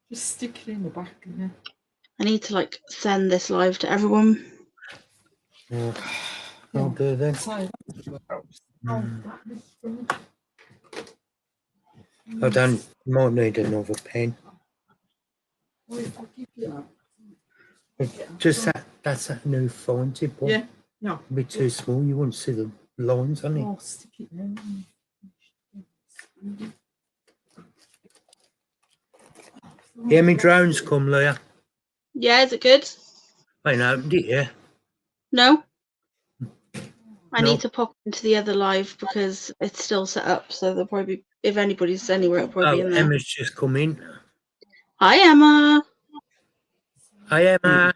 Just stick it in the back. Yeah. I need to like send this live to everyone. Yeah. I'll do that. I don't. Might need another pen. Just that. That's that new fine tip one. Yeah. No. It'd be too small. You wouldn't see the lines on it. Oh, stick it in. Yeah, me drones come, Leah. Yeah, is it good? I ain't opened it yet. No? I No. need to pop into the other live because it's still set up, so there'll probably be, if anybody's anywhere, it'll probably be in there. Emma's just come in. Hi, Emma. Hi, Emma.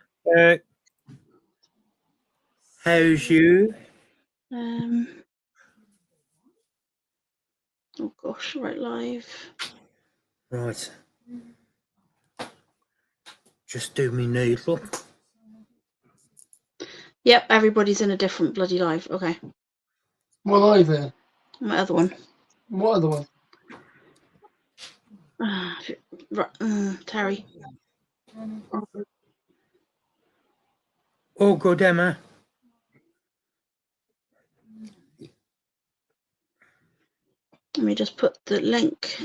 How's you? Oh gosh, right live. Right. Just do me needle. Yep, everybody's in a different bloody live. Okay. What live here? My other one. What other one? Terry. All good, Emma. Let me just put the link.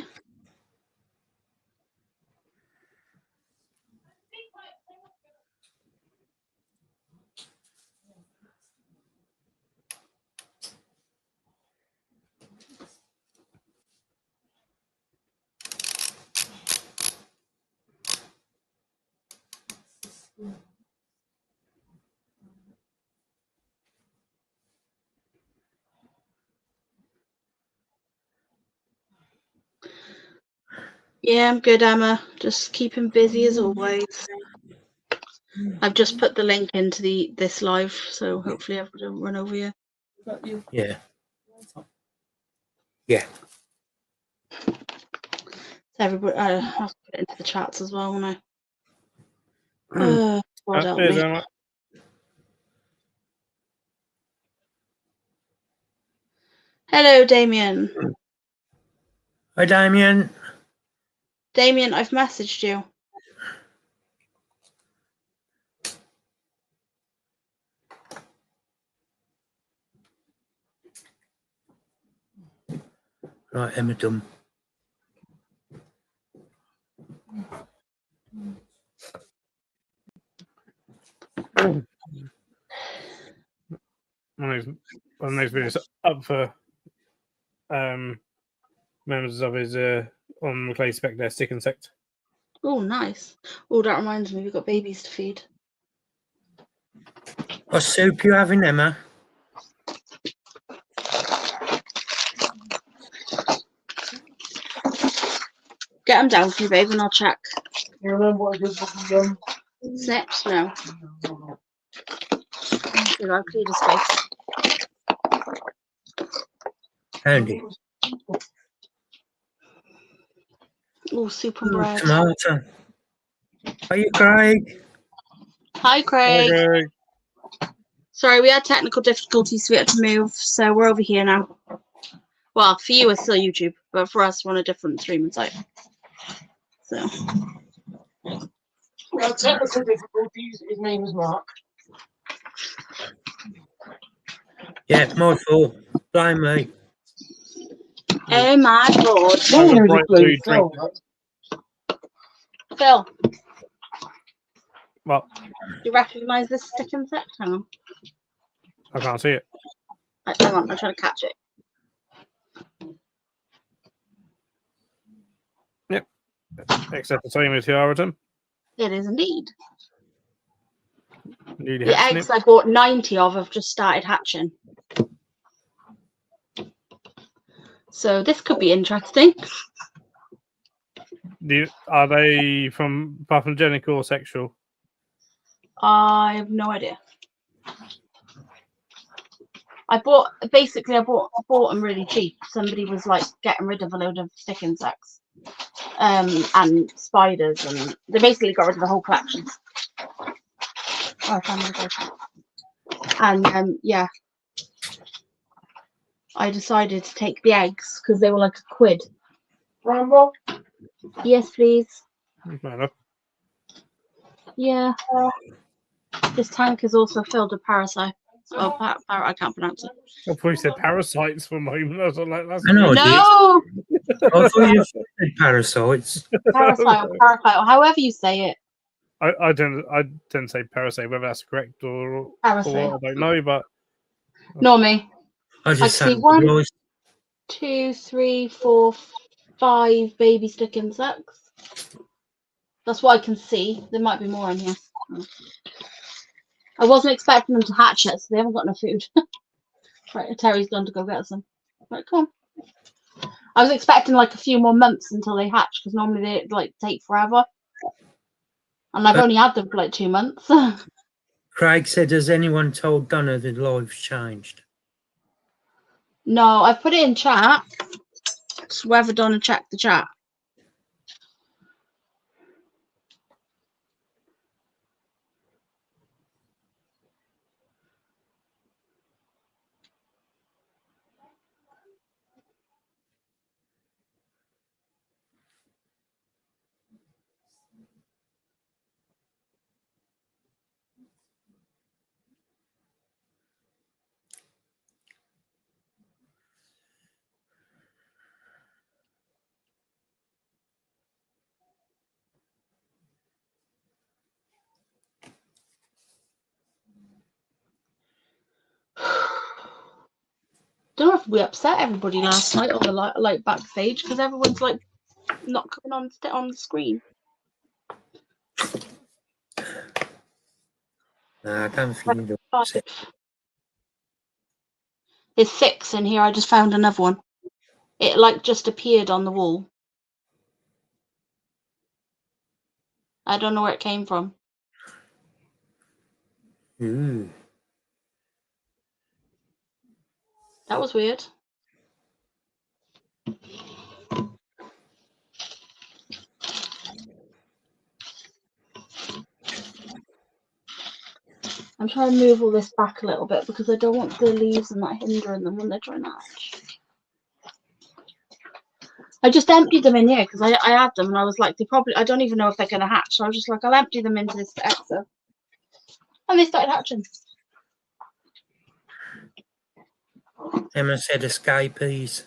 Yeah, I'm good, Emma. Just keeping busy as always. I've just put the link into this live, so hopefully everybody will run over you. Yeah. Yeah. So everybody, I have to put it into the chats as well, won't I? God help me. Emma. Hello, Damien. Hi, Damien. Damien, I've messaged you. Right, Emma done. One of those videos up for members of his on Clay Spec their stick insect. Oh, nice. Oh, that reminds me, we've got babies to feed. What soup you having, Emma? Get them down for you, babe, and I'll check. You remember what I did with the Snips? No. So I'll clear the space. Andy. Oh, soup and bread. Tomato. Are you Craig? Hi, Craig. Hi, Greg. Sorry, we had technical difficulties, so we had to move, so we're over here now. Well, for you, it's still YouTube, but for us, we're on a different streaming site. So. We had technical difficulties. His name is Mark. Yeah, my fault. Blame me. Oh my god. Have a bright blue drink. Phil, Well, do you recognise this stick insect? Hang on. I can't see it. Hang on, I'm trying to catch it. Yep. Except the same as Hiaratum. It is indeed. Newly The hatched eggs snip. I bought 90 of have just started hatching. So this could be interesting. Are they from pathogenic or sexual? I have no idea. I bought them really cheap. Somebody was like getting rid of a load of stick insects, and spiders, and they basically got rid of the whole collection. Oh, I found them. And yeah, I decided to take the eggs because they were like £1. Rambo? Yes, please. Fair enough. Yeah. This tank is also filled with parasites. Well, I can't pronounce it. I thought you said parasites for a moment. I was like, that's I know. No! I thought you said parasites. Parasite or parasite, or however you say it. I tend to say parasite, whether that's correct or Parasite. what, I don't know, but Nor me. I I just see sound one. surprised. 2, 3, 4, 5 baby stick insects. That's what I can see. There might be more in here. I wasn't expecting them to hatch yet, so they haven't got no food. Right, Terry's gone to go get some. Right, come on. I was expecting like a few more months until they hatch, because normally they like take forever. And I've only had them for like 2 months. Craig said, has anyone told Donna the live's changed? No, I've put it in chat. Just whether Donna checked the chat. Don't know if we upset everybody last night on the like backstage, because everyone's like not coming on the screen. Nah, I don't think you do. There's 6 in here. I just found another one. It like just appeared on the wall. I don't know where it came from. Ooh. That was weird. I'm trying to move all this back a little bit because I don't want the leaves and that hindering them when they're trying to hatch. I just emptied them in here because I had them and I was like, I don't even know if they're going to hatch. So I was just like, I'll empty them into this extra. And they started hatching. Emma said escapees.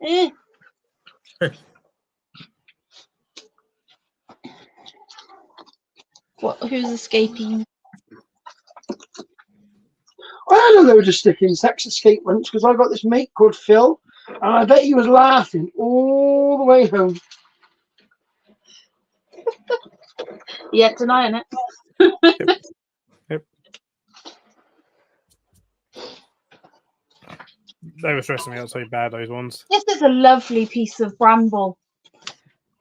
Eh. Who's escaping? I had a load of stick insects escape once because I got this mate called Phil, and I bet he was laughing all the way home. Yeah, denying it. Yep. They were stressing me out so bad, those ones. This is a lovely piece of bramble.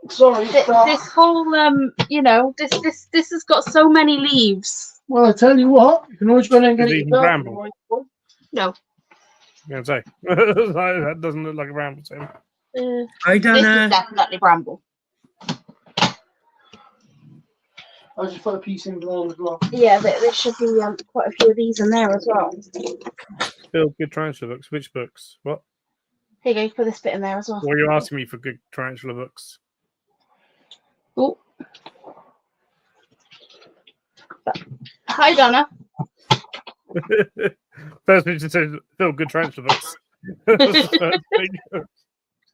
Sorry. This whole this has got so many leaves. Well, I tell you what, you can always go in and get Is it it even yourself. bramble? No. I'm going to say. That doesn't look like a bramble to him. I This don't is know. definitely bramble. I just put a piece in there as well. Yeah, there should be quite a few of these in there as well. Bill, good tarantula books. Which books? What? Here you go, put this bit in there as well. What are you asking me for good tarantula books? Oh. Hi, Donna. First thing she said, Phil, good tarantula books. I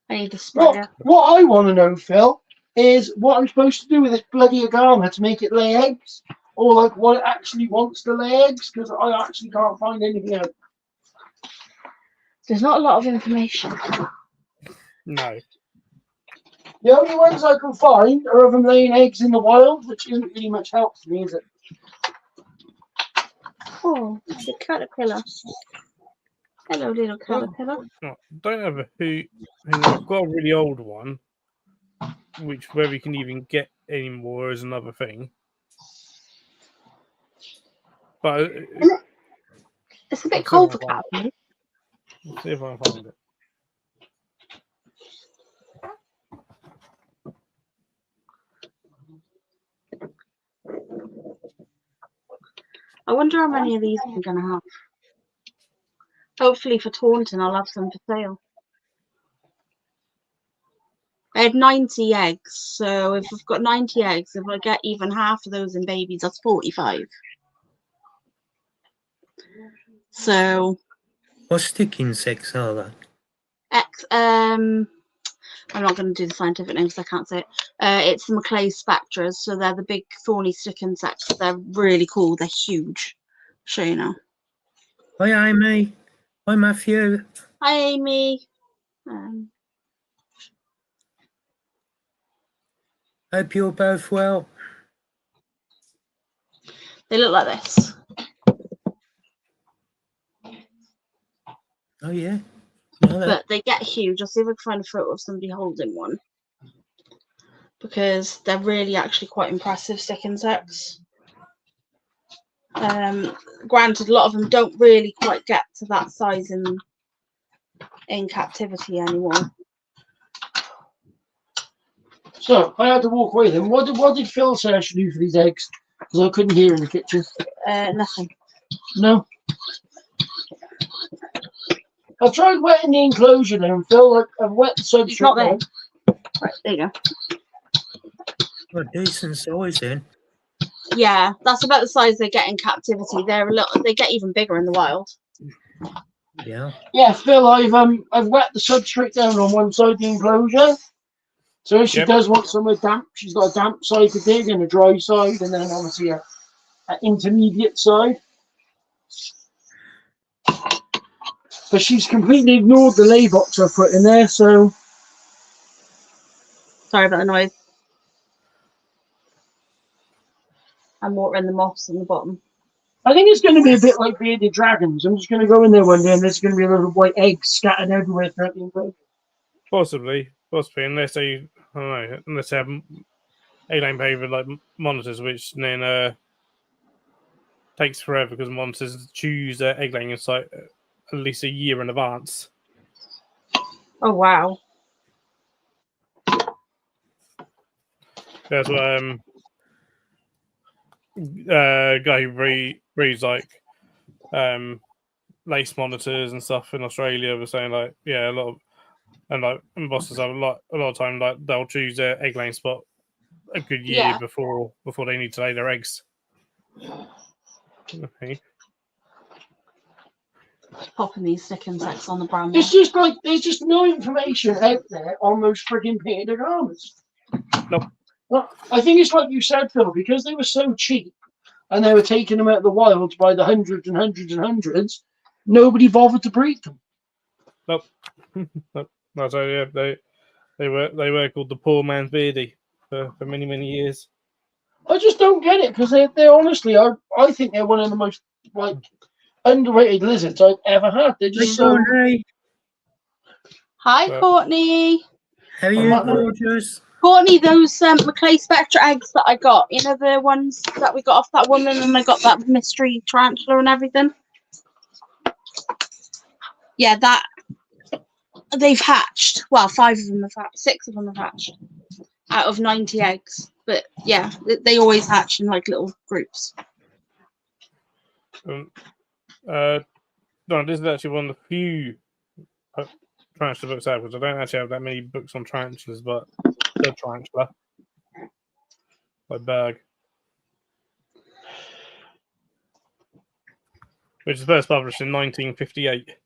need the sprayer. What I want to know, Phil, is what I'm supposed to do with this bloody agama to make it lay eggs, or like what it actually wants to lay eggs, because I actually can't find anything out. There's not a lot of information. No. The only ones I can find are of them laying eggs in the wild, which isn't really much help for me, is it? Oh, the caterpillar. Hello, little caterpillar. Oh, don't have a who. I've got a really old one, which whether you can even get anymore is another thing. But It's a bit cold for caterpillars. Let's see if I can find it. I wonder how many of these I'm going to have. Hopefully for Taunton, I'll have some for sale. I had 90 eggs. So if I've got 90 eggs, if I get even half of those in babies, that's 45. So What stick insects are they? I'm not going to do the scientific name because I can't say it. It's the Maclay spectras. So they're the big thorny stick insects. They're really cool. They're huge. Show you now. Hi, Amy. Hi, Matthew. Hi, Amy. Hope you're both well. They look like this. Oh, yeah. No, But they get huge. I'll see if I can find a photo of somebody holding one. Because they're really actually quite impressive stick insects. Granted, a lot of them don't really quite get to that size in captivity anymore. So I had to walk away then. What did Phil say I should do for these eggs? Because I couldn't hear in the kitchen. Nothing. No. I tried wetting the enclosure there, and Phil, like, I've wet the substrate. It's not there. Right, there you go. Well, decent size then. Yeah, that's about the size they get in captivity. They get even bigger in the wild. Yeah. Yeah, Phil, I've wet the substrate down on one side of the enclosure. So if she does want somewhere damp, she's got a damp side to dig and a dry side, and then obviously an intermediate side. But she's completely ignored the lay box I put in there, so... Sorry about the noise. I'm watering the moss on the bottom. I think it's going to be a bit like bearded dragons. I'm just going to go in there one day and there's going to be a little white eggs scattered everywhere throughout the enclosure. Possibly, unless they, I don't know, unless they have egg-laying behavior like monitors, which then takes forever because monitors choose their egg-laying site at least a year in advance. Oh wow! That's what guy who breeds like lace monitors and stuff in Australia was saying like, yeah, a lot of and bosses have a lot of time like they'll choose their egg laying spot a good year before they need to lay their eggs. Okay. Popping these stick insects on the brown. It's just like there's just no information out there on those frigging painted armors. Nope. Well, I think it's like you said, Phil, because they were so cheap and they were taking them out of the wild by the hundreds and hundreds and hundreds. Nobody bothered to breed them. Nope. Nope. No, so yeah, they were called the poor man's beardy for many years. I just don't get it because they honestly are. I think they're one of the most like underrated lizards I've ever had. They're just so. Hi, Courtney. How are you, gorgeous? Courtney, those Maclay Spectra eggs that I got, you know, the ones that we got off that woman and I got that mystery tarantula and everything? Yeah, that they've hatched. Well, 5 of them have hatched. 6 of them have hatched out of 90 eggs. But yeah, they always hatch in like little groups. No, this is actually one of the few tarantula books out because I don't actually have that many books on tarantulas, but the tarantula by Berg, which was first published in 1958.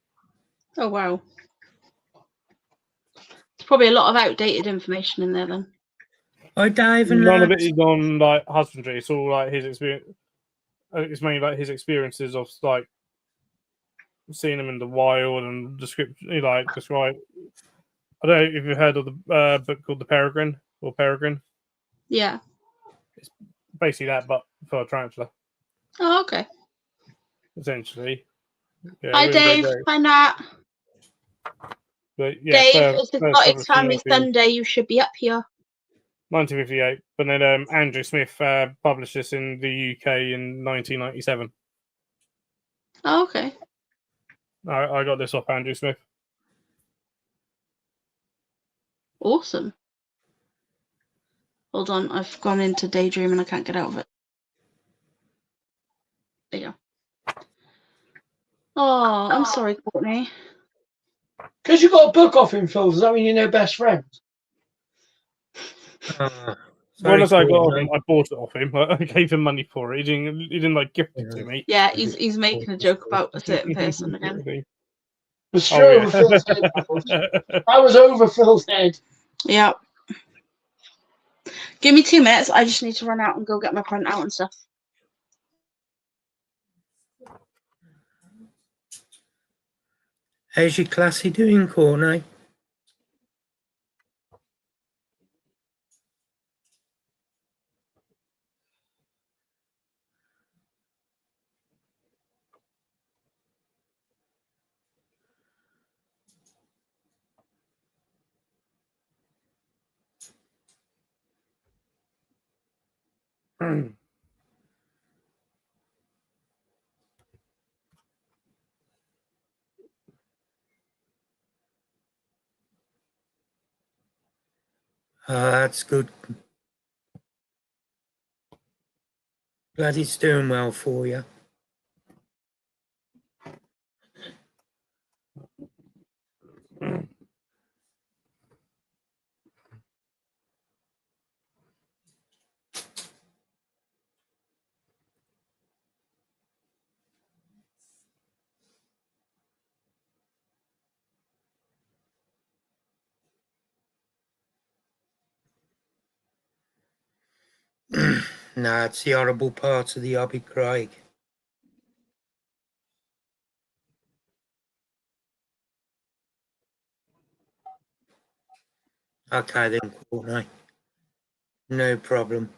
Oh wow. There's probably a lot of outdated information in there then. Hi, Dave and none of it is on like husbandry. It's all like his experience. It's mainly like his experiences of like seeing them in the wild and describe. I don't know if you've heard of the book called The Peregrine or Peregrine. Yeah. It's basically that, but for a tarantula. Oh, okay. Essentially. Yeah, Hi, Dave. Hi, Nat. But, yeah, Dave, if it's not it's Family Sunday, you should be up here. 1958. But then Andrew Smith published this in the UK in 1997. Oh, okay. I got this off Andrew Smith. Awesome. Hold on, I've gone into Daydream and I can't get out of it. There you go. Oh, I'm sorry, Courtney. Because you got a book off him, Phil, does that mean you're their best friends? Ah, When I sorry, got off Courtney. him, I bought it off him. I gave him money for it. He didn't like gift it to me. Yeah, he's making a joke about a certain person again. It's true over Phil's head. I was over Phil's head. Yeah. Give me 2 minutes. I just need to run out and go get my print out and stuff. How's your classy doing, Courtney? That's good. Glad it's doing well for you. Nah, it's the horrible part of the hobby, Craig. Okay then, Courtney. No problem.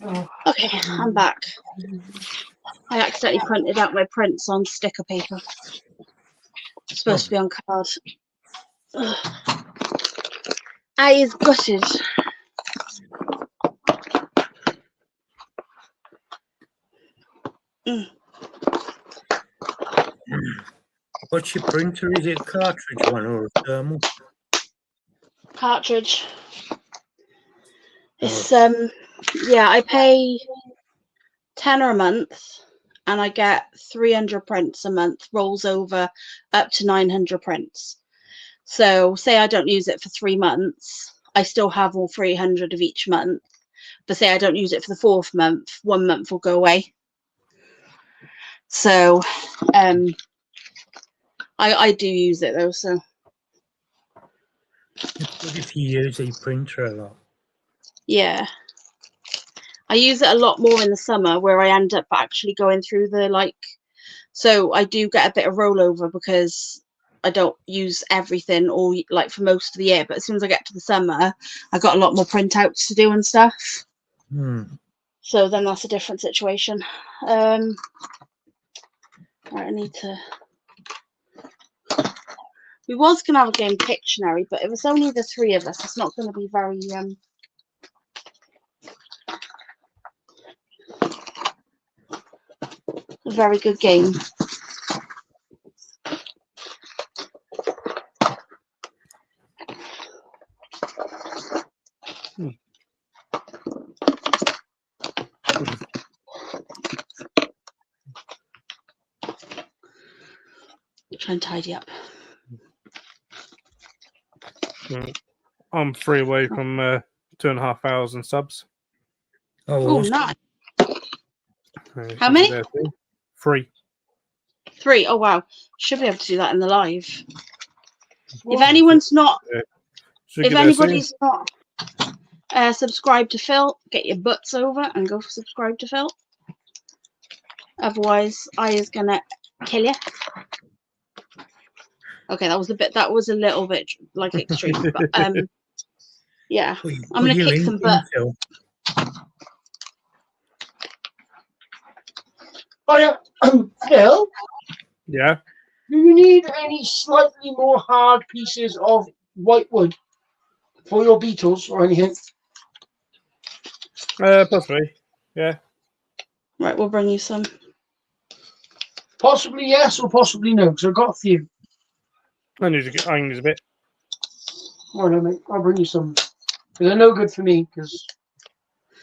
Okay, I'm back. I accidentally printed out my prints on sticker paper. It's supposed to be on card. Ugh. I is gutted. What's your printer? Is it a cartridge one or a thermal? Cartridge. It's yeah, I pay £10 a month and I get 300 prints a month, rolls over up to 900 prints. So say I don't use it for 3 months, I still have all 300 of each month. But say I don't use it for the 4th month, 1 month will go away. So I do use it though, so It's good if you use a printer a lot. yeah. I use it a lot more in the summer where I end up actually going through the so I do get a bit of rollover because I don't use everything all for most of the year, but as soon as I get to the summer I got a lot more printouts to do and stuff. So then that's a different situation. Right, I need to. We was gonna have a game Pictionary, but if it's only the 3 of us, it's not gonna be very a very good game. Try and tidy up. I'm 3 away from 2,500 subs. Oh, awesome. nice. How many? 3. 3. Oh wow. Should be able to do that in the live. If anyone's not, if anybody's not subscribed to Phil, get your butts over and go subscribe to Phil. Otherwise, I is gonna kill you. Okay, that was a little bit extreme, but yeah, I'm gonna kick some butt. Oh yeah, Phil. Yeah. Do you need any slightly more hard pieces of whitewood for your beetles or anything? Possibly. Yeah. Right, we'll bring you some. Possibly yes or possibly no, because I've got a few. I need a bit. All right, mate. I'll bring you some. Because they're no good for me. Because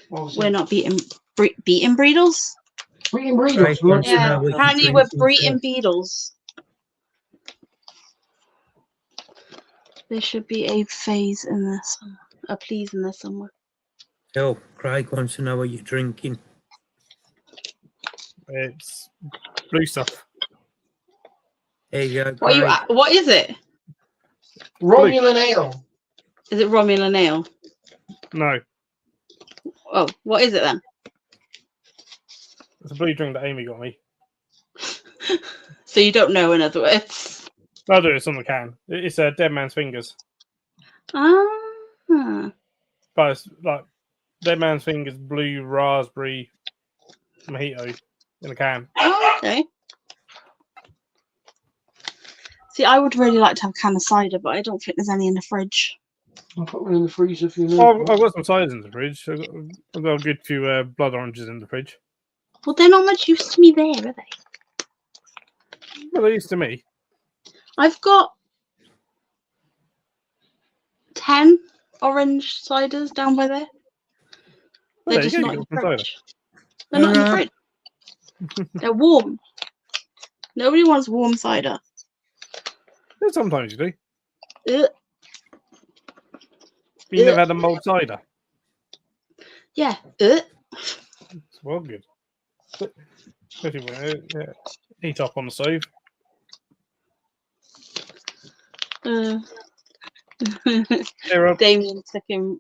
we're not beating breedles. Breeding breeders. Craig wants to Yeah, know what you're apparently we're drinking, breeding Phil. beetles. There should be a phase in this, a please in there somewhere. Phil, Craig wants to know what you're drinking. It's blue stuff. There you go, What are you? Craig. What is it? Romulan ale. Is it Romulan ale? No, Oh, what is it then? it's a blue drink that Amy got me. So you don't know, in other words. I do. It's on the can. It's a Dead Man's Fingers, Ah. but it's like Dead Man's Fingers blue raspberry mojito in a can. Oh, okay. See, I would really like to have a can of cider, but I don't think there's any in the fridge. I'll put one in the freezer if you Oh, know. I've got some ciders in the fridge. I've got a good few blood oranges in the fridge. Well, they're not much use to me there, are they? Well, they used to me. I've got 10 orange ciders down by there. Well, They're there you just go, not you in got the some cider. fridge. They're not in the fridge. They're warm. Nobody wants warm cider. Yeah, sometimes you do. Ugh. You never had a mulled cider. Yeah. Ugh. It's well good. Especially when heat up on the stove. They're up. Damien sticking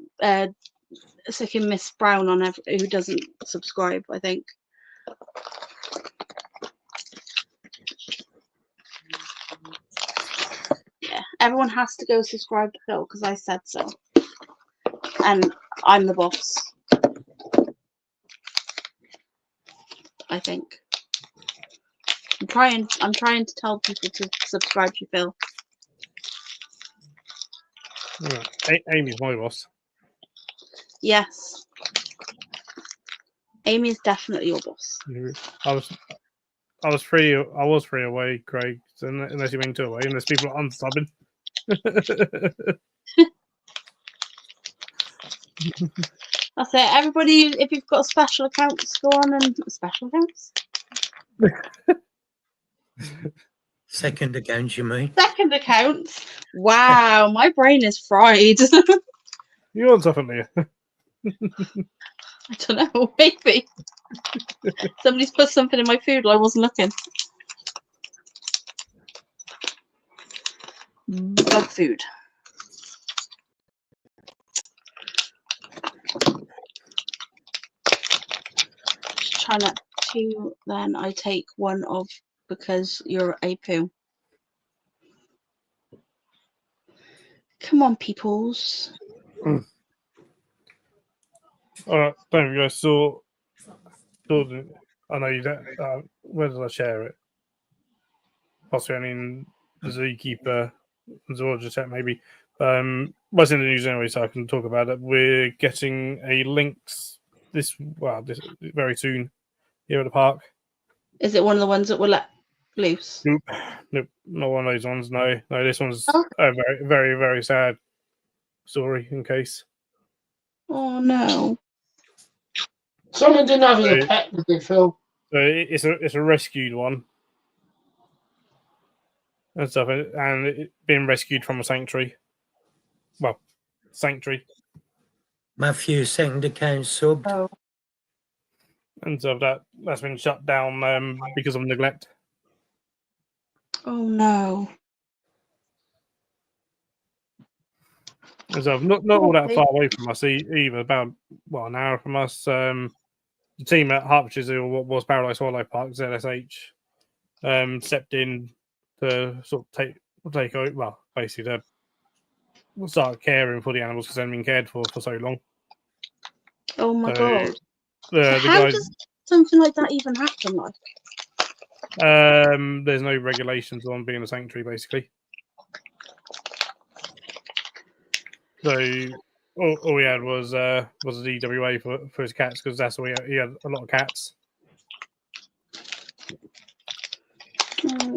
Miss Brown on who doesn't subscribe, I think. Yeah, everyone has to go subscribe to Phil because I said so. And I'm the boss. I think. I'm trying to tell people to subscribe to Phil. Yeah. Amy's my boss. Yes. Amy is definitely your boss. I was free away, Craig. So unless you mean 2 away, unless people are unsubbing. That's it. Everybody, if you've got special accounts, go on and special accounts. Second account, you mean? Second accounts. Wow, my brain is fried. You want something there? I don't know. Maybe somebody's put something in my food while I wasn't looking. Dog food. Try not to. Then I take one of because you're a poo. Come on, peoples. All right, don't you guys saw I know you don't. Where did I share it? Possibly, I mean, the Zookeeper, Zoology Chat, maybe. What's in the news anyway, so I can talk about it. We're getting a links this very soon here at the park. Is it one of the ones that were let loose? Nope, not one of those ones. No, this one's Oh. a very, very, very sad story. In case. Oh no. Someone didn't have as a pet, did they, Phil? So it's a rescued one and stuff, and it being rescued from a sanctuary. Well, sanctuary Matthew, second account subbed. Oh. and stuff that's been shut down because of neglect. Oh no. And so not all that far away from us either. About an hour from us. The team at Hertfordshire Zoo, what was Paradise Wildlife Park, ZSH, stepped in to sort of take over. Well, basically to start caring for the animals because they've been cared for so long. Oh my god. The How guys, does something like that even happen? Like, there's no regulations on being a sanctuary, basically. So all we had was a DWA for his cats because that's all he had a lot of cats. You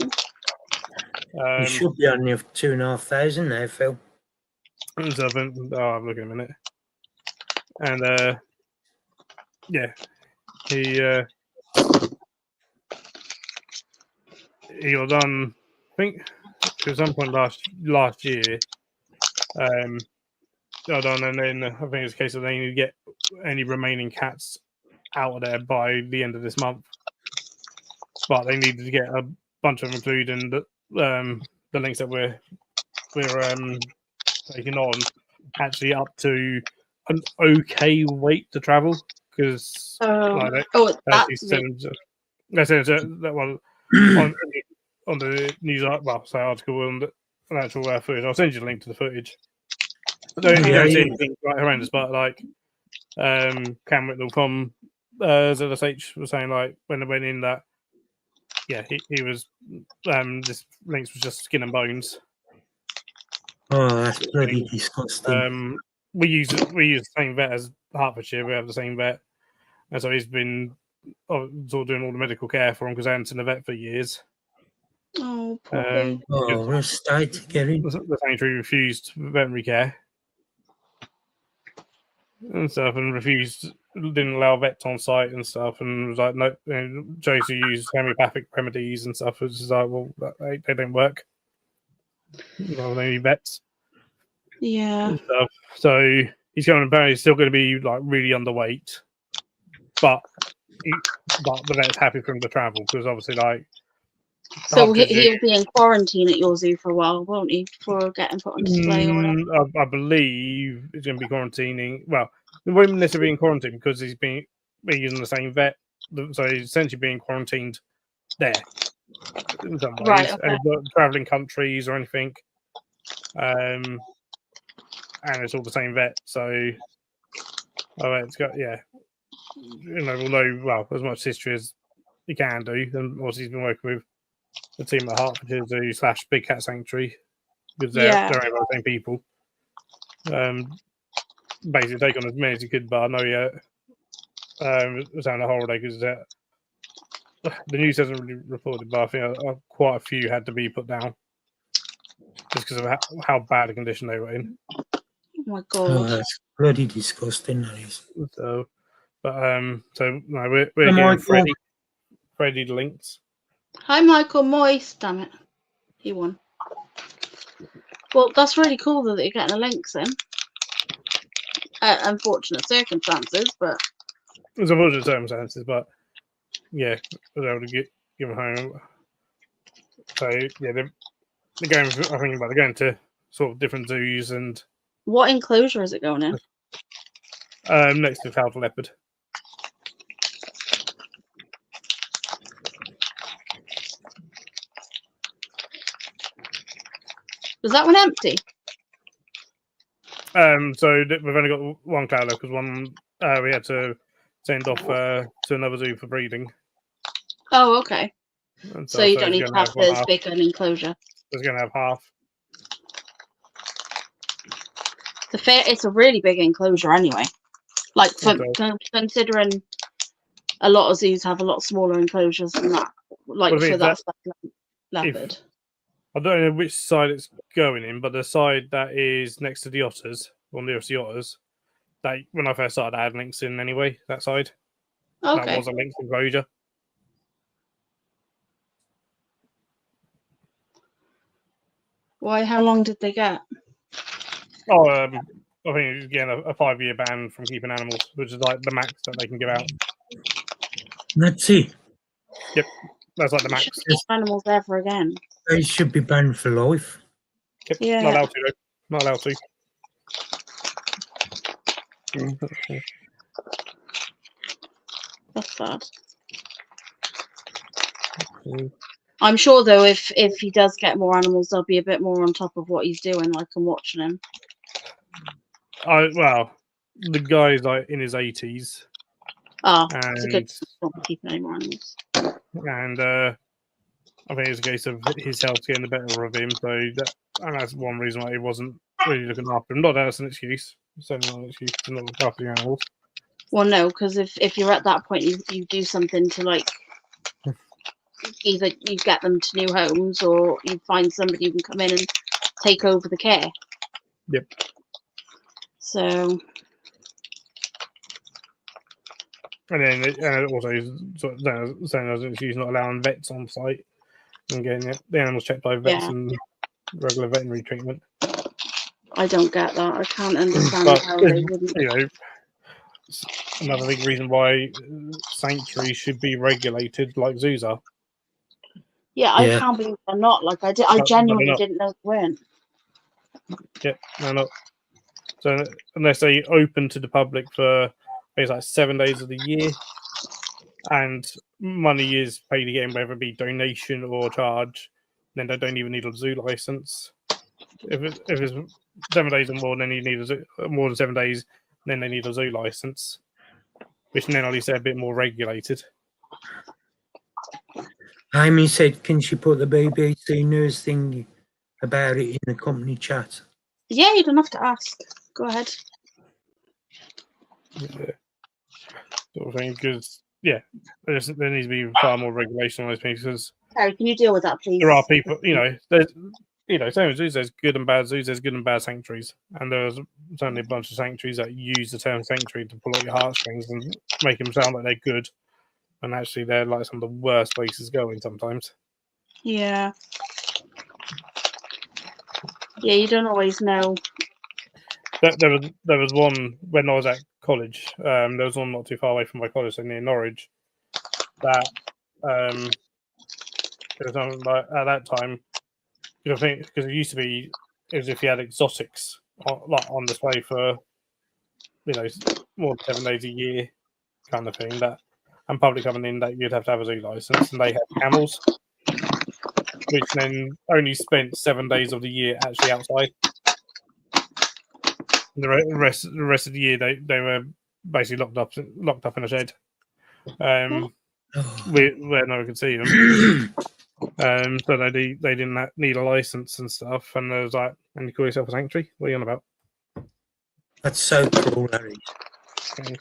should be on your 2,500 there, Phil. So I'm looking a minute, and yeah, he he got done. I think at some point last year. Got done, and then I think it's a case of they need to get any remaining cats out of there by the end of this month. But they needed to get a bunch of them, including the links that we're taking on, actually up to an okay weight to travel, because that's they said that one on the news article on the actual footage. I'll send you the link to the footage. I don't see anything like horrendous, but like Cam Whitnell from ZSH was saying, like when they went in that, yeah, he was this links was just skin and bones. Oh, that's bloody disgusting. We use the same vet as Hertfordshire. We have the same vet, and so he's been sort of doing all the medical care for him because I hadn't seen a vet for years. Oh, poor thing. We're a state to get in. The sanctuary refused veterinary care and stuff, and didn't allow vets on site and stuff, and was like, no, chose to use homeopathic remedies and stuff. It was just like, well, they don't work. Well, they need vets. Yeah. And stuff. So he's apparently still going to be like really underweight, but the vet's happy for him to travel because obviously, like. So he'll be in quarantine at your zoo for a while, won't he? Before getting put on display or whatever. I believe he's going to be quarantining. Well, he won't necessarily be in quarantine because he's using the same vet, so he's essentially being quarantined there in some ways, Right, okay. and he's not traveling countries or anything. And it's all the same vet, so it's got we'll know as much history as he can do, and also he's been working with the team at Hertfordshire Zoo / Big Cat Sanctuary because they're owned by the same people. Basically take on as many as he could, but I know was having a holiday because the news hasn't really reported, but I think quite a few had to be put down just because of how bad a condition they were in. Oh my god! Oh, that's bloody disgusting, that is. So, but we're getting Freddie the links. Hi, Michael Moist. Damn it, he won. Well, that's really cool that you're getting the links in. Unfortunate circumstances, but It's unfortunate circumstances, but yeah, I was able to get them home. So yeah, they're going. I think they're going to sort of different zoos and. What enclosure is it going in? Next to Cloud Leopard. Was that one empty? So we've only got one cloud because one we had to send off to another zoo for breeding. Oh, okay. And so you don't need to have as big an enclosure. It's going to have half. It's a really big enclosure anyway. Like considering a lot of zoos have a lot smaller enclosures than that. Like for that leopard. I don't know which side it's going in, but the side that is next to the otters, or nearest the otters, that when I first started, I had links in anyway. That side, okay, that was a links enclosure. Why? How long did they get? Oh, I think it's getting a 5-year ban from keeping animals, which is like the max that they can give out. That's it. Yep, that's like the max. Keep animals ever again. They should be banned for life. Yep, yeah. Not allowed to, though. Not allowed to. That's bad. I'm sure though, if he does get more animals, they'll be a bit more on top of what he's doing. Like I'm watching him. Well, the guy's like in his 80s. Oh, it's a good not keeping any more animals. And I think it's a case of his health getting the better of him. And that's one reason why he wasn't really looking after him. Not that that's an excuse. It's certainly not an excuse to not look after the animals. Well, no, because if you're at that point, you do something to like either you get them to new homes or you find somebody who can come in and take over the care. Yep. So. And then also saying as an excuse not allowing vets on site and getting the animals checked by vets Yeah. and regular veterinary treatment. I don't get that. I can't understand But how they wouldn't. you know, another big reason why sanctuaries should be regulated like zoos are. Yeah, I Yeah. can't believe they're not. Like I But they're genuinely not. didn't know they weren't. Yeah, they're not. So unless they open to the public for it's like 7 days of the year, and money is paid again, whether it be donation or charge, then they don't even need a zoo license. If it's 7 days or more, then you need a zoo, more than 7 days, then they need a zoo license, which then at least they're a bit more regulated. Amy said, can she put the BBC News thing about it in the company chat? Yeah, you don't have to ask. Go ahead. Yeah. Sort of thing, because there needs to be far more regulation on those things, because Harry, can you deal with that, please? there are people, same as zoos, there's good and bad zoos, there's good and bad sanctuaries. And there's certainly a bunch of sanctuaries that use the term sanctuary to pull out your heartstrings and make them sound like they're good. And actually, they're like some of the worst places going sometimes. Yeah. Yeah, you don't always know. There was one when I was at college. There was one not too far away from my college, so near Norwich. That it was something like at that time. I think because it used to be as if you had exotics on display for more than 7 days a year, kind of thing. That and public coming in that you'd have to have a zoo license, and they had camels, which then only spent 7 days of the year actually outside. The rest of the year they were basically locked up in a shed, where no one could see them. So they didn't need a license and stuff. And there was like, and you call yourself a sanctuary? What are you on about? That's so cool, Harry. Okay.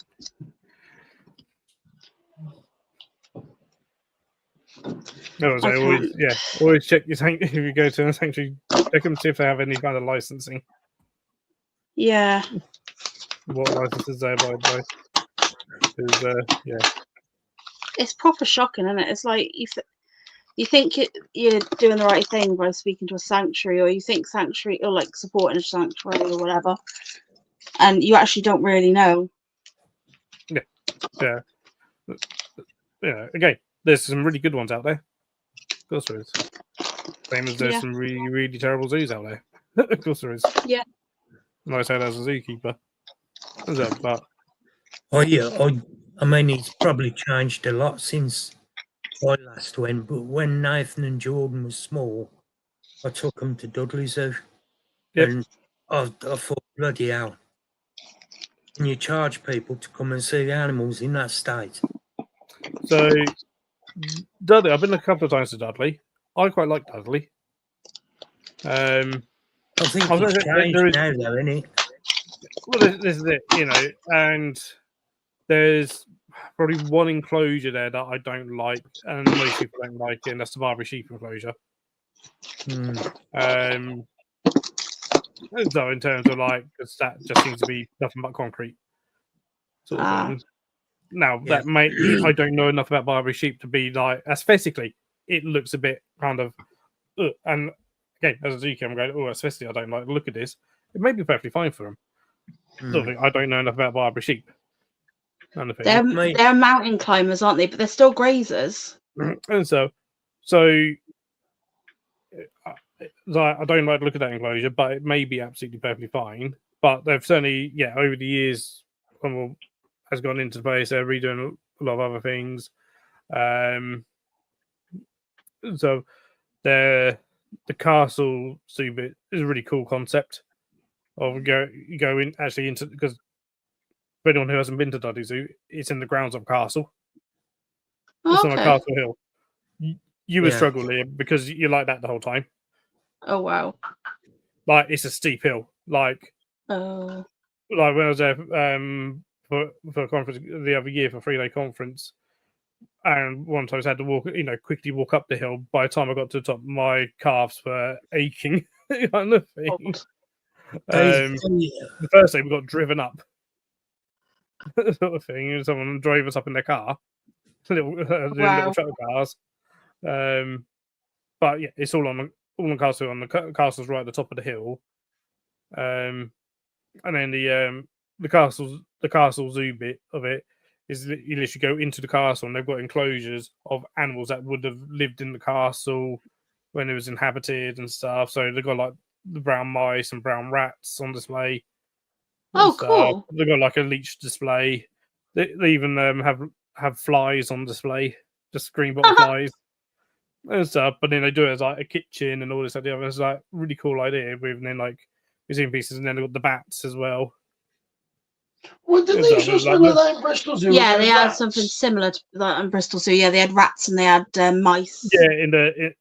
No, so always check your if you go to a sanctuary, check them, see if they have any kind of licensing. Yeah. What licenses they abide by? It's proper shocking, isn't it? It's like you think you're doing the right thing by speaking to a sanctuary, or you think sanctuary, or like supporting a sanctuary or whatever, and you actually don't really know. Yeah. Again, there's some really good ones out there. Of course there is. Same as there's some really, really terrible zoos out there. Of course there is. Yeah. And I say that as a zookeeper. But I mean, it's probably changed a lot since I last went, but when Nathan and Jordan was small, I took them to Dudley Zoo. Yep. And I thought, bloody hell, can you charge people to come and see the animals in that state? So, Dudley, I've been a couple of times to Dudley. I quite like Dudley. I think it's changed now, though, isn't it? Well, this is it, and there's probably one enclosure there that I don't like, and most people don't like it, and that's the Barbary sheep enclosure. So in terms of that just seems to be nothing but concrete sort of thing. Now that I don't know enough about Barbary sheep to be like aesthetically, it looks a bit kind of, and again as a zookeeper, I'm going, aesthetically I don't like the look of this. It may be perfectly fine for them. I don't know enough about Barbary sheep. They're mountain climbers, aren't they? But they're still grazers. And so I don't like the look of that enclosure, but it may be absolutely perfectly fine. But they've certainly, over the years, has gone into place. They're redoing a lot of other things. So the castle zoo bit is a really cool concept. Of go in actually into, because for anyone who hasn't been to Dudley Zoo, it's in the grounds of a castle. It's on a castle hill. You would struggle here because you like that the whole time. Oh wow! Like it's a steep hill. Like when I was there for a conference the other year for a 3-day conference, and one time I had to quickly walk up the hill. By the time I got to the top, my calves were aching. Kind of thing. The first day we got driven up, sort of thing. And someone drove us up in their car, little truck cars. but yeah, it's all on castle. On the castle's right at the top of the hill. And then the castle zoo bit of it is that you literally go into the castle and they've got enclosures of animals that would have lived in the castle when it was inhabited and stuff. So they've got like the brown mice and brown rats on display. Oh, stuff. cool. They've got like a leech display. They even have flies on display, just green butterflies and stuff. But then they do it as like a kitchen and all this idea. It's like really cool idea with then like museum pieces, and then they've got the bats as well. Well, didn't It's they like- show it's like- something like that in Bristol Zoo? Yeah, with they those had rats? something similar to that in Bristol Zoo. Yeah, they had rats and they had mice. Yeah,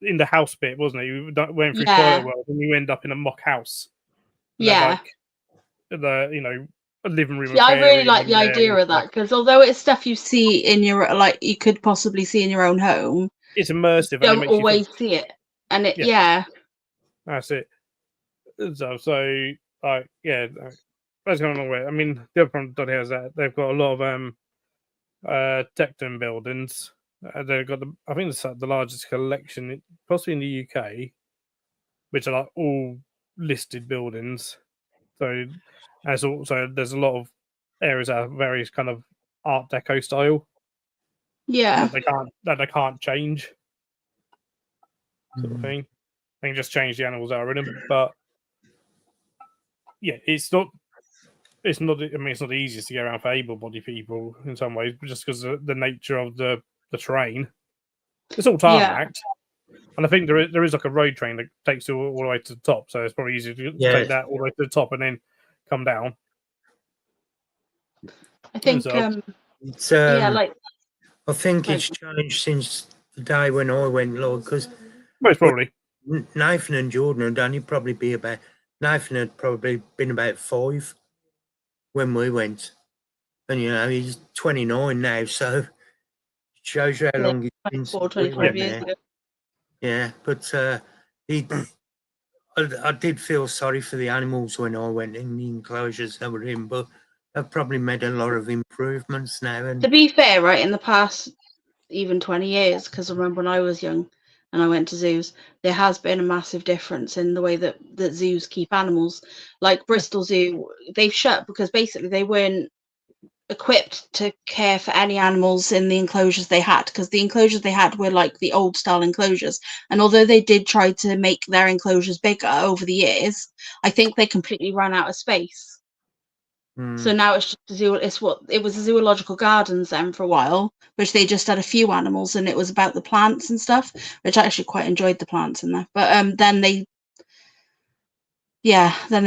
in the house bit, wasn't it? You went through Yeah. Twilight World and you end up in a mock house. And they're Yeah. like a living room. Yeah, I really aquarium like the in there idea and of that stuff. because although it's stuff you see in your you could possibly see in your own home, It's immersive. you and it don't makes you feel- always see it. And it, Yeah. yeah, That's it. So like, yeah, that's going a long way. I mean, the other problem Dudley has that they've got a lot of Tecton buildings. They've got I think it's the largest collection, possibly in the UK, which are like all listed buildings. So there's a lot of areas that have various kind of Art Deco style yeah, that they can't change, sort of Mm. thing. They can just change the animals that are in them, but yeah, it's not. I mean, it's not the easiest to get around for able-bodied people in some ways, but just because of the nature of the terrain. It's all tarmacked, and I think there is like a road train that takes you all the way to the top, so it's probably easier to Yeah. take that all the way to the top and then come down. I think So- It's yeah, like I think it's changed since the day when I went, Lord, because Most probably. Nathan and Jordan would only probably be about. Nathan had probably been about 5 when we went, and he's 29 now, so it shows you how Yeah, long he's been 24, since we 25 went years there. ago. Yeah, but I did feel sorry for the animals when I went in the enclosures that were in, but they've probably made a lot of improvements now. And To be fair, right, in the past even 20 years, because I remember when I was young and I went to zoos, there has been a massive difference in the way that zoos keep animals. Like Bristol Zoo, they've shut because basically they weren't equipped to care for any animals in the enclosures they had, because the enclosures they had were like the old style enclosures, and although they did try to make their enclosures bigger over the years, I think they completely ran out of space. So now it's just a zoo. It was a zoological gardens then for a while, which they just had a few animals, and it was about the plants and stuff, which I actually quite enjoyed the plants in there. But then they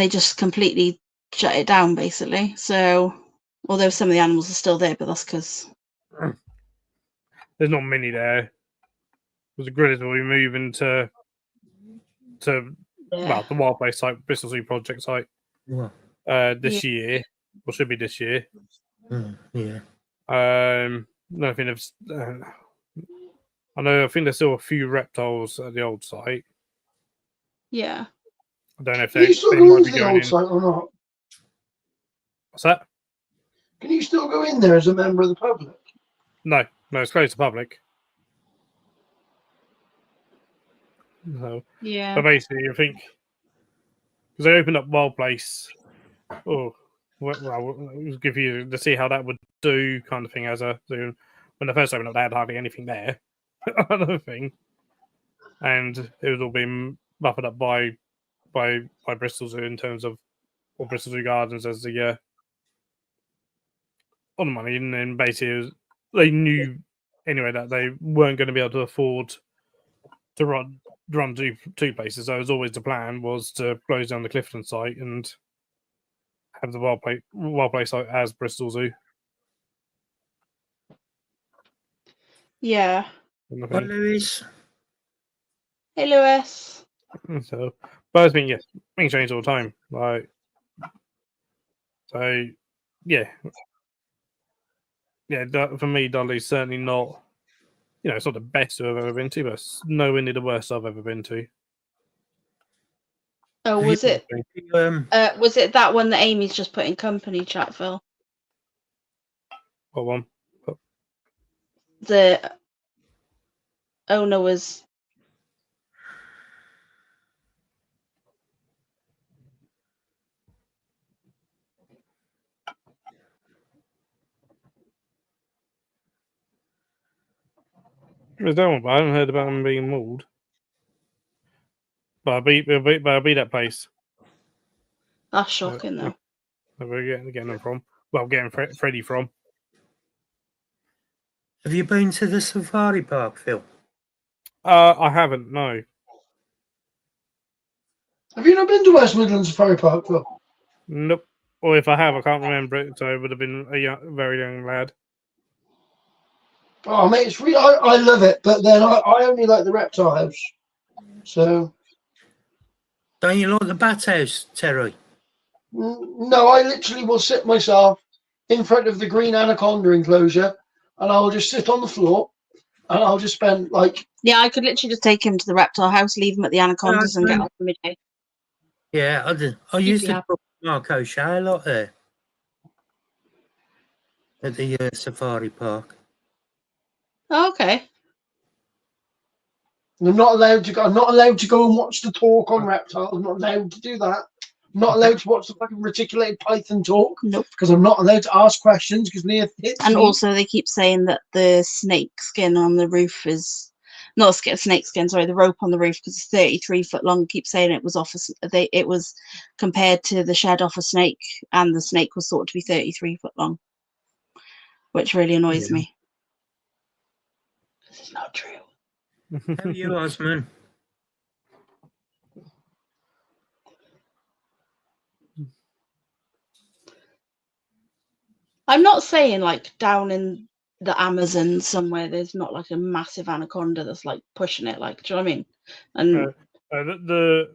just completely shut it down basically. So although some of the animals are still there, but that's because There's not many there. The Grillis will be moving to well, the Wild Place site, Bristol Zoo project site, well, this year, or should be this year. yeah, No, I think I think there's still a few reptiles at the old site. yeah. I don't know if Can you they still might go be into the going old in. site or not? What's that? Can you still go in there as a member of the public? No, it's closed to public. So, Yeah. but basically, I think because they opened up Wild Place, well, it was give you to see how that would do, kind of thing. As a zoo. When they first opened up, they had hardly anything there. Another thing, and it was all being buffered up by Bristol Zoo in terms of or Bristol Zoo Gardens as the on the money, and then basically they knew anyway that they weren't going to be able to afford to run two places. So it was always the plan was to close down the Clifton site and have the Wild Place site as Bristol Zoo. Yeah. And I well, think, Lewis, Hey, Lewis. so, but I think things change all the time. Like, so, yeah, for me, Dudley's certainly not. It's not the best I've ever been to, but it's nowhere near the worst I've ever been to. Oh, was it? um, Was it that one that Amy's just put in company chat, Phil? What one? The owner was There's no one, but I haven't heard about them being mauled. But I'll be that place. That's shocking, though. Where we're getting them from. Well, getting Freddy from. Have you been to the safari park, Phil? I haven't, no. Have you not been to West Midlands Safari Park, Phil? Nope. Or if I have, I can't remember it, so it would have been a very young lad. Oh, mate, it's really, I love it, but then I only like the reptile house. So. Don't you like the bat house, Terry? No, I literally will sit myself in front of the green anaconda enclosure and I'll just sit on the floor and I'll just spend like. Yeah, I could literally just take him to the reptile house, leave him at the anacondas, and get off midday. Yeah, I used to talk to Mark O'Shea a lot there at the safari park. Oh, okay. I'm not allowed to go. I'm not allowed to go and watch the talk on reptiles. I'm not allowed to do that. I'm not allowed to watch the fucking reticulated python talk. Nope. Because I'm not allowed to ask questions because Leah hits And me. also, they keep saying that the snake skin on the roof is not snake skin. Sorry, the rope on the roof, because it's 33 foot long. Keep saying it was it was compared to the shed off a snake, and the snake was thought to be 33 foot long, which really annoys me. This is not true. How are you, Osman? I'm not saying like down in the Amazon somewhere there's not like a massive anaconda that's like pushing it, like, do you know what I mean? And the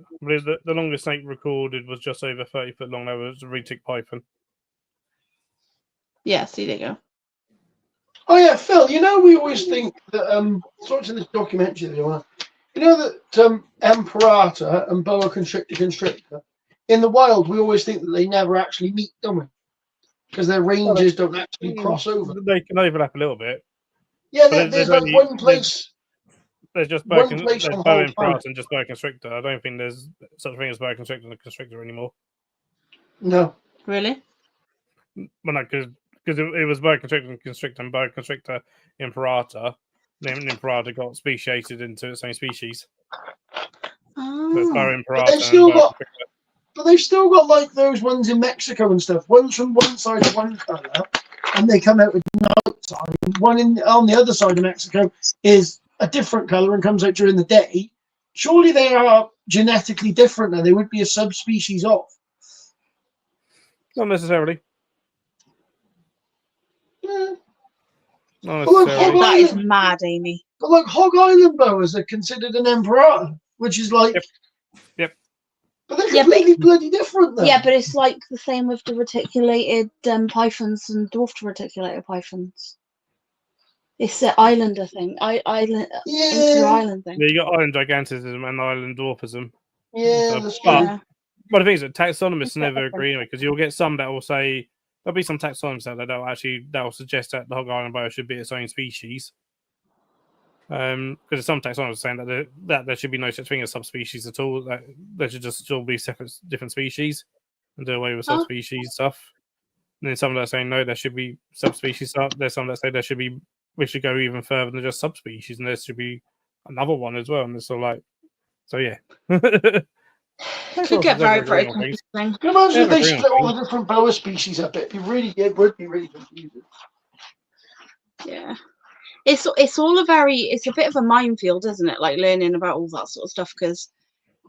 longest snake recorded was just over 30 foot long. That was a retic python. yeah, see, there you go. Oh yeah, Phil. You know we always think that sort of this documentary that you want. You know that Emperata and boa constrictor in the wild we always think that they never actually meet, don't we? Because their ranges don't actually cross over. They can overlap a little bit. Yeah, there's like one place. There's just boa Emperata and just boa constrictor. I don't think there's such a thing as boa constrictor and constrictor anymore. No. Really? Well, no, because it was boa constrictor and constrictor and boa constrictor Imperata. Then Imperata got speciated into its own species. Oh. Boa Imperata But they've still got like those ones in Mexico and stuff. One's from one side of one colour, and they come out with night time. One on the other side of Mexico is a different colour and comes out during the day. Surely they are genetically different, and they would be a subspecies of. Not necessarily. Yeah. Not Well, necessarily. That is mad, Amy. But like Hog Island boas are considered an Emperata, which is like. Yep. But they're completely bloody different, though. Yeah, but it's like the same with the reticulated pythons and dwarfed reticulated pythons. It's the islander thing. Island thing. Yeah, you got island gigantism and island dwarfism. Yeah, that's true. But the thing is that taxonomists never agree anyway, because you'll get some that will say there'll be some taxonomists out there that will suggest that the Hog Island boa should be its own species. Because some taxonomists are saying that there should be no such thing as subspecies at all. That there should just still be different species and do away with subspecies stuff. And then some that are saying no, there should be subspecies stuff. There's some that say we should go even further than just subspecies, and there should be another one as well. And it's all like, so yeah. Could get very confusing. Can you imagine if they split all the different boa species up? It would be really confusing. Yeah. It's a bit of a minefield, isn't it? Like learning about all that sort of stuff, because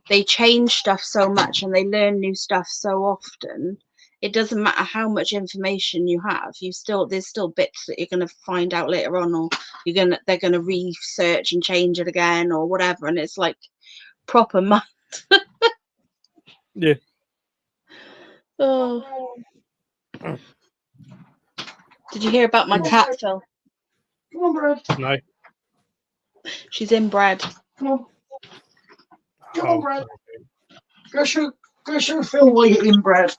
they change stuff so much and they learn new stuff so often. It doesn't matter how much information you have, there's still bits that you're gonna find out later on, or they're gonna research and change it again or whatever, and it's like proper mind. Yeah. Oh. Did you hear about my cat, Phil? Come on, Brad. No. She's inbred. Come on. Come on, Brad. Go show Phil why you're inbred.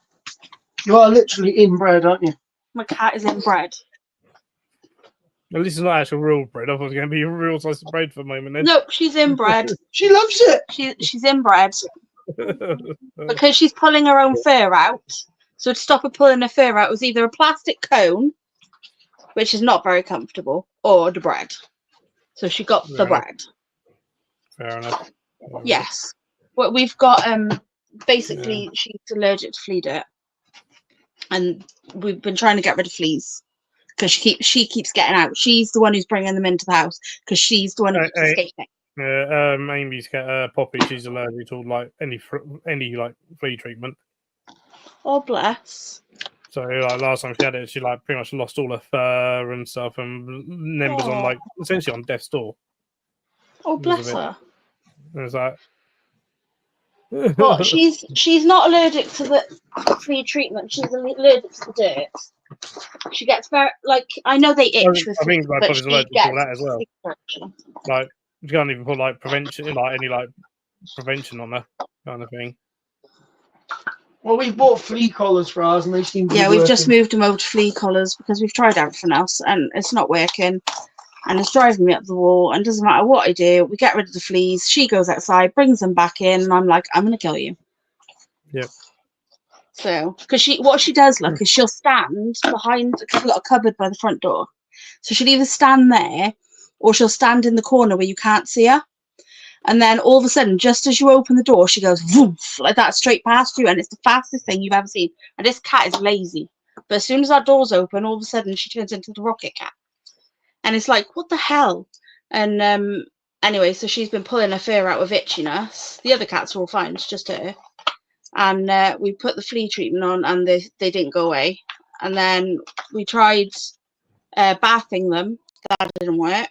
You are literally inbred, aren't you? My cat is inbred. At least it's not actual real bread. I thought it was going to be a real slice of bread for a moment then. Nope, she's inbred. She loves it. She's inbred. Because she's pulling her own fur out. So to stop her pulling her fur out was either a plastic cone, which is not very comfortable, or the bread. So she got the Right. red. Fair enough. Yes. Well, we've got basically she's allergic to flea dirt, and we've been trying to get rid of fleas because she keeps getting out. She's the one who's bringing them into the house because she's the one who keeps escaping. Amy's got Poppy. She's allergic to like any like flea treatment. Oh bless. So like last time she had it, she like pretty much lost all her fur and stuff, and then was on like essentially on death's door. Oh It was a bless bit- her. It was like, But she's not allergic to the flea treatment. She's allergic to the dirt. She gets very like I know they itch with I think fleas, like but Poppy's she allergic to gets all that as well. infection. Like you can't even put like prevention, like any like prevention on her kind of thing. Well, we've bought flea collars for ours, and they seem to be We've just working. moved them over to flea collars because we've tried everything else and it's not working. And it's driving me up the wall. And doesn't matter what I do, we get rid of the fleas. She goes outside, brings them back in, and I'm like, I'm gonna kill you. Yep. So, because what she does look is she'll stand behind because we've got a cupboard by the front door. So she'll either stand there or she'll stand in the corner where you can't see her. And then all of a sudden, just as you open the door, she goes woof, like that straight past you. And it's the fastest thing you've ever seen. And this cat is lazy. But as soon as our door's open, all of a sudden she turns into the rocket cat. And it's like, what the hell? And anyway, so she's been pulling her fur out with itchiness. The other cats are all fine. It's just her. And we put the flea treatment on and they didn't go away. And then we tried bathing them. That didn't work.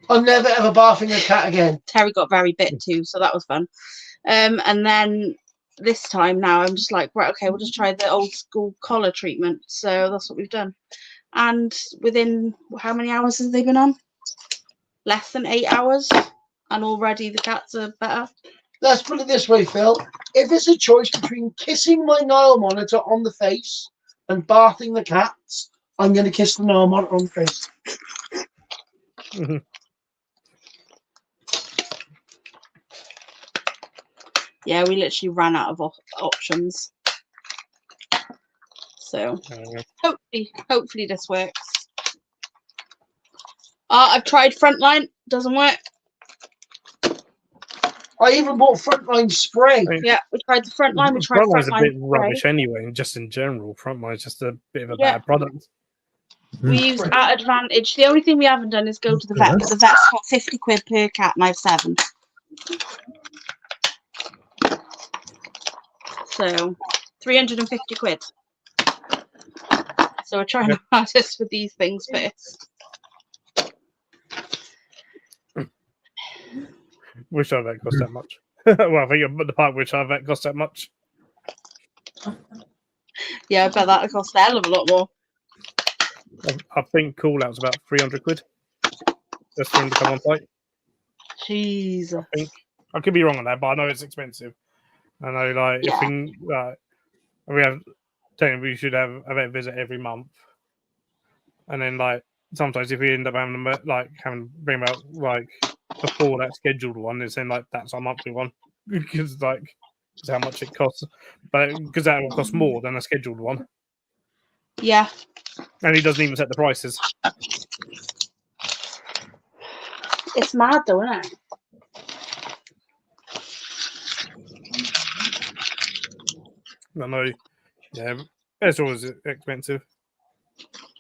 I'm never ever barfing a cat again. Terry got very bit too, so that was fun. And then this time now I'm just like, right, okay, we'll just try the old school collar treatment. So that's what we've done. And within how many hours have they been on? Less than 8 hours. And already the cats are better. Let's put it this way, Phil. If it's a choice between kissing my Nile monitor on the face and bathing the cats, I'm going to kiss the Nile monitor on the face. Yeah, we literally ran out of options. So hopefully this works. I've tried Frontline, doesn't work. I even bought Frontline spray. Yeah, we tried the Frontline. We tried Frontline's Frontline a bit spray. rubbish anyway, and just in general, Frontline's just a bit of a Yeah. bad product. We used at Advantage. The only thing we haven't done is go to the vet, but the vet's got 50 quid per cat, and I have 7. So 350 quid. So we're trying to artist with these things first. Wish our vet cost that much. Well, I think the part which our vet cost that much. Yeah, I bet that'll cost a hell of a lot more. I think call out's about 300 quid. Just for him to come on site. Jeez. I think I could be wrong on that, but I know it's expensive. I know, like, Yeah. if we have, technically, we should have a vet visit every month, and then like sometimes if we end up having to bring about like before that scheduled one, it's then like that's our monthly one because like it's how much it costs, but because that will cost more than a scheduled one, Yeah. and he doesn't even set the prices. It's mad though, isn't it? I know, yeah, it's always expensive.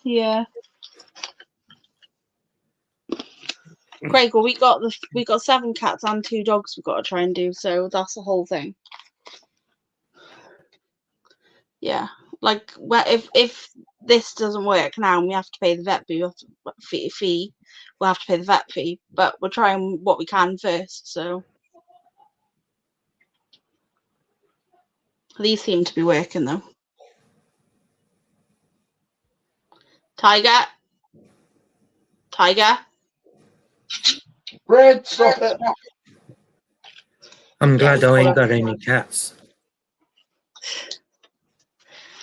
Yeah. Craig, well, we got 7 cats and 2 dogs we've got to try and do, so that's the whole thing. Yeah. Like, if this doesn't work now and we have to pay the vet fee, we'll have to pay the vet fee, but we're trying what we can first, so. These seem to be working though. Tiger. Red, stop it. I'm glad I ain't got any cats.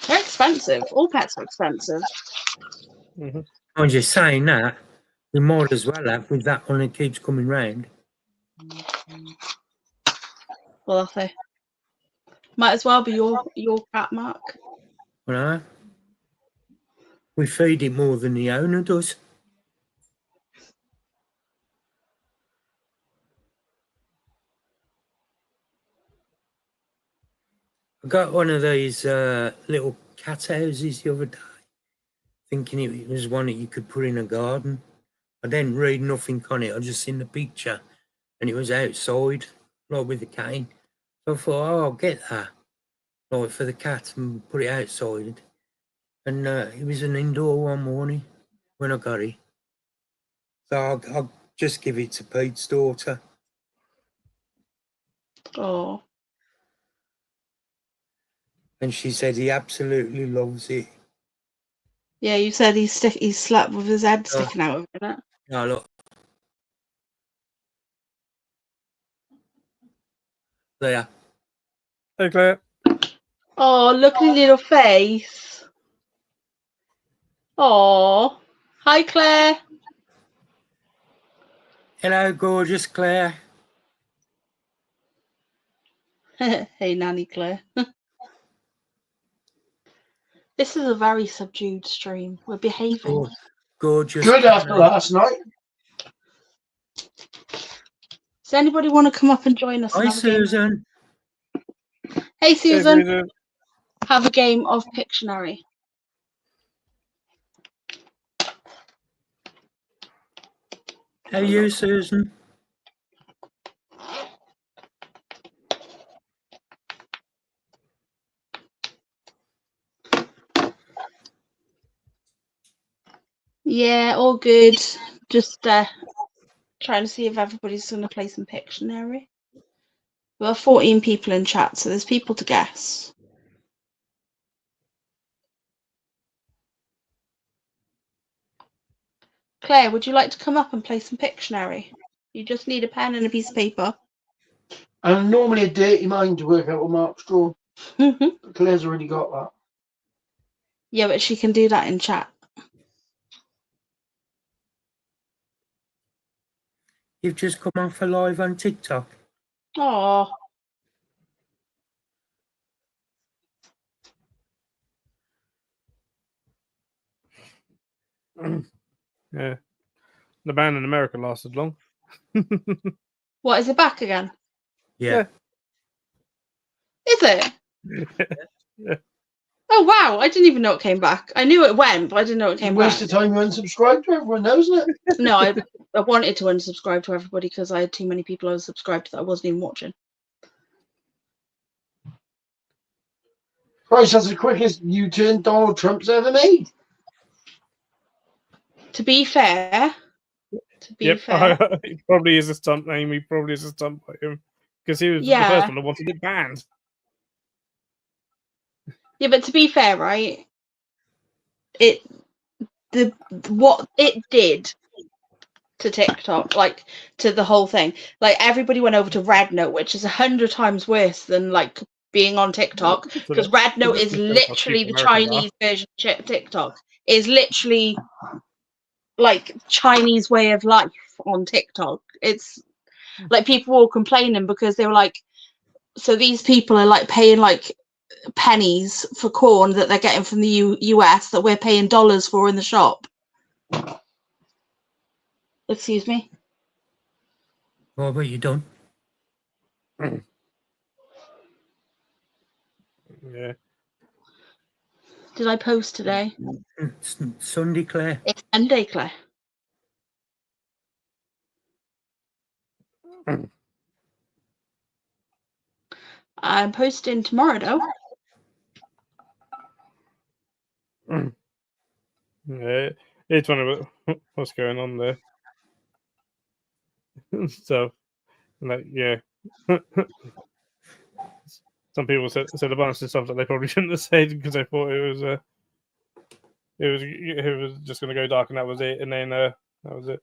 They're expensive. All pets are expensive. Mm-hmm. I'm just saying that we might as well have with that one that keeps coming round. Well, they might as well be your cat, Mark. You know? We feed it more than the owner does. I got one of these little cat houses the other day, thinking it was one that you could put in a garden. I didn't read nothing on it. I just seen the picture, and it was outside, like with a cane. So I thought, oh, I'll get that, like for the cat, and put it outside. And it was an indoor one morning when I got it. So I'll just give it to Pete's daughter. Oh, And she said he absolutely loves it. yeah. You said he slept with his head sticking out of it. No, look. There. Hey, Claire. Oh, look at his little face. Oh, hi, Claire. Hello, gorgeous Claire. Hey, Nanny Claire. This is a very subdued stream. We're behaving. Gorgeous. Good after Claire. last night. Does anybody want to come up and join us? Hi, and have a game? Susan. Hey, Susan. Hey, Susan. Have a game of Pictionary. How are you, Susan? Yeah, all good. Just trying to see if everybody's going to play some Pictionary. We have 14 people in chat, so there's people to guess. Claire, would you like to come up and play some Pictionary? You just need a pen and a piece of paper. And normally a dirty mind to work out what Mark's drawn. But Claire's already got that. Yeah, but she can do that in chat. You've just come on for live on TikTok. Oh, Yeah. The ban in America lasted long. what, is it back again? Yeah. Is it? Yeah. Oh, wow. I didn't even know it came back. I knew it went, but I didn't know it You came back. wasted time you unsubscribed to everyone knows it. No, I wanted to unsubscribe to everybody because I had too many people I was subscribed to that I wasn't even watching. Christ, that's the quickest U-turn Donald Trump's ever made. To be fair, He probably is a stunt name. He probably is a stunt by him because he was the Yeah. first one that wanted it banned. Yeah, but to be fair, right? What it did to TikTok, like to the whole thing, like everybody went over to Red Note, which is 100 times worse than like being on TikTok, because Red Note is literally the Chinese version of TikTok. It is literally like Chinese way of life on TikTok. It's like people were complaining because they were like, so these people are like paying like pennies for corn that they're getting from the US that we're paying dollars for in the shop. Excuse me? What about you done? Yeah. Did I post today? It's Sunday, Claire. It's Monday, Claire. I'm posting tomorrow, though. Yeah, it's one of what's going on there. So, like, yeah. Some people said a bunch of stuff that they probably shouldn't have said because they thought it was just going to go dark and that was it. And then that was it.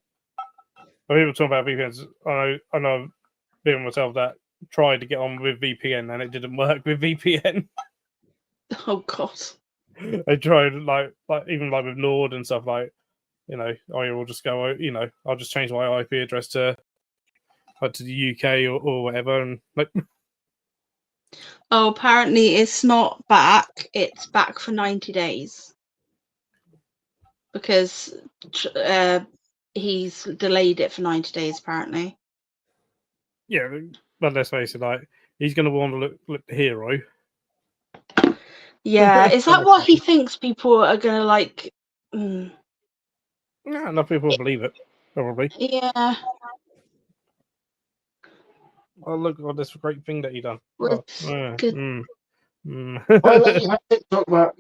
But people talking about VPNs. I know people myself that tried to get on with VPN and it didn't work with VPN. Oh God. I tried like even like with Nord and stuff, like, you know, I will just go, you know, I'll just change my IP address to the UK or whatever, and like. Oh, apparently it's not back. It's back for 90 days because he's delayed it for 90 days. Apparently. Yeah, but let's face it, like, he's going to want to look the hero. Yeah, is that what he thinks people are gonna like? Mm, Yeah, enough people believe it, probably. yeah, Oh, look at this great thing that he done. with Oh, yeah. good. I'll let you have TikTok back.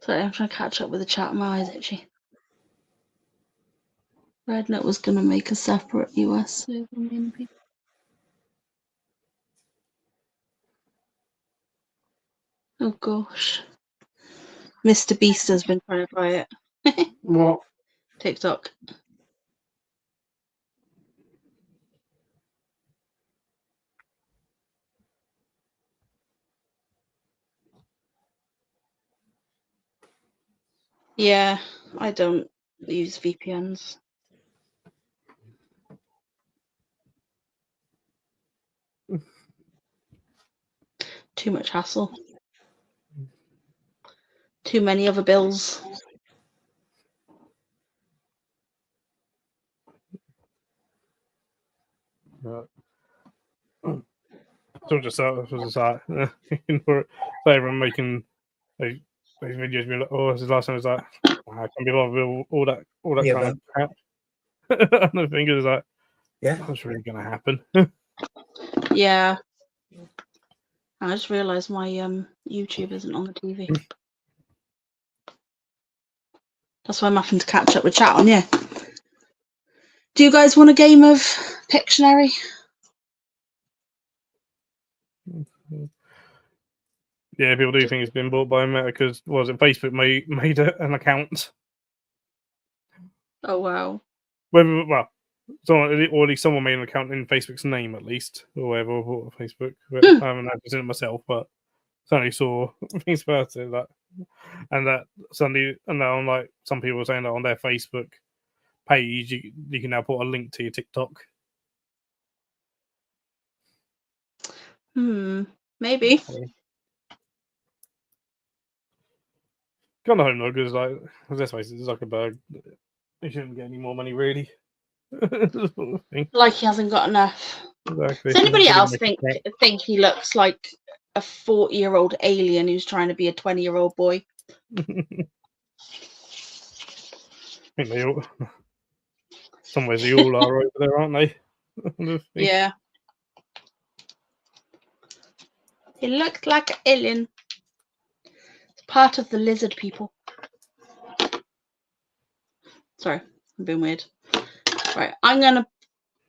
Sorry, I'm trying to catch up with the chat. My eyes itchy. Rednet was gonna make a separate US server. Maybe. Oh gosh, Mr. Beast has been trying to buy it. What? TikTok. Yeah, I don't use VPNs. Too much hassle. Too many other bills. So just like, for everyone making those videos, being like, oh, this is last time. It's like, I can't be bothered with all that Yeah, kind of crap. And the thing is like, Yeah. that's really gonna happen. Yeah. I just realised my YouTube isn't on the TV. That's why I'm having to catch up with chat on, yeah. Do you guys want a game of Pictionary? Yeah, people do think it's been bought by Meta because Facebook made an account. Oh wow. Well, someone, or at least someone made an account in Facebook's name at least, or whatever, bought Facebook. But I haven't actually seen it myself, but certainly saw things about it. And that suddenly, and now like some people were saying that on their Facebook page, you can now put a link to your TikTok. Maybe. Kind of hope not, because like let's face it, Zuckerberg, he shouldn't get any more money really. Sort of thing. Like he hasn't got enough. Exactly. Does anybody else think he looks like a 40-year-old alien who's trying to be a 20-year-old boy? I think they all, some ways they all are over there, aren't they? Yeah. He looked like an alien. It's part of the lizard people. Sorry, I'm being weird. Right, I'm gonna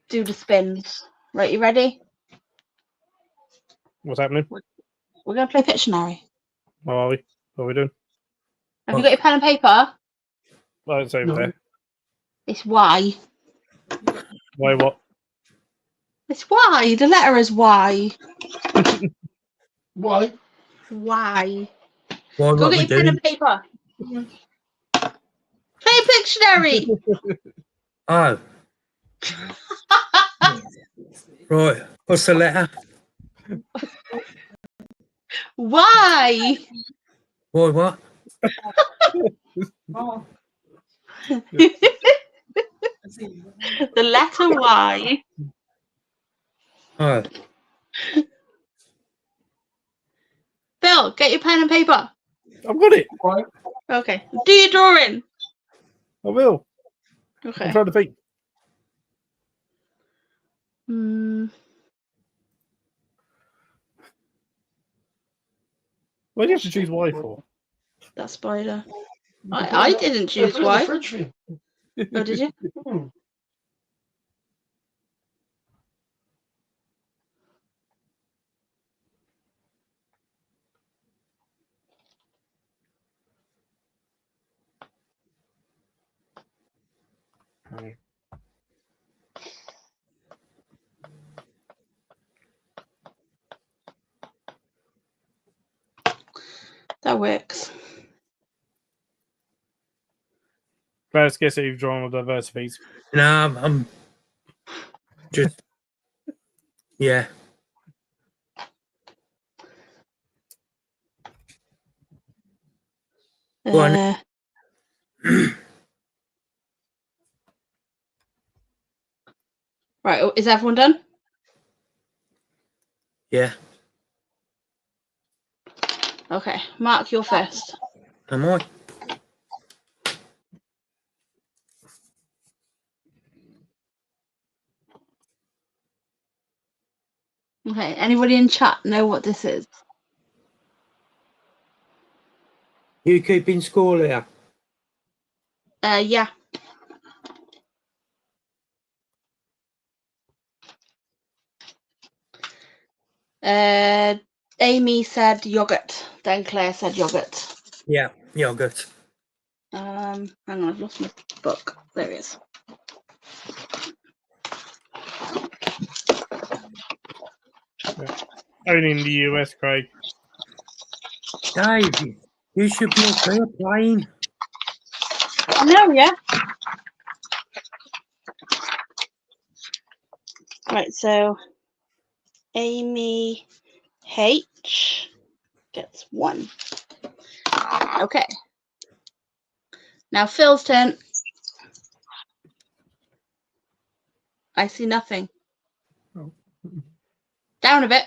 do the spins. Right, you ready? What's happening? We're gonna play Pictionary. How are we? What are we doing? Have you got your pen and paper? Oh, it's over there. It's Y. Why what? It's Y. The letter is Y. Why? Y. Why, Go what get we your pen doing? and paper. Play Pictionary. Oh, right. What's the letter? Y. Why, what? Oh, The letter Y. Oh, Bill, get your pen and paper. I've got it. Right. Okay. Do your drawing. I will. I'm Okay. trying to think. What do you have to choose Y for? That spider. I didn't choose Put it in the Y. fridge for you. Oh, did you? Hmm. That works. Let's guess that you've drawn with diversities. no, I'm just, yeah. Go on. Right, is everyone done? Yeah. Okay, Mark, you're first. Am I? Okay, anybody in chat know what this is? You keeping score there? Yeah. Amy said yogurt. Then Claire said yogurt. Yeah, yogurt. Hang on, I've lost my book. There it is. Only in the US, Craig. Dave, you should be up here playing. I know, yeah. Right, so Amy H gets 1. Okay. Now Phil's turn. I see nothing. Oh. Down a bit.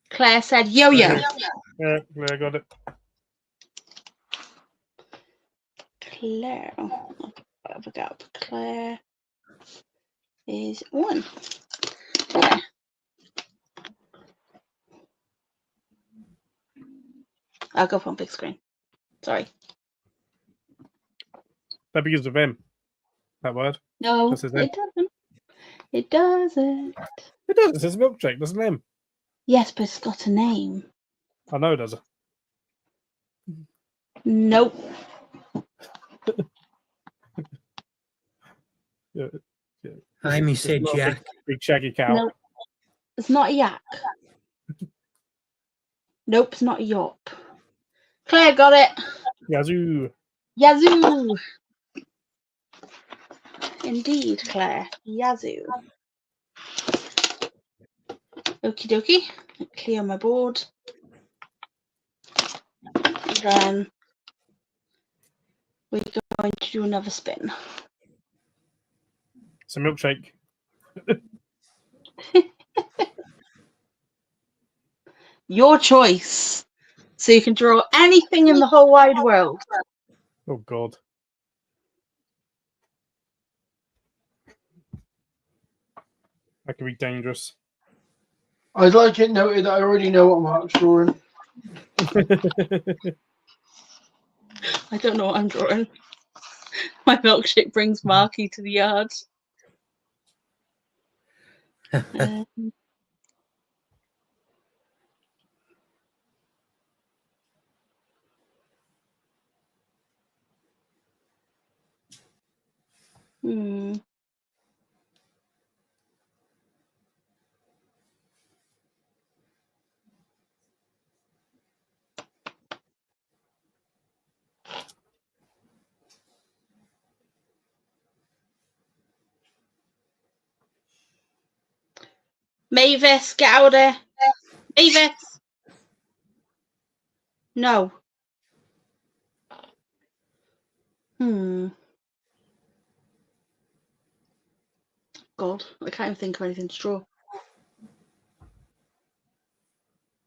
Claire said yo-yo. Yeah, Claire got it. Claire. Oh, I forgot. Claire is 1. Okay. I'll go from big screen. Sorry. That begins with M. That word. No, Just as it doesn't. It doesn't. It does. It says milkshake, doesn't it? M. Yes, but it's got a name. I know it does. Nope. Yeah. Amy It's said not a Jack. big shaggy cow. Nope. It's not a yak. Nope, it's not a yop. Claire got it. Yazoo. Yazoo. Indeed, Claire. Yazoo. Okie dokie. Clear my board. And then we're going to do another spin. It's a milkshake. Your choice. So you can draw anything in the whole wide world. Oh, God. That could be dangerous. I'd like it noted that I already know what Mark's drawing. I don't know what I'm drawing. My milkshake brings Marky to the yard. Hmm. Mavis, get out of there. Mavis. No. God, I can't even think of anything to draw.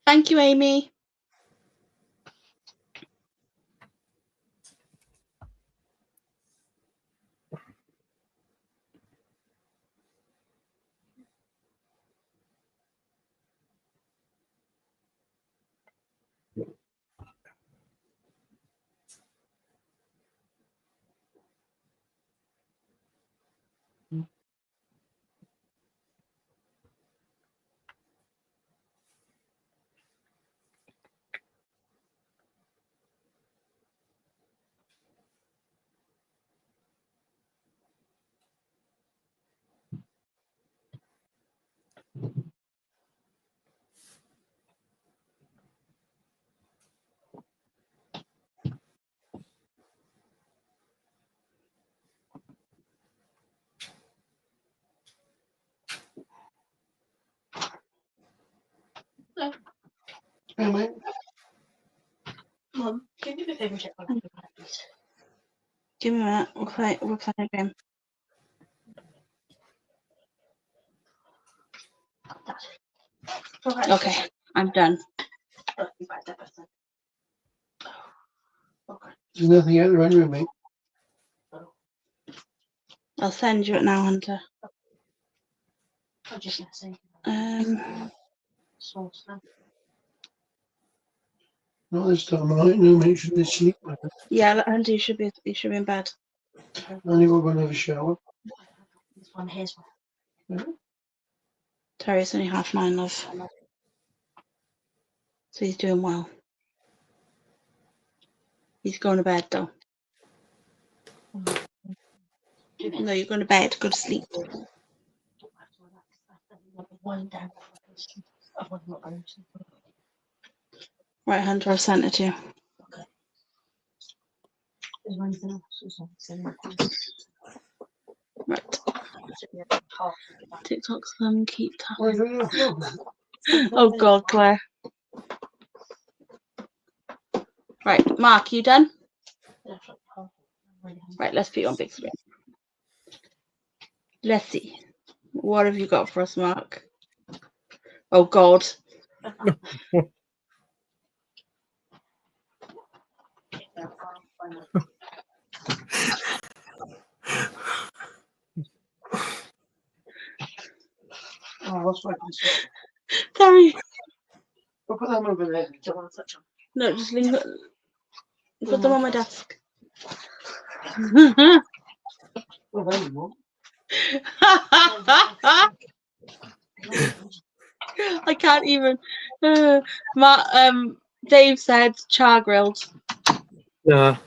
Thank you, Amy. you, mate. Mum, can you do me a favour and check my please? Give me a minute. We'll play a game. Okay, I'm done. There's nothing out there anyway, mate. I'll send you it now, Hunter. Not this time of night, no, mate. Shouldn't they sleep, mate? Yeah, Hunter, you should be in bed. Only we're going to have a shower. This one here's one. Yeah. Terry, it's only 9:30, love. So he's doing well. He's going to bed though. No, you're going to bed. Go to sleep. Right, Hunter, I've sent it to you. Right. TikTok's them keep tapping. Oh God, Claire. Right, Mark, you done? Right, let's put you on big screen. Let's see. What have you got for us, Mark? Oh God. Oh, what's my concern? Sorry. We'll put them over there. Don't want to touch them. No, just leave it. Put them on my desk. Well, there you go. I can't even. Dave said char grilled. Yeah.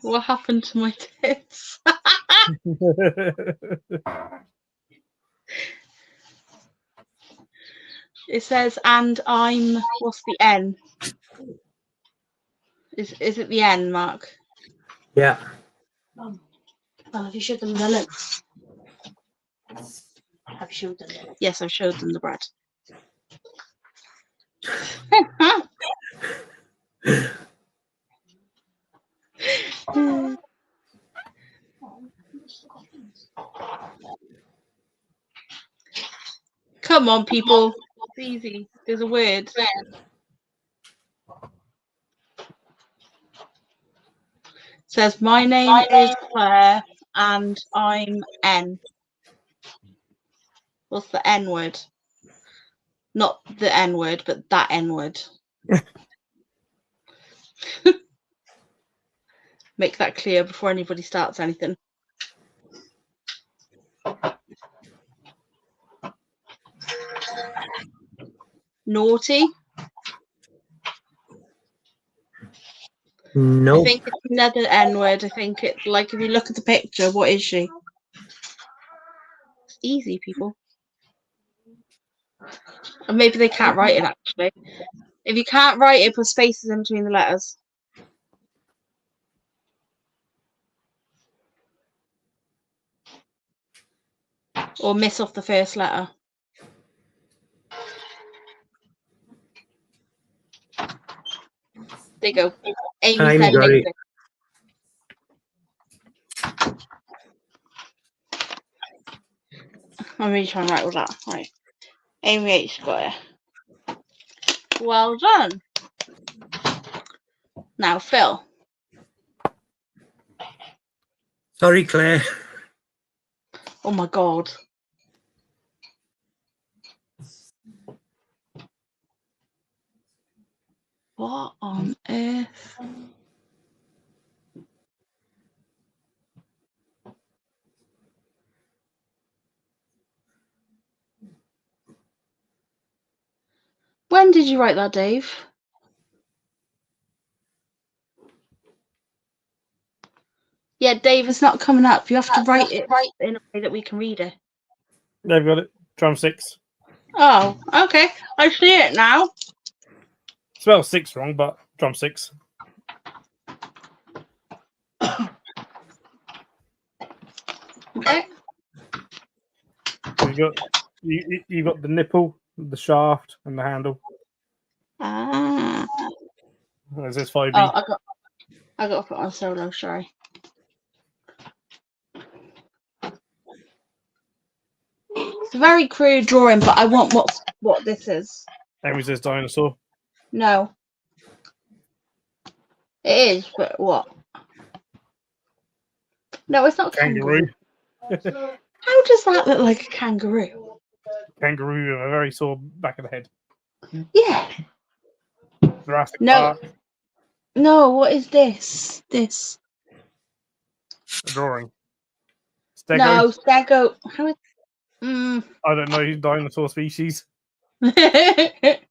What happened to my tits? It says, and I'm. What's the N? Is it the N, Mark? Yeah. Well, have you showed them the lips? Have you showed them? Yes, I've showed them the bread. Come on, people. It's easy. There's a word. It says, my name is Claire and I'm N. What's the N word? Not the N word, but that N word. Make that clear before anybody starts anything. Naughty. No. I think it's another N word. I think it's like, if you look at the picture, what is she? It's easy, people. And maybe they can't write it, actually. If you can't write it, put spaces in between the letters. Or miss off the first letter. There you go. Amy Amy said got it. mixing. I'm really trying to write all that. Right. Amy H got it. Well done. Now, Phil. Sorry, Claire. Oh my God. What on earth? When did you write that, Dave? Yeah, Dave, it's not coming up. You have to write it in a way that we can read it. They've got it. Drumsticks. Oh, okay. I see it now. Spell 6 wrong, but drumsticks. Okay. You got the nipple, the shaft, and the handle. Is this 5B? Oh, I got to put on solo. Sorry. It's a very crude drawing, but I want what this is. Amy says dinosaur. No, it is, but what? No, it's not Kangaroo. kangaroo. How does that look like a kangaroo? Kangaroo with a very sore back of the head. Yeah. Jurassic No. Park. No, what is this? This. A drawing. Stego. No, stego. How is... I don't know dinosaur species. It's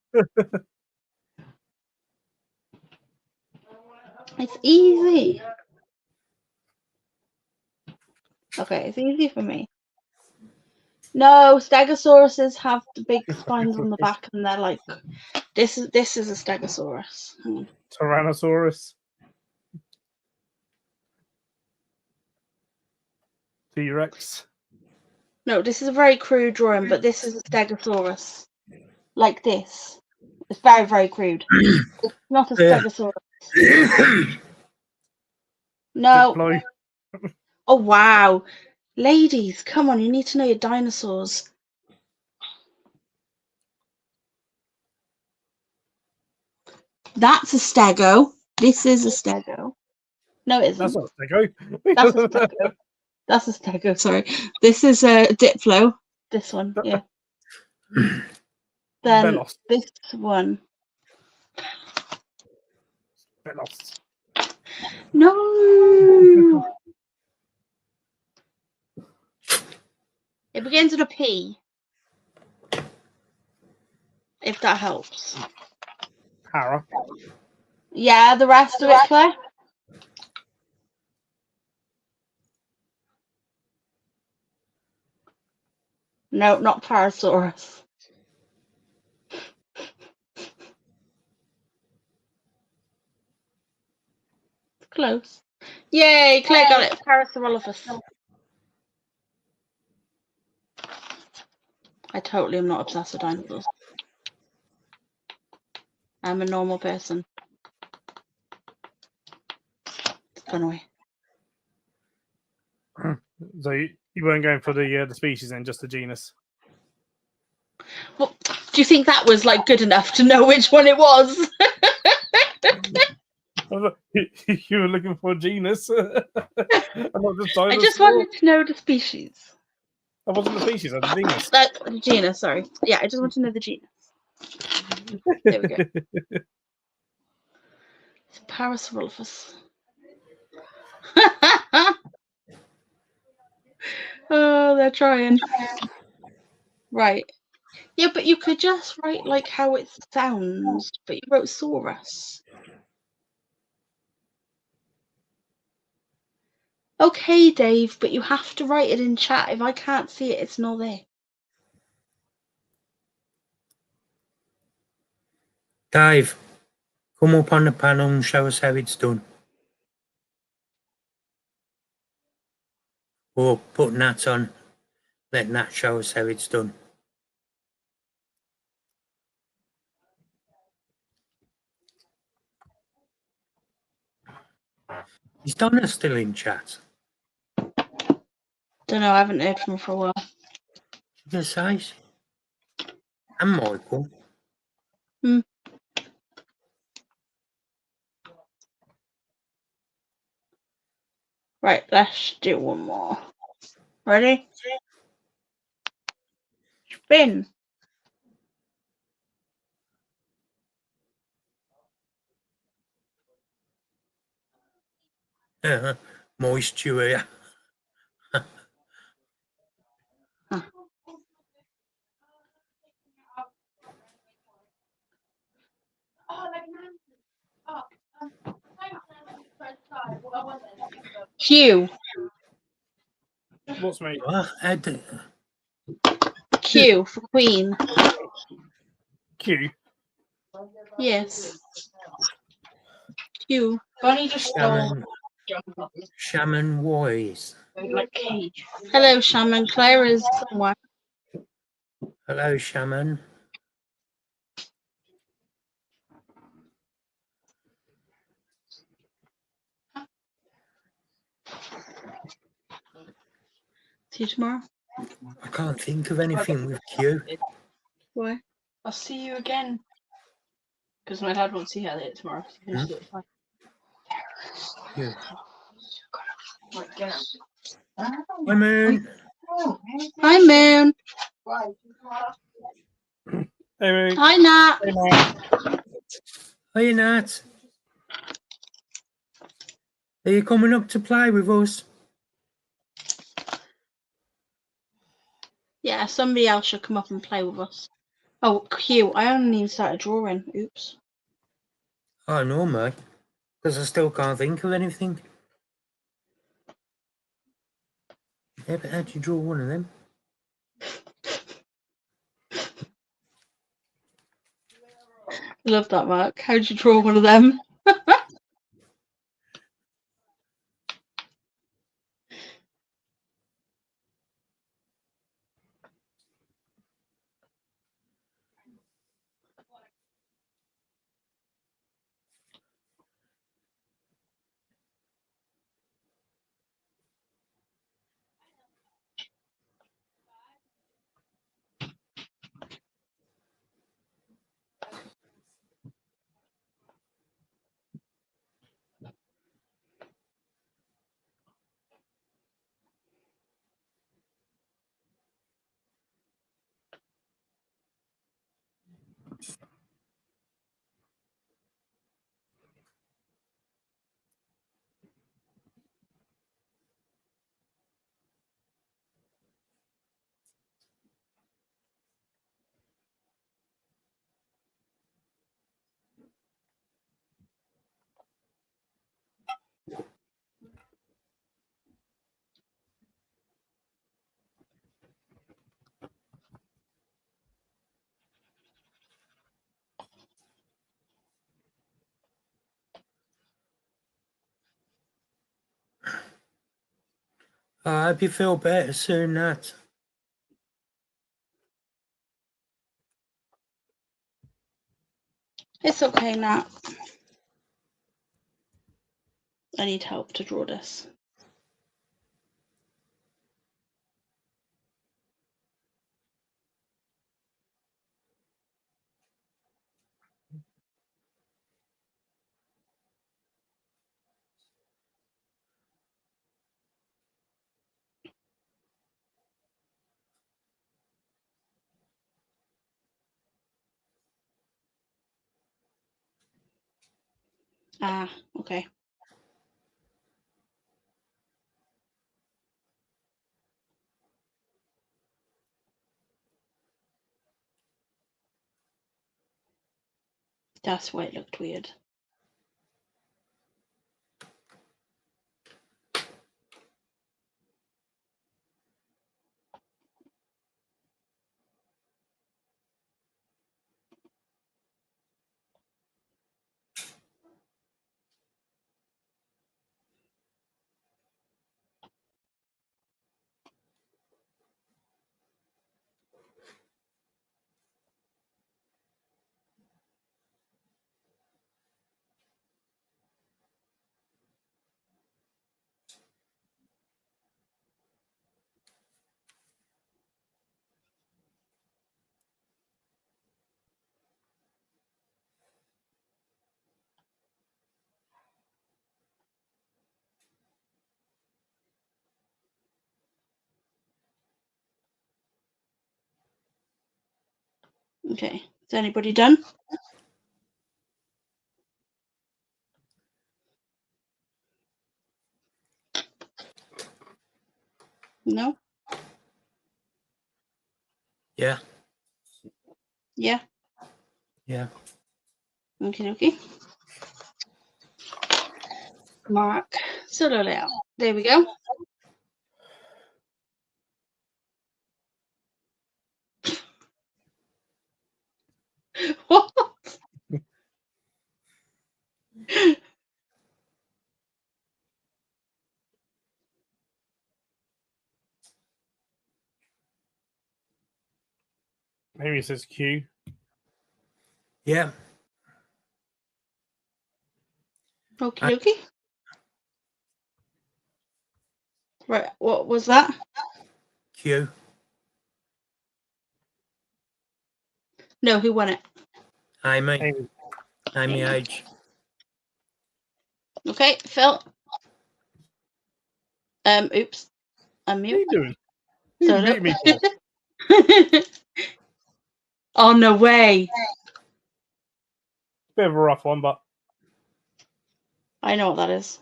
easy. Okay, it's easy for me. No, stegosauruses have the big spines on the back, and they're like, this is a stegosaurus. Hang on. Tyrannosaurus. T-Rex. No, this is a very crude drawing, but this is a stegosaurus. Like this. It's very, very crude. It's not a stegosaurus. No. Diplo. Oh, wow. Ladies, come on, you need to know your dinosaurs. That's a stego. This is a stego. No, it isn't. That's not a Stego. That's a stego. That's a stego, sorry. This is a diplo. This one, yeah. Then Velos. this one. Velos. No! It begins with a P. If that helps. Para. Yeah, the rest of it, Claire? No, not Parasaurus. Close. Yay, Claire got it. Parasaurolophus. I totally am not obsessed with dinosaurs. I'm a normal person. It's gone away. So you weren't going for the species then, just the genus. Well, do you think that was like good enough to know which one it was? You were looking for a genus. I'm not just I just wanted to know the species. I wasn't the species, I was the genus. The genus, sorry. Yeah, I just want to know the genus. There we go. It's Parasaurolophus. Oh, they're trying. Right. Yeah, but you could just write like how it sounds, but you wrote saurus. Okay, Dave, but you have to write it in chat. If I can't see it, it's not there. Dave, come up on the panel and show us how it's done. Or put Nat on. Let Nat show us how it's done. Is Donna still in chat? Don't know, I haven't heard from her for a while. You say? And Michael. Right, let's do one more. Ready? Spin. Moisture. Q. What's me? Q for Queen. Q. Yes. Q. Bonnie just stole. Shaman Wise. Like cage. Hello, Shaman. Claire is somewhere. Hello, Shaman. See you tomorrow. I can't think of anything with Q. Why? I'll see you again. Because my dad won't see her there tomorrow. So he finishes at 5. Q. Right, get out. Hi, Moon. Hi, Moon. Hey, mate. Hi, Nat. Hey, Nat. Hiya, Nat. Are you coming up to play with us? Yeah, somebody else should come up and play with us. Oh, Q, I only started drawing. Oops. Oh, no, mate. Because I still can't think of anything. Yeah, but how'd you draw one of them? Love that, Mark. How'd you draw one of them? I hope you feel better soon, Nat. It's okay, Nat. I need help to draw this. Ah, okay. That's why it looked weird. Okay. Is anybody done? No? Yeah, Yeah. yeah. Okay, okay. Mark. Solo layout. There we go. What? Maybe it says Q. Yeah. Okie dokie. Right, what was that? Q. No, who won it? Amy. Amy. Amy H. Okay, Phil. Oops. What are Unmute. you doing? What So are you muting me for? Oh, no way. Bit of a rough one, but I know what that is.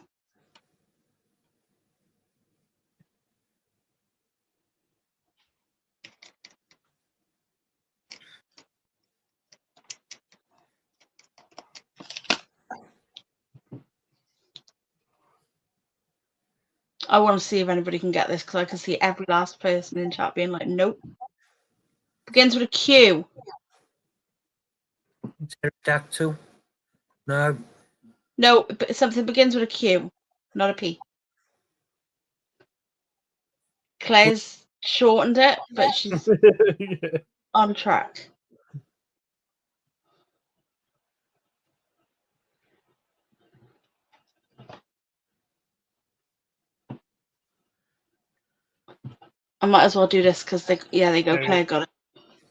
I want to see if anybody can get this because I can see every last person in chat being like, nope. Begins with a Q. Pterodactyl. No. No, but something begins with a Q, not a P. Claire's shortened it, but she's yeah. on track. I might as well do this because they go. Yeah. Claire got it.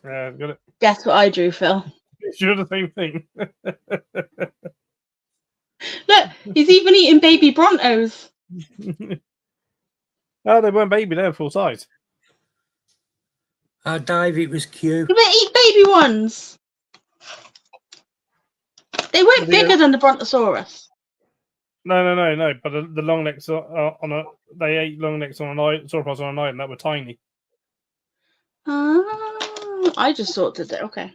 Got it. Guess what I drew, Phil? It's doing the same thing. Look, he's even eating baby Brontos. Oh, they weren't baby, they were full size. Dave, it was Q. He would eat baby ones. They weren't bigger than the Brontosaurus. No. But the long necks they ate long necks on an sauropods on an island that were tiny. I just thought that. Okay,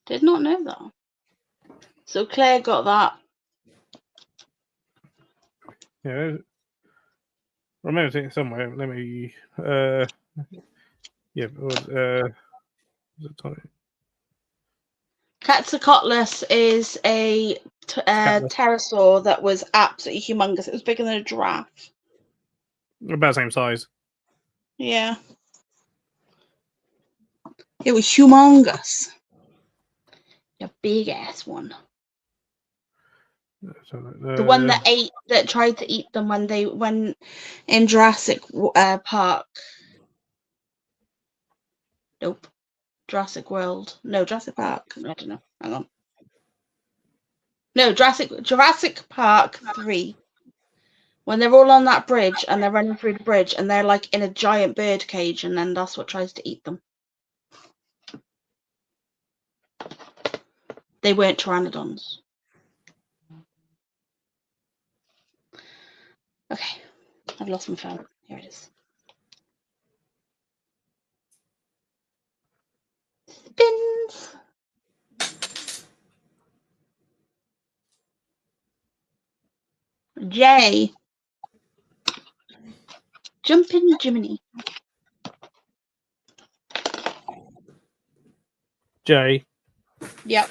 did not know that. So Claire got that. Yeah. I remember seeing it somewhere. Let me. Yeah. It was it tiny? Quetzalcoatlus is a pterosaur that was absolutely humongous. It was bigger than a giraffe. About the same size. Yeah. It was humongous. A big ass one. The one that tried to eat them when they went in Jurassic Park. Nope. Jurassic World. No, Jurassic Park. I don't know. Hang on. No, Jurassic Park 3. When they're all on that bridge and they're running through the bridge and they're like in a giant bird cage and then that's what tries to eat them. They weren't pteranodons. Okay. I've lost my phone. Here it is. Spins. J. Jumpin' Jiminy. J. Yep.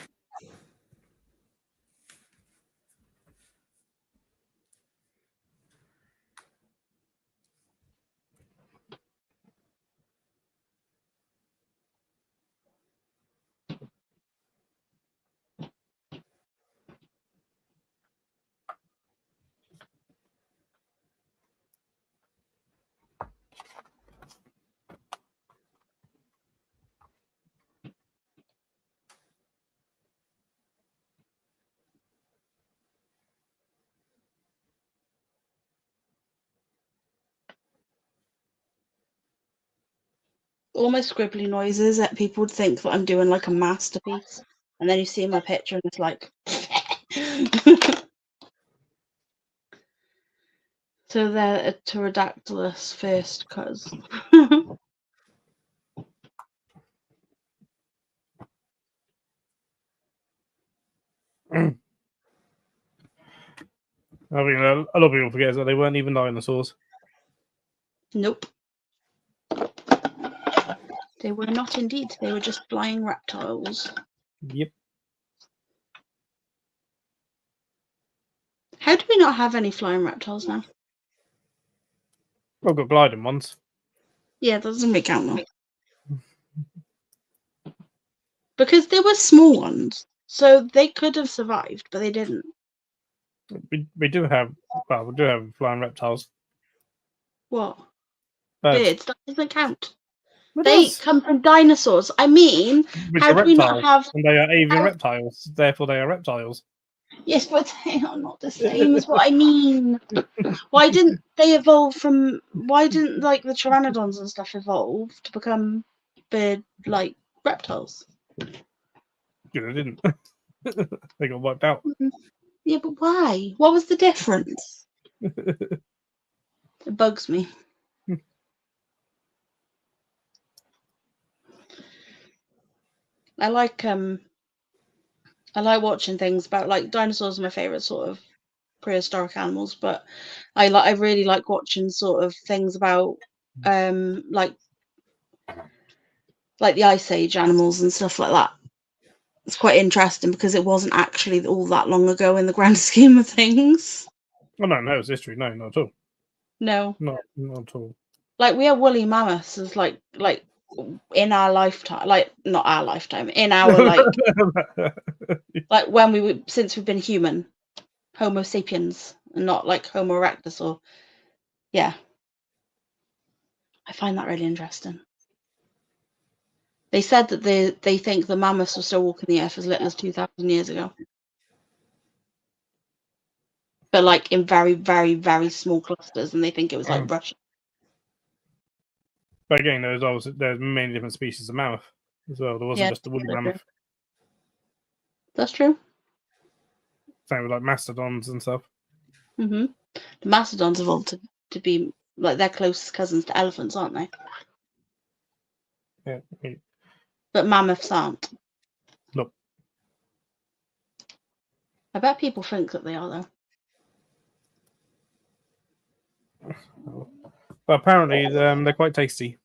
All my scribbly noises that people would think that I'm doing like a masterpiece. And then you see my picture and it's like... So they're a pterodactylus first, cuz. I mean, a lot of people forget that they weren't even dinosaurs. Nope. They were not indeed. They were just flying reptiles. Yep. How do we not have any flying reptiles now? I've got gliding ones. Yeah, that doesn't make count though. Because they were small ones. So they could have survived, but they didn't. We do have flying reptiles. What? birds. That doesn't count. It They does. come from dinosaurs. I mean, Which how are do we not reptiles, have? and they are avian how- reptiles. Therefore, they are reptiles. Yes, but they are not the same as what I mean. Why didn't they evolve from? Why didn't like the pteranodons and stuff evolve to become bird like reptiles? You know, they didn't. They got wiped out. Yeah, but why? What was the difference? It bugs me. I like watching things about like dinosaurs are my favorite sort of prehistoric animals, but I really like watching sort of things about like the Ice Age animals and stuff like that. It's quite interesting because it wasn't actually all that long ago in the grand scheme of things. Oh no, no, it's history. No, not at all. No, Not at all. like we have woolly mammoths as like in our lifetime, like not our lifetime, in our like when since we've been human, Homo sapiens, and not like Homo erectus or yeah. I find that really interesting. They said that they think the mammoths were still walking the earth as little as 2,000 years ago. But like in very, very, very small clusters, and they think it was like Russia. But again, there's many different species of mammoth as well. There wasn't just the woolly mammoth. That's true. Same with like mastodons and stuff. The mastodons evolved to be like their closest cousins to elephants, aren't they? Yeah. But mammoths aren't. Nope. I bet people think that they are though. But apparently, they're quite tasty.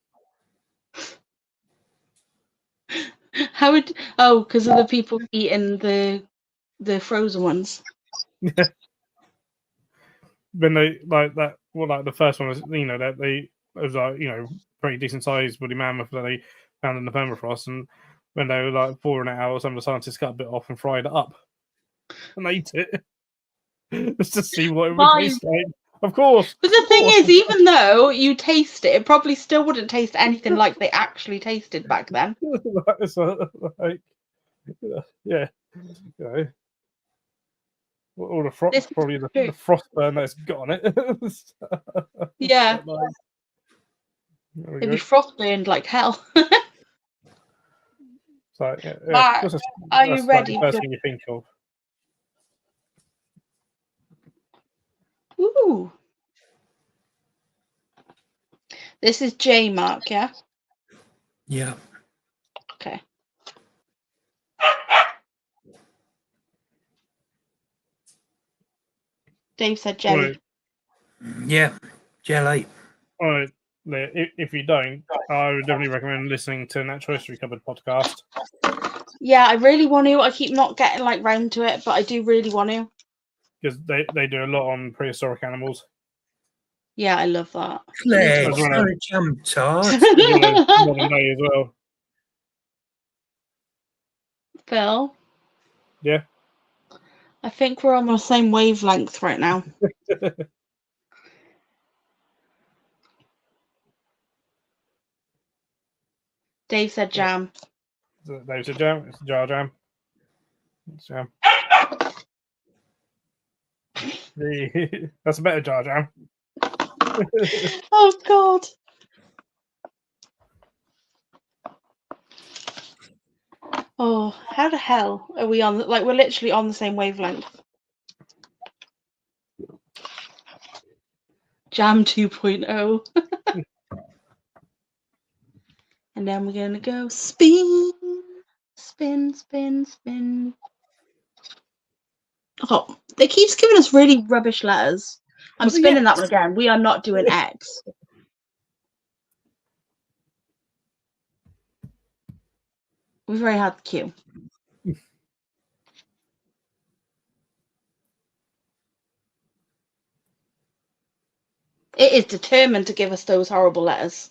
How would because of the people eating the frozen ones. When they like that, well, like the first one was, that it was like pretty decent sized woolly mammoth that they found in the permafrost, and when they were like thawing it out, some of the scientists cut a bit off and fried it up and ate it just to see what it would taste like. Of course. But the thing is, even though you taste it, it probably still wouldn't taste anything like they actually tasted back then. Like, yeah, all the frost, probably the frost burn that's got on it. Yeah, it'd be frost burned like hell. So, Mark, are you ready? Like the first thing you think of. Ooh. This is J, Mark, yeah? Yeah. Okay. Dave said jelly. Right. Yeah, jelly. All right. If you don't, I would definitely recommend listening to Natural History Cupboard podcast. Yeah, I really want to. I keep not getting like round to it, but I do really want to. Because they do a lot on prehistoric animals. Yeah, I love that. Claire, jam tart. Modern day as well. Phil? Yeah? I think we're on the same wavelength right now. Dave said jam. Dave said jam. It's a jar jam. It's jam. That's a better jar jam. Oh, God. Oh, how the hell are we on? Like, we're literally on the same wavelength. Jam 2.0. And then we're going to go spin, spin, spin, spin. Oh, they keep giving us really rubbish letters. I'm spinning that one again. We are not doing X. We've already had the Q. It is determined to give us those horrible letters.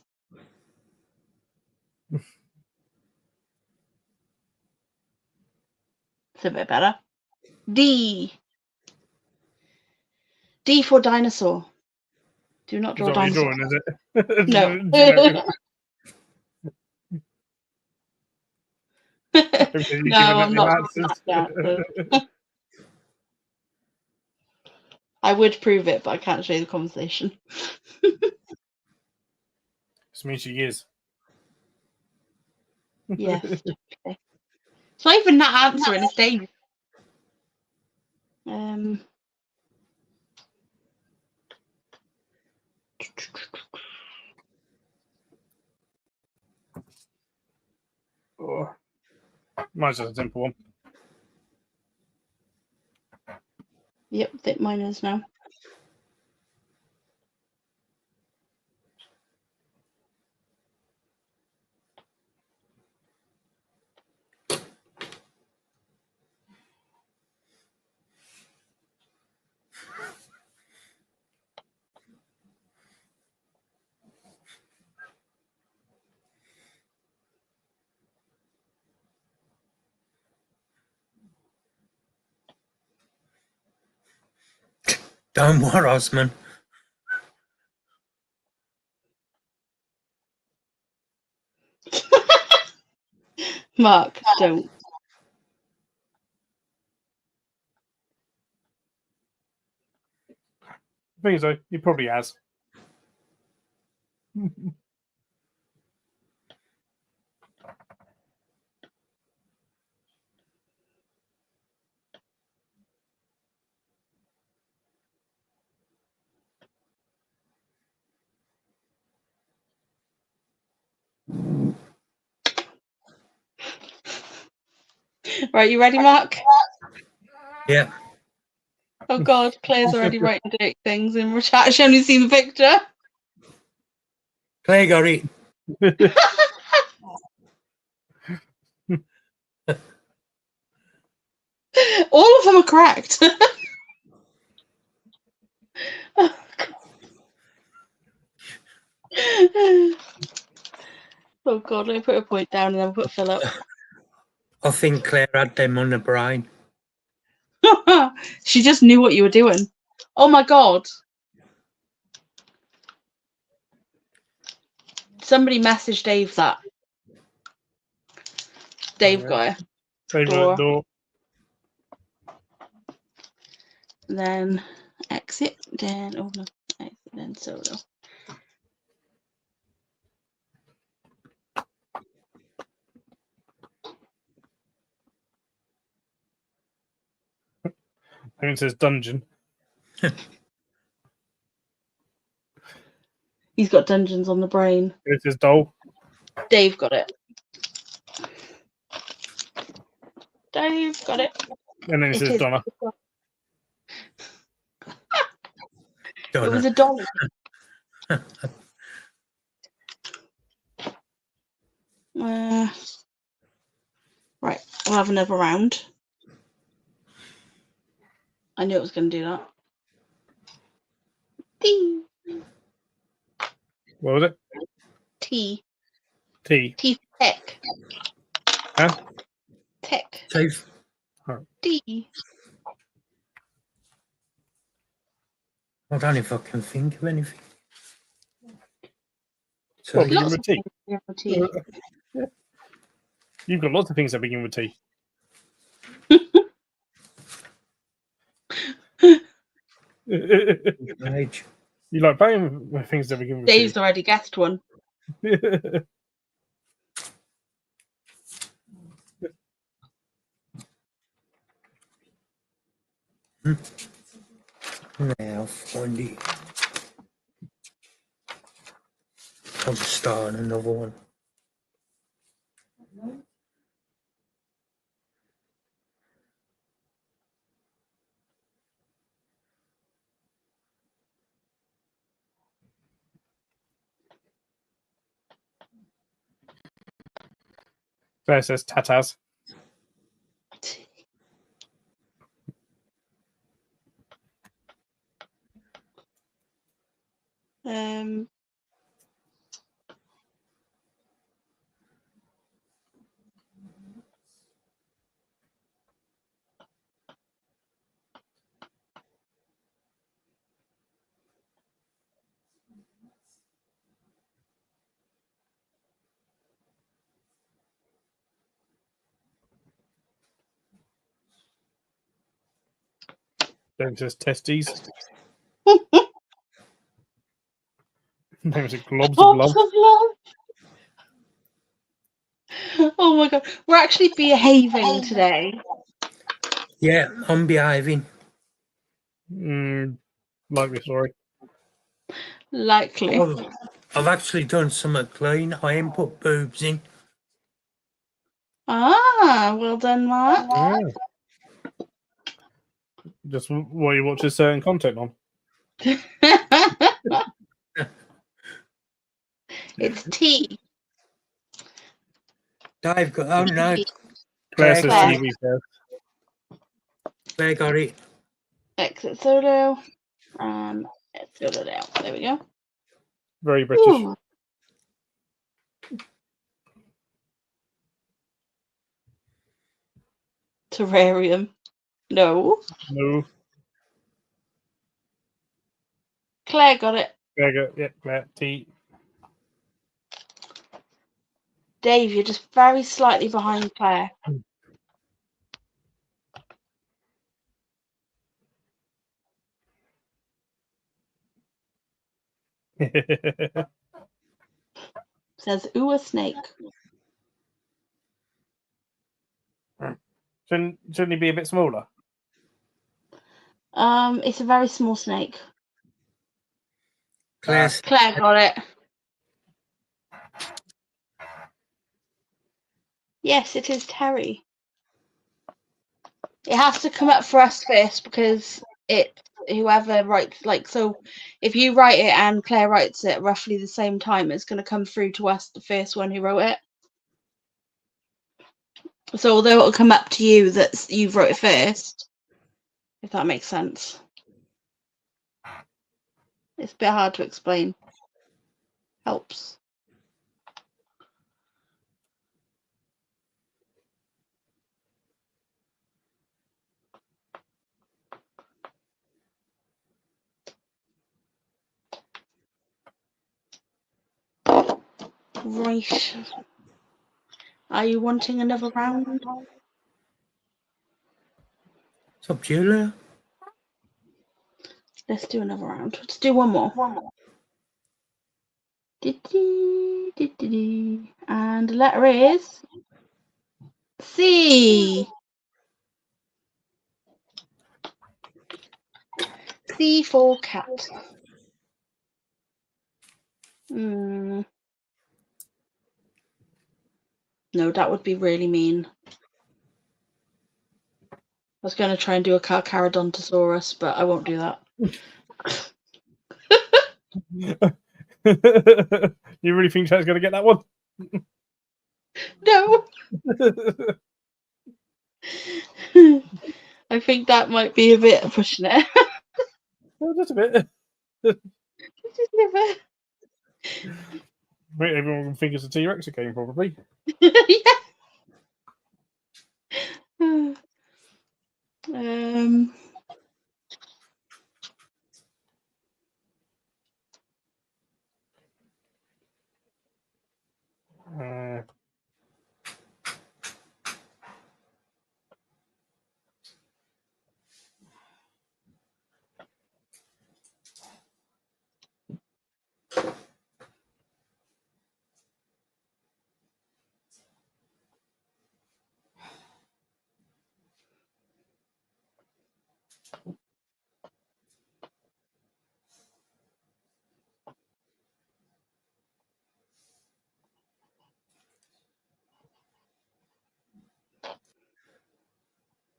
It's a bit better. D. D for dinosaur. Do not draw a dinosaur. Drawing, is No. You No, giving I'm them not answers. that. I would prove it, but I can't show you the conversation. This means she is. Yes. Okay. It's not even that answering, it's Dave. Oh. Mine's just a simple one. Yep, I think mine is now. Don't worry, Osman. Mark, don't. I think so. He probably has. Right, you ready, Mark? Yeah. Oh God, Claire's already writing dirty things in the chat. She only seen the picture. Claire got it. All of them are correct. Oh God, let me put a point down and then put fill up. I think Claire had them on the brain. She just knew what you were doing. Oh my God. Somebody messaged Dave that. Dave got it. Favourite door. Then exit. Then oh no, exit. Then solo. I think it says dungeon. He's got dungeons on the brain. It says doll. Dave got it. Dave got it. And then it says is. Donna. It was a dolly. Right, we'll have another round. I knew it was going to do that. Ding. What was it? T. T. T for tick. Huh? Tick. Safe. D. I don't know if I can think of anything. Well, So, begin Lots with of T. things begin with T. You've got lots of things that begin with T. age. You like playing with things that begin with Dave's T. already guessed one. Now, find it. I'll just start another one. There it says tatas. Then it says testes. Then it says globs of Globs love. of love. Oh my god, we're actually behaving today. Yeah, I'm behaving. Likely story. Likely. I've actually done something clean. I ain't put boobs in. Ah, well done, Mark. Yeah. Just what you watch certain content on. It's tea. Dave got, oh no, Claire says Claire. TV first. Claire got it. Exit solo. Let's go to down. There we go. Very British. Ooh. Terrarium. No. No. Claire got it. Claire got, yeah, Claire. T. Dave, you're just very slightly behind Claire. Says, ooh, a snake. Shouldn't he be a bit smaller? It's a very small snake. Claire, Claire got it. Yes, it is Terry. It has to come up for us first because whoever writes, like, so if you write it and Claire writes it roughly the same time, it's going to come through to us, the first one who wrote it. So although it'll come up to you that you wrote it first, if that makes sense. It's a bit hard to explain. Helps. Right. Are you wanting another round? it's up to you, Leah. Let's do another round. Let's do one more. And the letter is C. C for cat. No, that would be really mean. I was going to try and do a Carcharodontosaurus, but I won't do that. You really think Chat's going to get that one? No. I think that might be a bit pushing it. Well, just a bit. Just a bit. Wait, everyone can think it's a T-Rex again, probably. Yeah.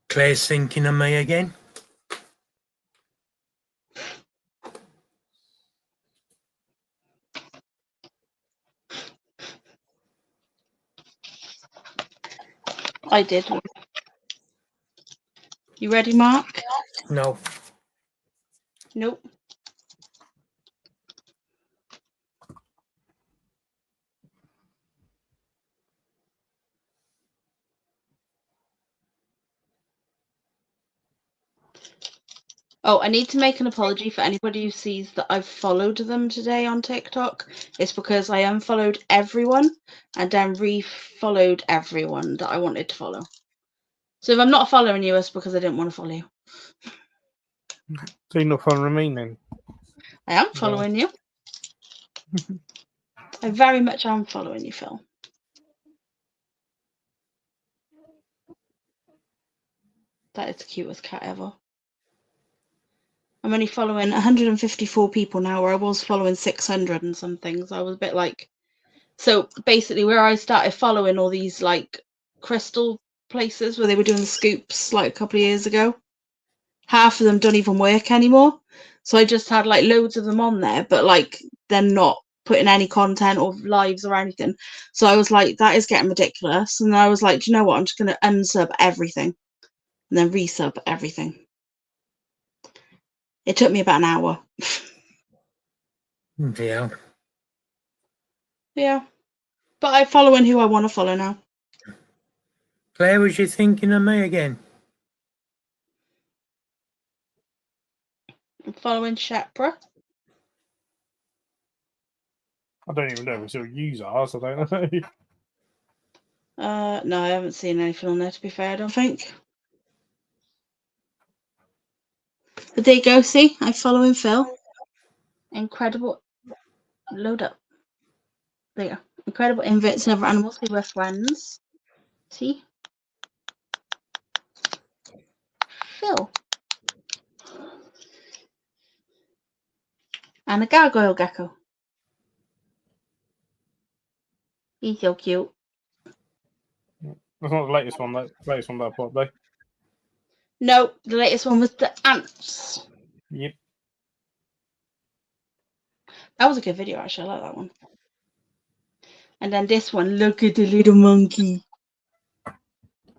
Claire's thinking of me again. I did. You ready, Mark? No. Nope. Oh, I need to make an apology for anybody who sees that I've followed them today on TikTok. It's because I unfollowed everyone and then re-followed everyone that I wanted to follow. So if I'm not following you, it's because I didn't want to follow you. So you're not following me then? I am following you. I very much am following you, Phil. That is the cutest cat ever. I'm only following 154 people now, where I was following 600 and some things. I was a bit like... So basically where I started following all these like crystal places where they were doing the scoops like a couple of years ago, half of them don't even work anymore. So I just had like loads of them on there, but like they're not putting any content or lives or anything. So I was like, that is getting ridiculous. And I was like, do you know what? I'm just going to unsub everything and then resub everything. It took me about an hour. Yeah. Yeah. But I'm following who I want to follow now. Claire, was you thinking of me again? I'm following Shepra. I don't even know if we still use ours. I don't know. No, I haven't seen anything on there, to be fair, I don't think. But there you go, see? I'm following Phil. Incredible. Load up. There you go. Incredible invites and other animals who were friends. See? Phil. And a gargoyle gecko. He's so cute. That's not the latest one. That latest one that I put though. No, the latest one was the ants. Yep. That was a good video, actually. I like that one. And then this one, look at the little monkey.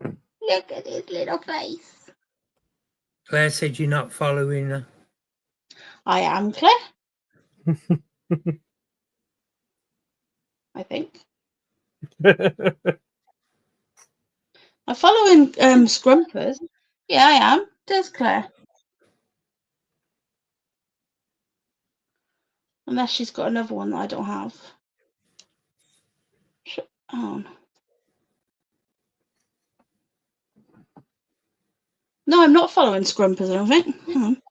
Look at his little face. Claire said you're not following her. I am Claire. I think. I'm following Scrumpers. Yeah, I am. There's Claire. Unless she's got another one that I don't have. Oh. No, I'm not following Scrumpers, I don't think. Hang on.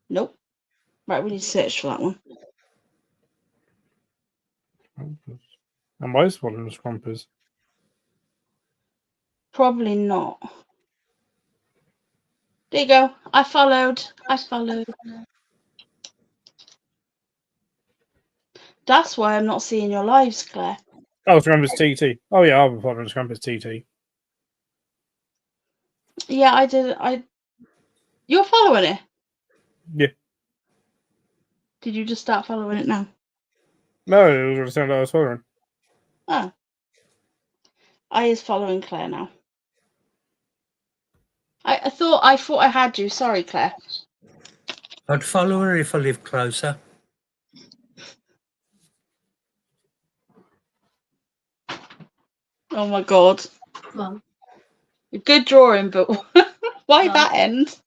Nope. Right, we need to search for that one. Am I following the Scrumpers? Probably not. There you go. I followed. That's why I'm not seeing your lives, Claire. Oh, Scrumpers TT. Oh yeah, I've been following Scrumpers TT. Yeah, I did. You're following it? Yeah. Did you just start following it now? No, it was already saying that I was following. Oh. I is following Claire now. I thought I had you. Sorry, Claire. I'd follow her if I lived closer. Oh my god. Mum. Good drawing, but why Mum. that end?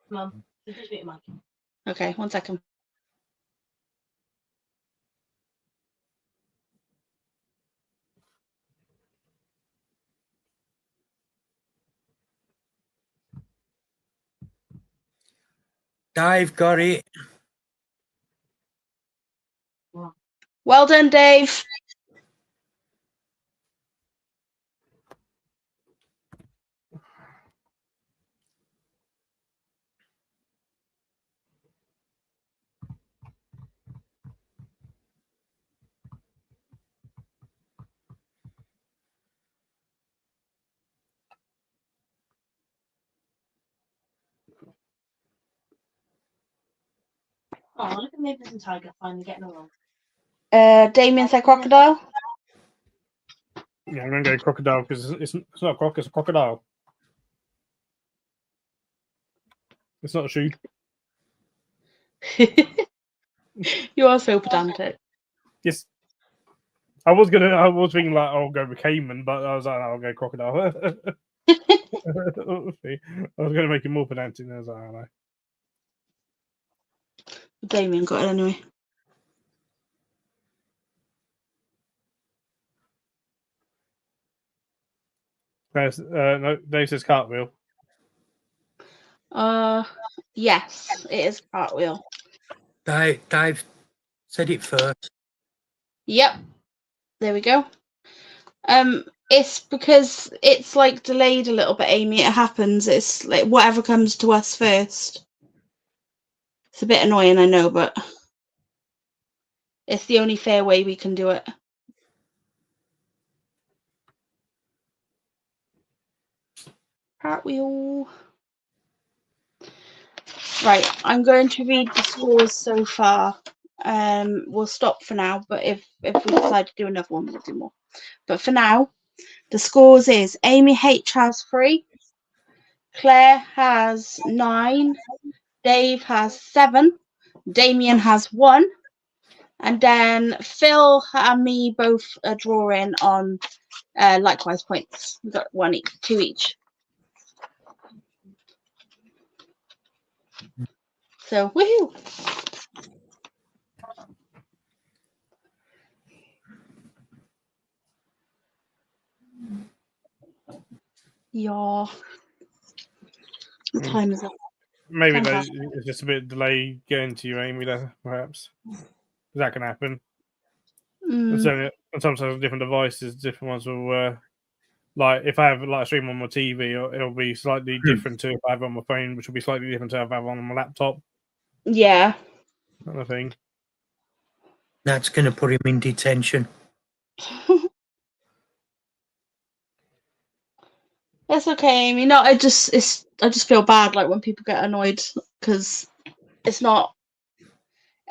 Mum, just meet your mum. Okay, 1 second. Dave got it. Well done, Dave. Oh, look at Mavis and Tiger finally getting along. Damien said crocodile. Yeah, I'm gonna go crocodile because it's not a croc, it's a crocodile. It's not a shoe. You are so pedantic. Yes. I was thinking like I'll go with Cayman, but I was like, I'll go crocodile. I was gonna make it more pedantic, and I was like, I don't know. Damien got it anyway. No, Dave says cartwheel. Yes, it is cartwheel. Dave said it first. Yep. There we go. It's because it's like delayed a little bit, Amy. It happens. It's like whatever comes to us first. It's a bit annoying, I know, but it's the only fair way we can do it. Cartwheel. Right, I'm going to read the scores so far. We'll stop for now, but if we decide to do another one, we'll do more. But for now, the scores is Amy H has 3, Claire has 9, Dave has 7, Damien has 1, and then Phil and me both are drawing on likewise points. We've got 1 each, 2 each. So woohoo! Yeah. What time is it? Maybe Sounds it's just a bit of delay getting to you, Amy, there, perhaps. That can happen. And sometimes on different devices, different ones will, like, if I have like a stream on my TV, it'll be slightly different to if I have it on my phone, which will be slightly different to if I have it on my laptop. Yeah. Kind of thing. That's going to put him in detention. That's okay, Amy. No, I just feel bad like when people get annoyed because it's not.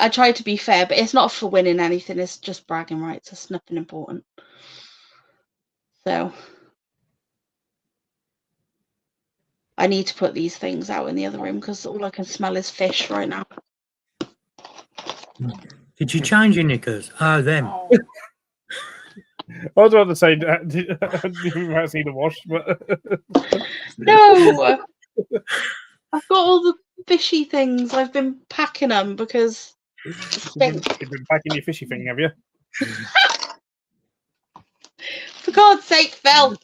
I try to be fair, but it's not for winning anything. It's just bragging rights. It's nothing important. So I need to put these things out in the other room because all I can smell is fish right now. Did you change your knickers? Oh, them. I was about to say, you might see the wash, but No, I've got all the fishy things. I've been packing them because you've been packing your fishy thing, have you? for God's sake, Phil.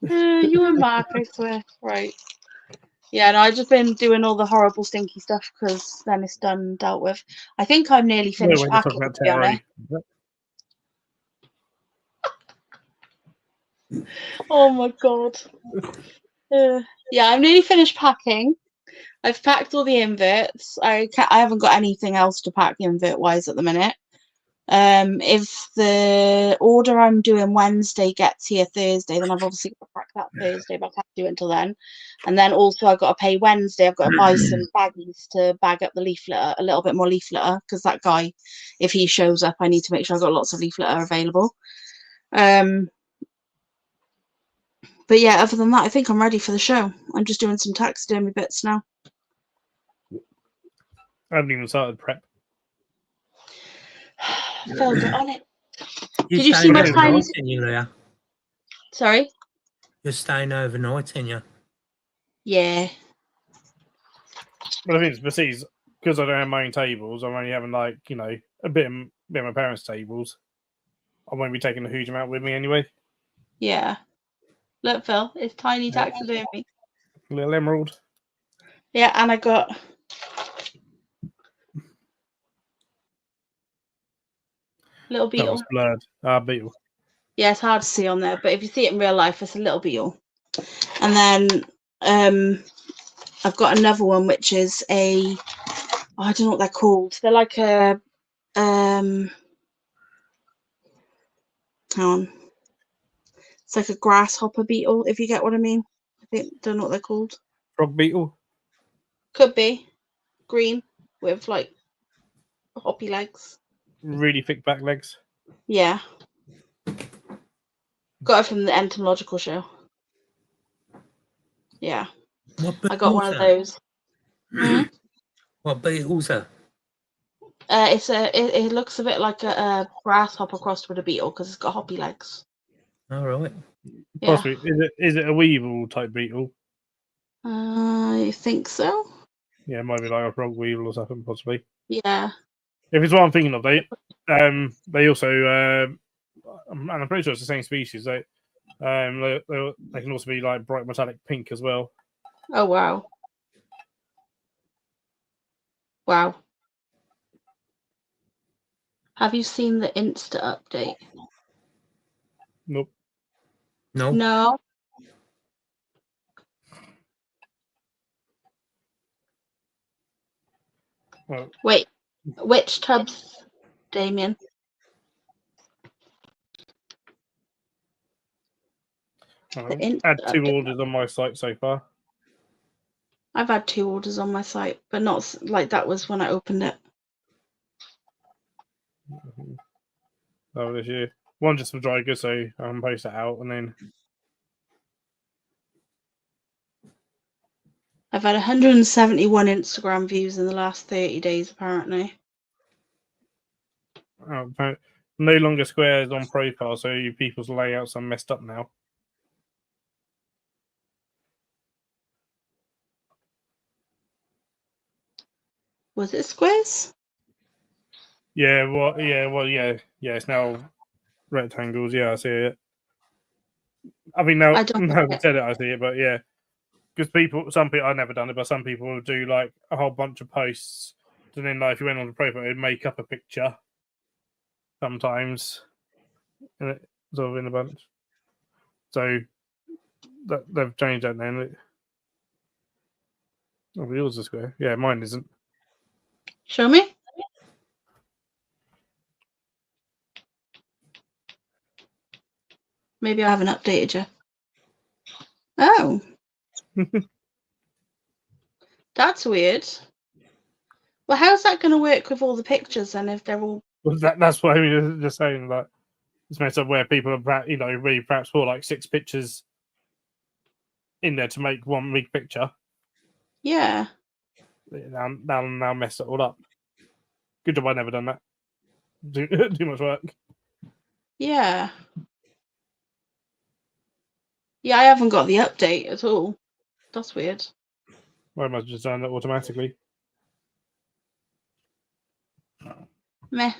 You and Mark, I swear. Right. Yeah, no, I've just been doing all the horrible stinky stuff because then it's done and dealt with. I think I'm nearly finished packing, to be honest. Oh my God. Yeah, I'm nearly finished packing. I've packed all the inverts. I haven't got anything else to pack invert wise at the minute. If the order I'm doing Wednesday gets here Thursday, then I've obviously got to pack that Thursday, but I can't do it until then. And then also I've got to pay Wednesday. I've got to buy some baggies to bag up the leaf litter, a little bit more leaf litter, because that guy, if he shows up, I need to make sure I've got lots of leaf litter available. But yeah, other than that, I think I'm ready for the show. I'm just doing some taxidermy bits now. I haven't even started prep. Phil, get on it. Did you see my tiny... Sorry? You're staying overnight, ain't you? Yeah. But I think it's because I don't have my own tables, I'm only having, like, you know, a bit of my parents' tables. I won't be taking a huge amount with me anyway. Yeah. Look, Phil, it's tiny taxidermy. Little emerald. Yeah, and I got... Little beetle. That was blurred. Beetle. Yeah, it's hard to see on there, but if you see it in real life, it's a little beetle. And then I've got another one, which is a... Oh, I don't know what they're called. They're like a... hang on. It's like a grasshopper beetle, if you get what I mean. Don't know what they're called. Frog beetle? Could be. Green with like hoppy legs. Really thick back legs? Yeah. Got it from the entomological show. Yeah. I got one of those. What beetles are? It looks a bit like a grasshopper crossed with a beetle because it's got hoppy legs. All right. Yeah. Possibly. Is it a weevil type beetle? I think so. Yeah, it might be like a frog weevil or something, possibly. Yeah. If it's what I'm thinking of, they also, and I'm pretty sure it's the same species. They can also be like bright metallic pink as well. Oh wow. Wow. Have you seen the Insta update? Nope. No. No. Oh, Wait. Which tubs, Damien? The Insta had 2 update. orders on my site so far. I've had 2 orders on my site, but not like that was when I opened it. Oh, this year. One just for dry goods, so I can post that out, and then I've had 171 Instagram views in the last 30 days, apparently. no longer squares on profile, so people's layouts are messed up now. Was it squares? Yeah, it's now rectangles. Yeah, I see it. I mean, now I don't now get you it. said it, I see it, but yeah, because some people, I've never done it, but some people will do like a whole bunch of posts, and then like if you went on the profile, it'd make up a picture sometimes, and it sort of in a bunch. So that they've changed that then. Oh, yours is square. Yeah, mine isn't. Show me. Maybe I haven't updated you. Oh. That's weird. Well, how's that going to work with all the pictures then if they're all... Well, that's what I mean. Just saying, like, it's messed up where people are, really perhaps put like 6 pictures in there to make one big picture. Yeah. Now messed it all up. Good job I never done that. Too much work. Yeah. Yeah, I haven't got the update at all. That's weird. I must have just done it automatically. Meh.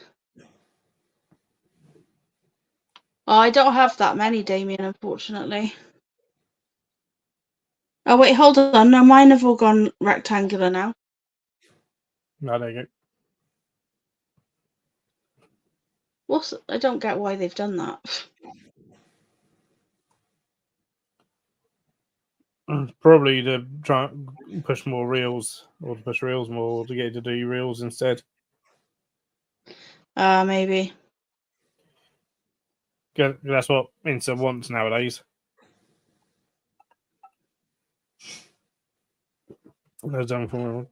Oh, I don't have that many, Damien, unfortunately. Oh, wait, hold on. No, mine have all gone rectangular now. No, there you I don't get why they've done that. go. Probably to try and push more reels, or to push reels more, or to get you to do reels instead. Maybe. That's what Insta wants nowadays. Those done for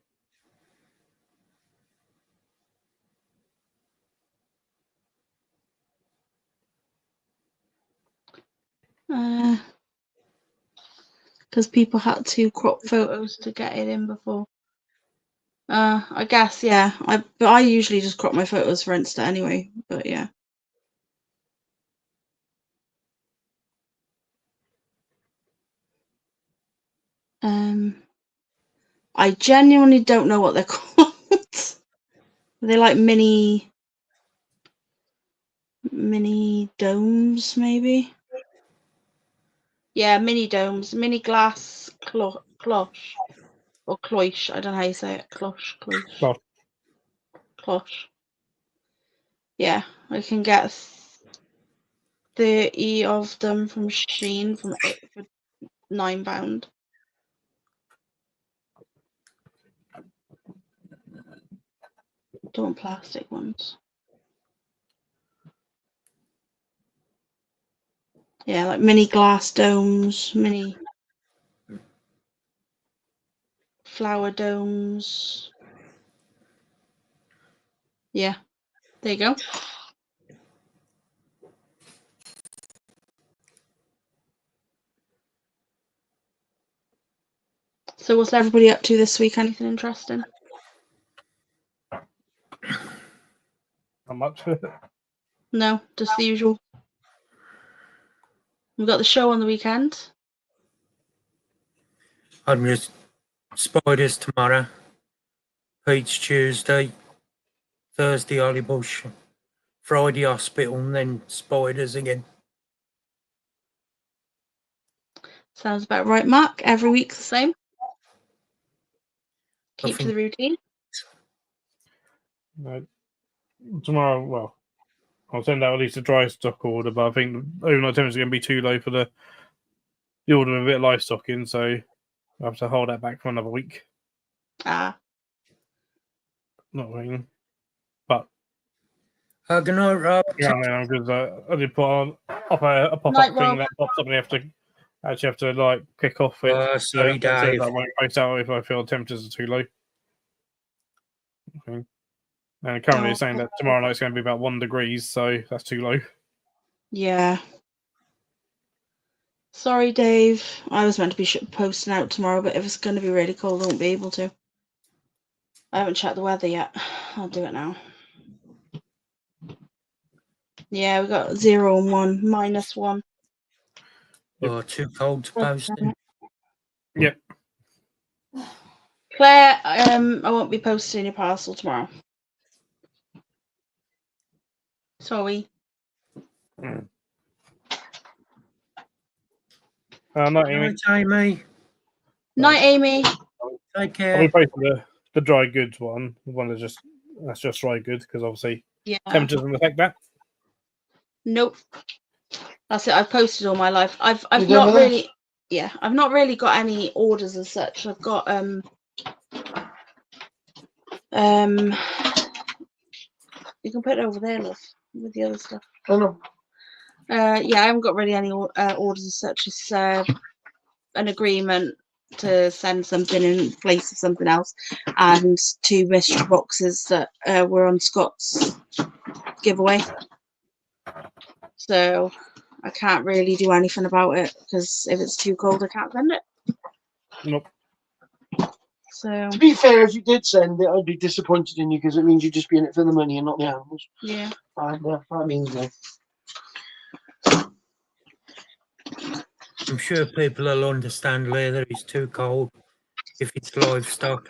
Because people had to crop photos to get it in before. I guess, yeah. But I usually just crop my photos for Insta anyway. But yeah. I genuinely don't know what they're called. They're like mini domes, maybe. Yeah, mini domes, mini glass cloche or cloche. I don't know how you say it. Cloche. Cloche. Yeah, I can get 30 of them from Shein for £9. Don't want plastic ones. Yeah, like mini glass domes, mini flower domes. Yeah, there you go. So what's everybody up to this week? Anything interesting? Not much. No, just the usual. We've got the show on the weekend. I'm just spiders tomorrow. Pete's Tuesday. Thursday Hollybush. Friday hospital and then spiders again. Sounds about right, Mark. Every week's the same. Keep to think- the routine. Tomorrow, well, I'll send out at least a dry stock order, but I think overnight temperatures are going to be too low for the order of a bit of livestock in, so I have to hold that back for another week. Ah, Not waiting. But Good night, Rob. yeah, because I did put on a pop-up Night, thing Rob. that pops up and you have to like kick off it. Sorry, so Dave. I won't post out if I feel temperatures are too low. Okay. And currently it's saying that tomorrow night's going to be about 1 degree, so that's too low. yeah. Sorry, Dave. I was meant to be posting out tomorrow, but if it's going to be really cold, I won't be able to. I haven't checked the weather yet. I'll do it now. Yeah, we got 0 and 1, -1. Oh, too cold to post it. Yep. Claire, I won't be posting your parcel tomorrow. Sorry. Not Amy. Night, Amy. Night, Amy. Take I'll care. be posting the dry goods one. The one that's just dry goods because obviously Yeah. temperatures doesn't affect that. Nope. That's it. I've posted all my life. I've You done not with that? really. Yeah, I've not really got any orders as such. I've got you can put it over there, love, with the other stuff. I know. Yeah, I haven't got really any orders as such. It's an agreement to send something in place of something else, and 2 mystery boxes that were on Scott's giveaway. So I can't really do anything about it because if it's too cold, I can't send it. Nope. So To be fair, if you did send it, I'd be disappointed in you because it means you'd just be in it for the money and not the animals. yeah. That means no. I'm sure people will understand later it's too cold if it's livestock.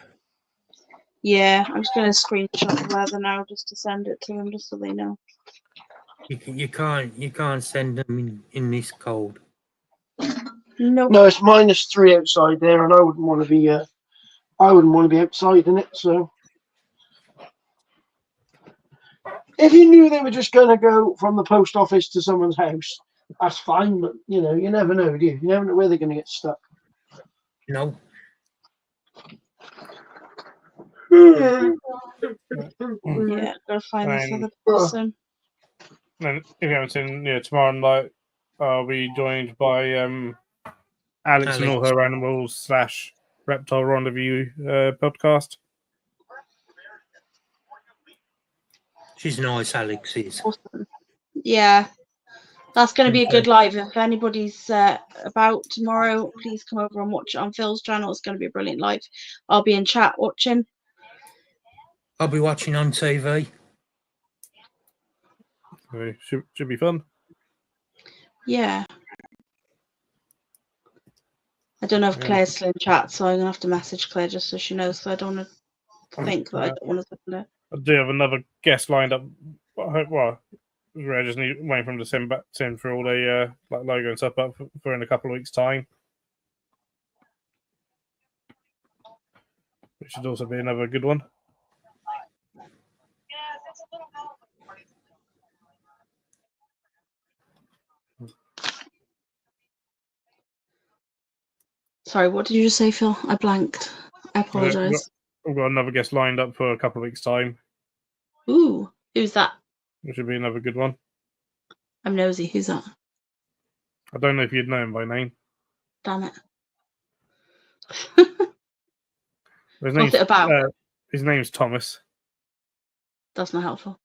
Yeah, I'm just going to screenshot the weather now just to send it to them just so they know. You can't send them in this cold. Nope. No, it's -3 outside there, and I wouldn't want to be. I wouldn't want to be outside in it. So, if you knew they were just going to go from the post office to someone's house, that's fine. But you know, you never know, do you? You never know where they're going to get stuck. No. Yeah, gotta find this And- other person. And if you haven't seen, tomorrow night I'll be joined by Alex and all her animals / reptile rendezvous podcast. She's nice, Alex is. Awesome. Yeah, that's going to be a good live. If anybody's about tomorrow, please come over and watch it on Phil's channel. It's going to be a brilliant live. I'll be in chat watching. I'll be watching on TV. So should be fun. Yeah. I don't know if Claire's still in chat, so I'm going to have to message Claire just so she knows, so I don't want to think that I don't want to send her. I do have another guest lined up. Well, I just need waiting for him to send for all the logo and stuff up for in a couple of weeks' time. Which should also be another good one. Sorry, what did you just say, Phil? I blanked. I apologise. We've got another guest lined up for a couple of weeks' time. Ooh, who's that? Which should be another good one. I'm nosy. Who's that? I don't know if you'd know him by name. Damn it. What's it about? His name's Thomas. That's not helpful.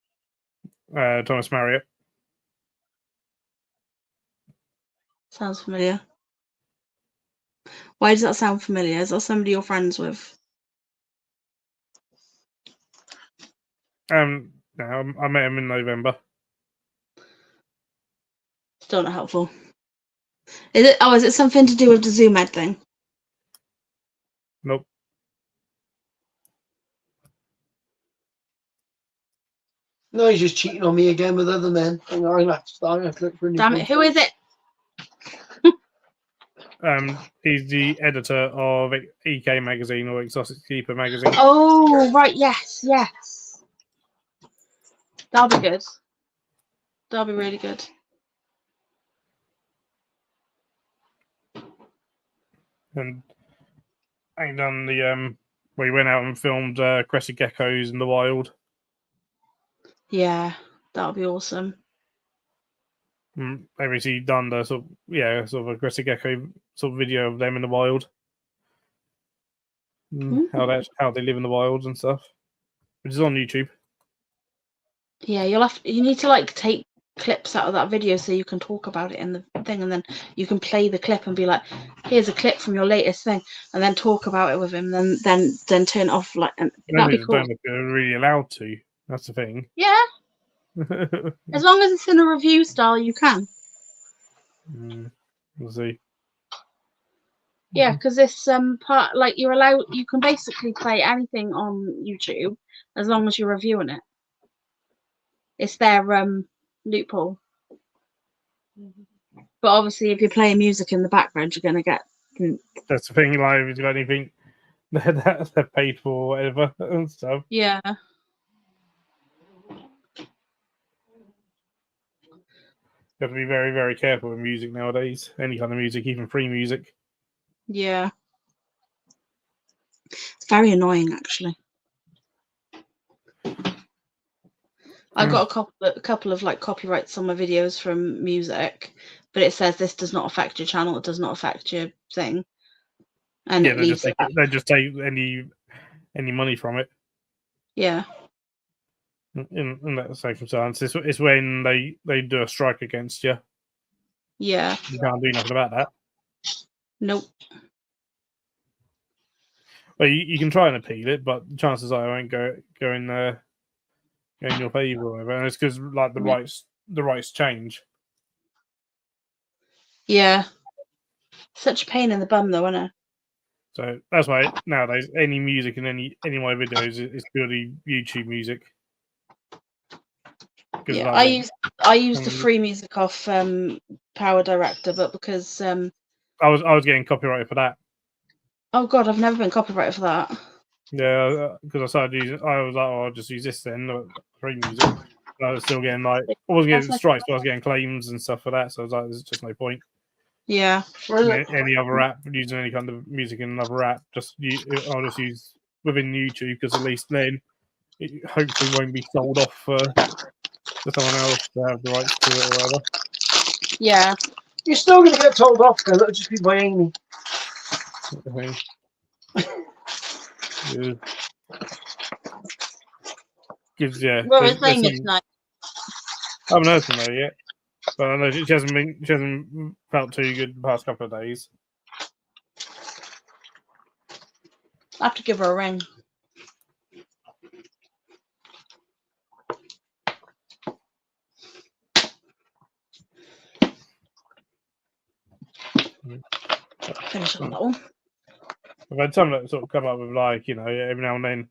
Thomas Marriott. Sounds familiar. Why does that sound familiar? Is that somebody you're friends with? No, I met him in November. Still not helpful. Is it? Oh, is it something to do with the Zoom Ed thing? Nope. No, he's just cheating on me again with other men. Hang on, I have to look for a new Damn it! Who is it? He's the editor of EK magazine or Exotic Keeper magazine. Oh, right. Yes. Yes. That'll be good. That'll be really good. And I done the we went out and filmed crested geckos in the wild. That'll be awesome. Obviously done the sort of a crested gecko sort of video of them in the wild. How they live in the wild and stuff, which is on YouTube. Yeah, you need to like take clips out of that video so you can talk about it in the thing, and then you can play the clip and be like, here's a clip from your latest thing, and then talk about it with him, then turn it off, like, and that'd be cool. Don't know if they're really allowed to. That's the thing. Yeah, as long as it's in a review style, you can. We'll see. Yeah, because this part, like, you can basically play anything on YouTube as long as you're reviewing it. It's their loophole. But obviously, if you're playing music in the background, you're gonna get. That's the thing. Like, if you've got anything that they're paid for, or whatever and stuff. Yeah. You have to be very, very careful with music nowadays. Any kind of music, even free music. Yeah. It's very annoying, actually. I got a couple of like copyrights on my videos from music, but it says this does not affect your channel. It does not affect your thing. And yeah, they just take any money from it. Yeah. In that circumstance, it's when they do a strike against you. Yeah. You can't do nothing about that. Nope. Well, you can try and appeal it, but chances are I won't go in your favour or whatever. And it's because like the rights change. Yeah. Such a pain in the bum, though, isn't it? So that's why nowadays any music in any of my videos is purely YouTube music. Yeah, I use the free music off Power Director, but because I was getting copyrighted for that. Oh God, I've never been copyrighted for that. Yeah, because I started using. I was like, oh, I'll just use this then, free music. And I was still getting I wasn't getting strikes, but I was getting claims and stuff for that. So I was like, there's just no point. Yeah. Any other app, using any kind of music in another app, I'll just use within YouTube, because at least then it hopefully won't be sold off for someone else to have the rights to it or whatever. Yeah. You're still going to get told off, though. That'll just be by Amy. Gives Well, it's playing it tonight. I haven't heard from her yet, but I know she hasn't felt too good the past couple of days. I have to give her a ring. Finish up that one. I've had some that sort of come up with, like, every now and then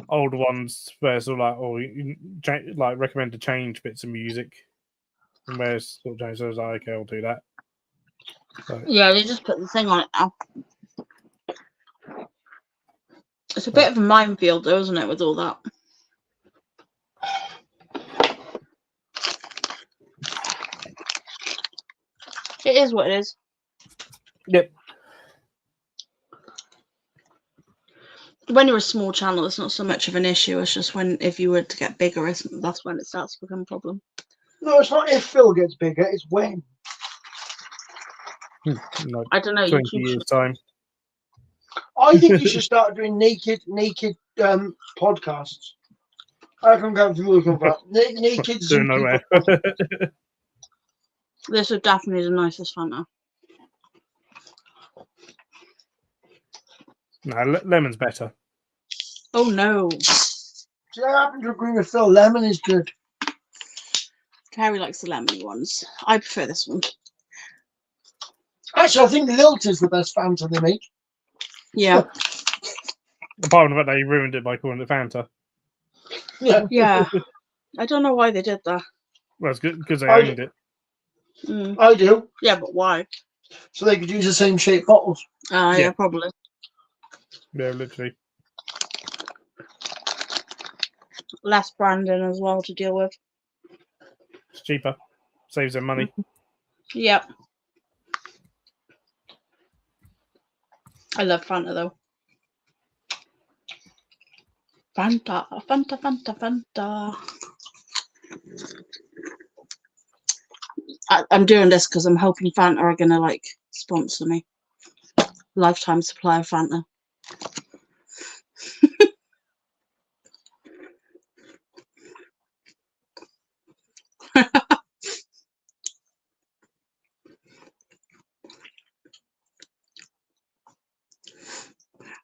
old ones where sort of like, recommend to change bits of music, and where it's sort of changed. So I was like, okay, I'll do that. So, yeah, they just put the thing on it now. It's a bit of a minefield, though, isn't it, with all that? It is what it is. Yep. When you're a small channel, it's not so much of an issue. It's just if you were to get bigger, that's when it starts to become a problem. No, it's not if Phil gets bigger, it's when. Like I don't know. 20 years' time. I think you should start doing naked podcasts. I can go to look at that. Naked. Doing nowhere. This would definitely be the nicest fun now. No, lemon's better. Oh no. See, I happen to agree with Phil. Lemon is good. Carrie likes the lemony ones. I prefer this one. Actually, I think Lilt is the best Fanta they make. Yeah. Apart from the fact they ruined it by calling it Fanta. Yeah. Yeah. I don't know why they did that. Well, it's good because they owned it. Mm. I do. Yeah, but why? So they could use the same shape bottles. Yeah, Yeah. probably. Yeah, literally. Less branding as well to deal with. It's cheaper. Saves them money. Yep. I love Fanta though. Fanta, Fanta, Fanta, Fanta. I'm doing this because I'm hoping Fanta are gonna like sponsor me. Lifetime supply of Fanta.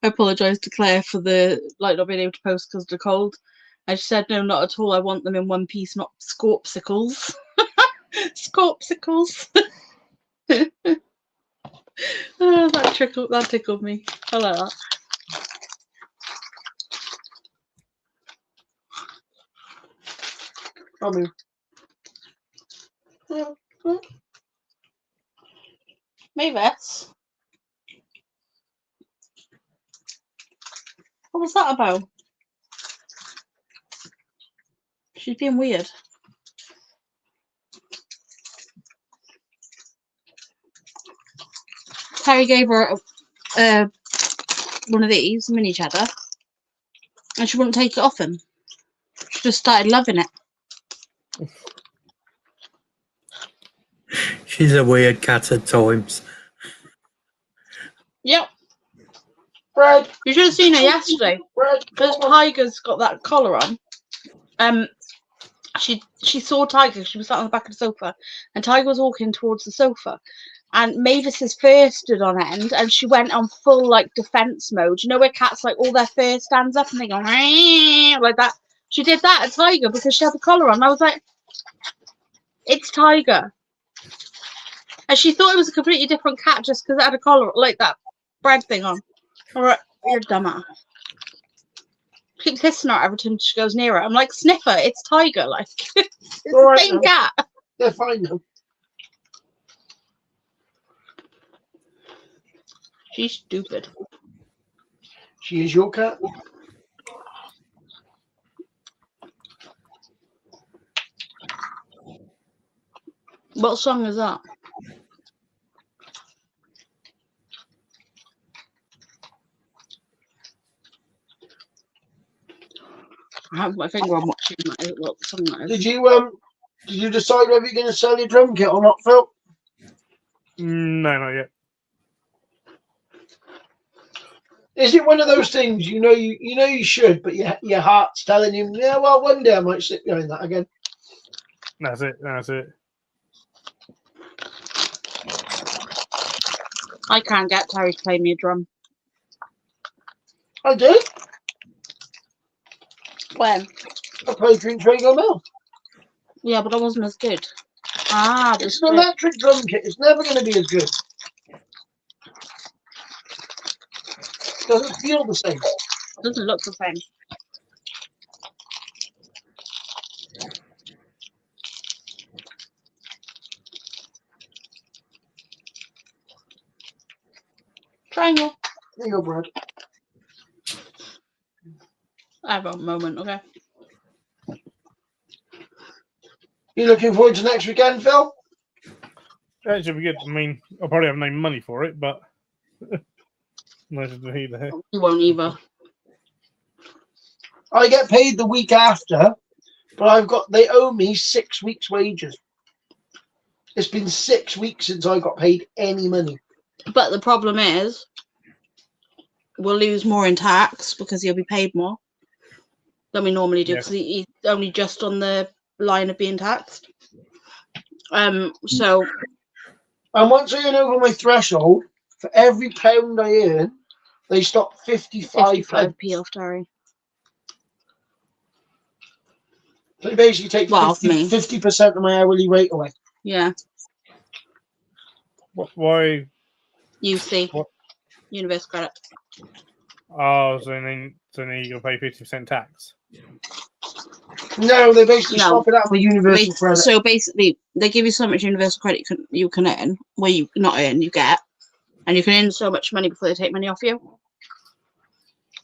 I apologise to Claire for the like not being able to post because of the cold. And she said no, not at all. I want them in one piece, not scorpsicles. Scorpsicles. Oh, that tickled me. I like that. I mean, Mavis, what was that about? She's being weird. Harry gave her one of these mini cheddar, and she wouldn't take it off him. She just started loving it. She's a weird cat at times. Yep. Brad, You should have seen her yesterday. Brad, Because Tiger's got that collar on. She saw Tiger. She was sat on the back of the sofa, and Tiger was walking towards the sofa, and Mavis's fur stood on end, and she went on full like defense mode. You know where cats like all their fur stands up and they go like that. She did that at Tiger because she had the collar on. I was like, it's Tiger, and she thought it was a completely different cat just because it had a collar like that bread thing on. All right, you're dumbass. Keeps hissing her every time she goes near her. I'm like, sniffer, it's Tiger, like it's All the right, same then. cat. they're fine now. She's stupid. She is your cat. What song is that? I have my finger on watching what song that is. Did you decide whether you're going to sell your drum kit or not, Phil? No, not yet. Is it one of those things you know you should, but your heart's telling you, yeah, well, one day I might sit behind that again. That's it. That's it. I can't get Terry to play me a drum. I did. When? I played Drink Trago Mill. Yeah, but I wasn't as good. Ah, It's an electric drum kit. It's never going to be as good. Doesn't feel the same. doesn't look the same. Triangle. There you go, Brad. I have a moment, okay? You looking forward to next weekend, Phil? That should be good. I mean, I'll probably have no money for it, but neither do he there. You won't either. I get paid the week after, but they owe me 6 weeks' wages. It's been 6 weeks since I got paid any money. But the problem is, we'll lose more in tax because he'll be paid more than we normally do because he's only just on the line of being taxed. So. And once I earn over my threshold, for every pound I earn, they stop 55p off, Terry. So they basically take 50% of my hourly rate away. Yeah. Why? UC. What? Universe credit. Oh, so then you got to pay 50% tax. No, they basically stop it out of my universal credit. So basically, they give you so much universal credit you can earn, where you not earn, you get, and you can earn so much money before they take money off you.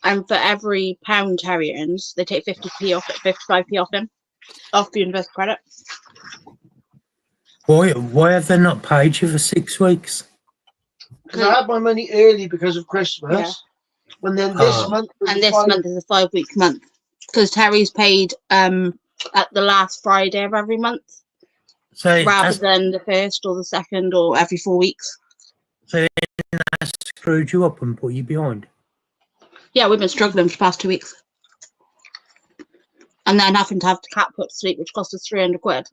And for every £1 Terry earns, they take 50p off it, 55p off him, off the universal credit. Why have they not paid you for 6 weeks? Because I had my money early because of Christmas. Yeah. And then this Oh. month. And this month is a 5-week month because Terry's paid at the last Friday of every month, So rather than the first or the second or every 4 weeks. that screwed you up and put you behind. Yeah, we've been struggling for the past 2 weeks. And then having to have the cat put to sleep, which cost us 300 quid.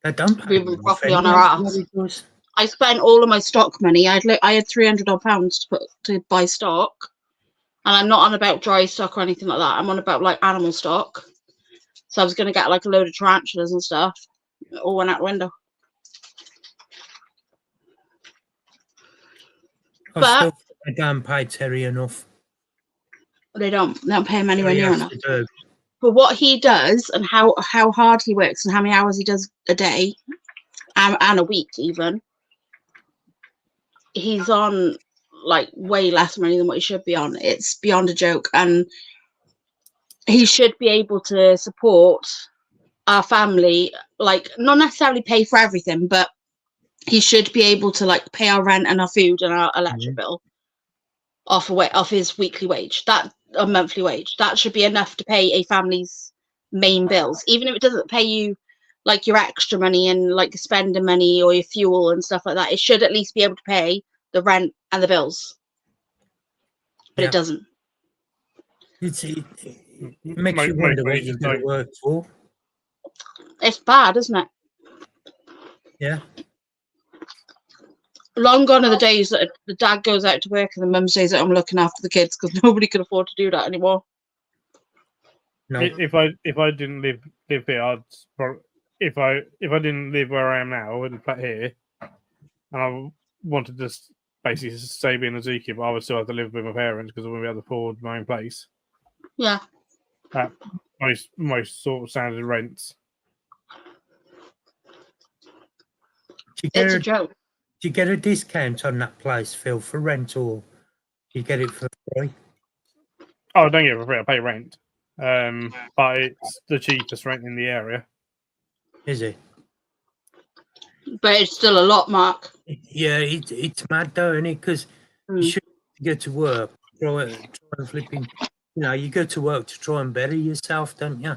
They don't pay We were you properly for on our anything, arse. what it was. I spent all of my stock money. I had £300 to put to buy stock, and I'm not on about dry stock or anything like that. I'm on about like animal stock. So I was going to get like a load of tarantulas and stuff. It all went out the window. I still think they don't pay Terry enough. They don't pay him anywhere near enough. Do. For what he does and how hard he works and how many hours he does a day and a week even, he's on like way less money than what he should be on. It's beyond a joke, and he should be able to support our family, like not necessarily pay for everything, but he should be able to like pay our rent and our food and our electric bill off his weekly wage, that a monthly wage. That should be enough to pay a family's main bills, even if it doesn't pay you like your extra money and like spending money or your fuel and stuff like that. It should at least be able to pay the rent and the bills, but it doesn't. It makes you wonder what you're going to work for. It's bad, isn't it? Yeah. Long gone are the days that the dad goes out to work and the mum stays at home looking after the kids, because nobody can afford to do that anymore. No. If I didn't live here, if I didn't live where I am now, I wouldn't play here, and I wanted to basically stay being a zookeeper, I would still have to live with my parents because I wouldn't be able to afford my own place. Yeah. Most sort of standard rents. It's a joke. Do you get a discount on that place, Phil, for rent, or do you get it for free? Oh, I don't get it for free. I pay rent, but it's the cheapest rent in the area. Is it? But it's still a lot, Mark. Yeah, it's mad though, isn't it? Because you should go to work, try and flipping. You know, you go to work to try and better yourself, don't you?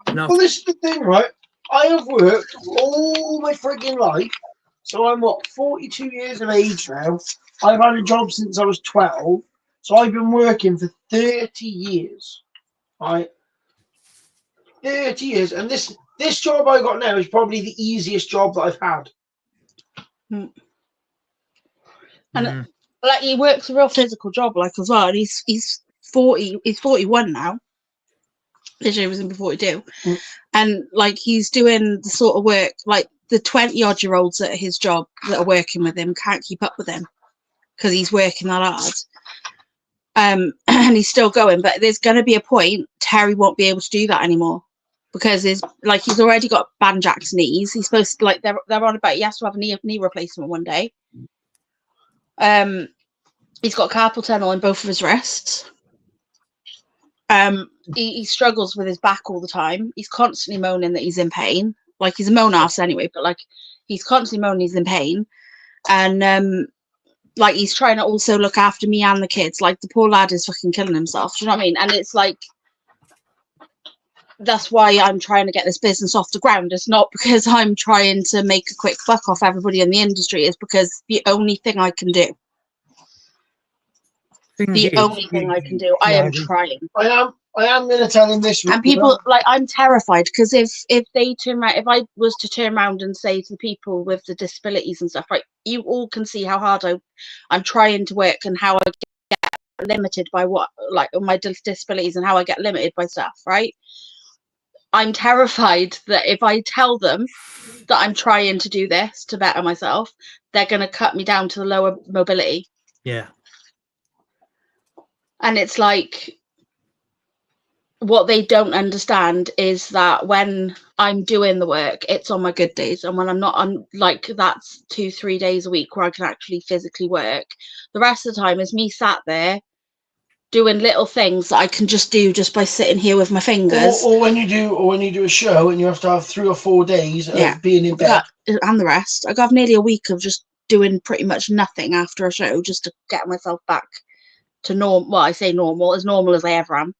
Well, this is the thing, right? I have worked all my frigging life. So I'm 42 years of age now. I've had a job since I was 12. So I've been working for 30 years. Right? 30 years. And this job I got now is probably the easiest job that I've had. And like he works a real physical job, like as well. And he's 40. He's 41 now. Literally was in before 42, and like he's doing the sort of work like the 20-odd-year-olds at his job that are working with him can't keep up with him because he's working that hard. And he's still going, but there's going to be a point Terry won't be able to do that anymore because he's already got Banjack's knees. He's supposed to they're on about he has to have a knee replacement one day. He's got carpal tunnel in both of his wrists. He struggles with his back all the time. He's constantly moaning that he's in pain. Like he's a moan ass anyway, but like he's constantly moaning he's in pain. And like he's trying to also look after me and the kids. Like the poor lad is fucking killing himself. Do you know what I mean? And it's like that's why I'm trying to get this business off the ground. It's not because I'm trying to make a quick buck off everybody in the industry. It's because the only thing I can do. I am trying. I am going to tell him this. And people, like, I'm terrified because if they turn around, if I was to turn around and say to the people with the disabilities and stuff, right, you all can see how hard I'm trying to work and how I get limited by my disabilities and how I get limited by stuff, right? I'm terrified that if I tell them that I'm trying to do this to better myself, they're going to cut me down to the lower mobility. Yeah. And it's like, what they don't understand is that when I'm doing the work, it's on my good days, and when I'm not on, like, that's 2-3 days a week where I can actually physically work. The rest of the time is me sat there doing little things that I can just do just by sitting here with my fingers. Or when you do a show and you have to have 3 or 4 days Yeah. of being in bed. And the rest. I have nearly a week of just doing pretty much nothing after a show just to get myself back to normal. Well, I say normal as I ever am.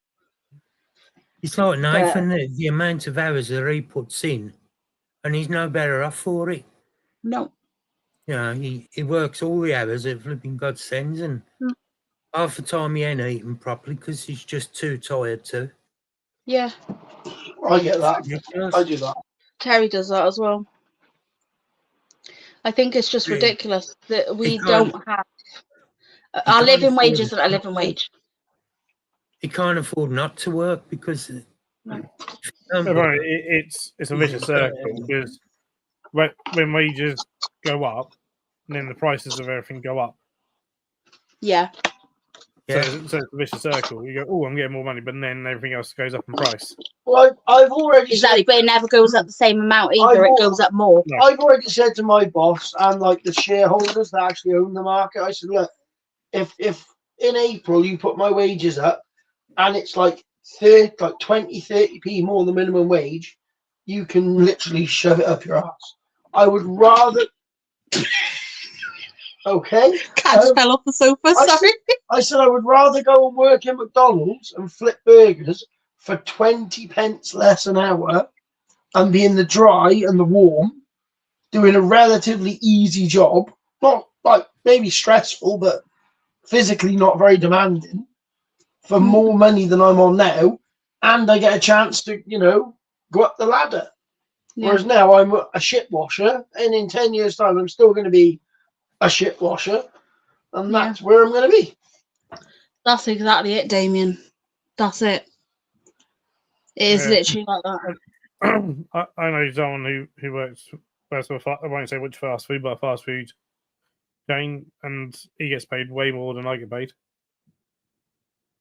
It's like Nathan, the amount of hours that he puts in, and he's no better off for it. No. You know, he works all the hours that flipping God sends, and half the time he ain't eating properly because he's just too tired to. Yeah. I get that. Ridiculous. I do that. Terry does that as well. I think it's just ridiculous that we don't have our living wage isn't a living wage. He can't afford not to work because it's a vicious circle, because when wages go up, then the prices of everything go up. Yeah. So it's a vicious circle. You go, oh, I'm getting more money, but then everything else goes up in price. Well, I've already exactly, but it never goes up the same amount either. It goes up more. No. I've already said to my boss and like the shareholders that actually own the market, I said, look, if in April you put my wages up and it's like 20-30p more than minimum wage, you can literally shove it up your ass. I would rather. Okay. Cat just fell off the sofa. Sorry. I said I would rather go and work in McDonald's and flip burgers for 20 pence less an hour and be in the dry and the warm, doing a relatively easy job, not like maybe stressful, but physically not very demanding, for more money than I'm on now, and I get a chance to, go up the ladder. Yeah. Whereas now I'm a shit washer, and in 10 years' time I'm still going to be a shit washer, and that's where I'm going to be. That's exactly it, Damien. That's it. It is literally like that. I know someone who works for, I won't say which fast food, but a fast food chain, and he gets paid way more than I get paid.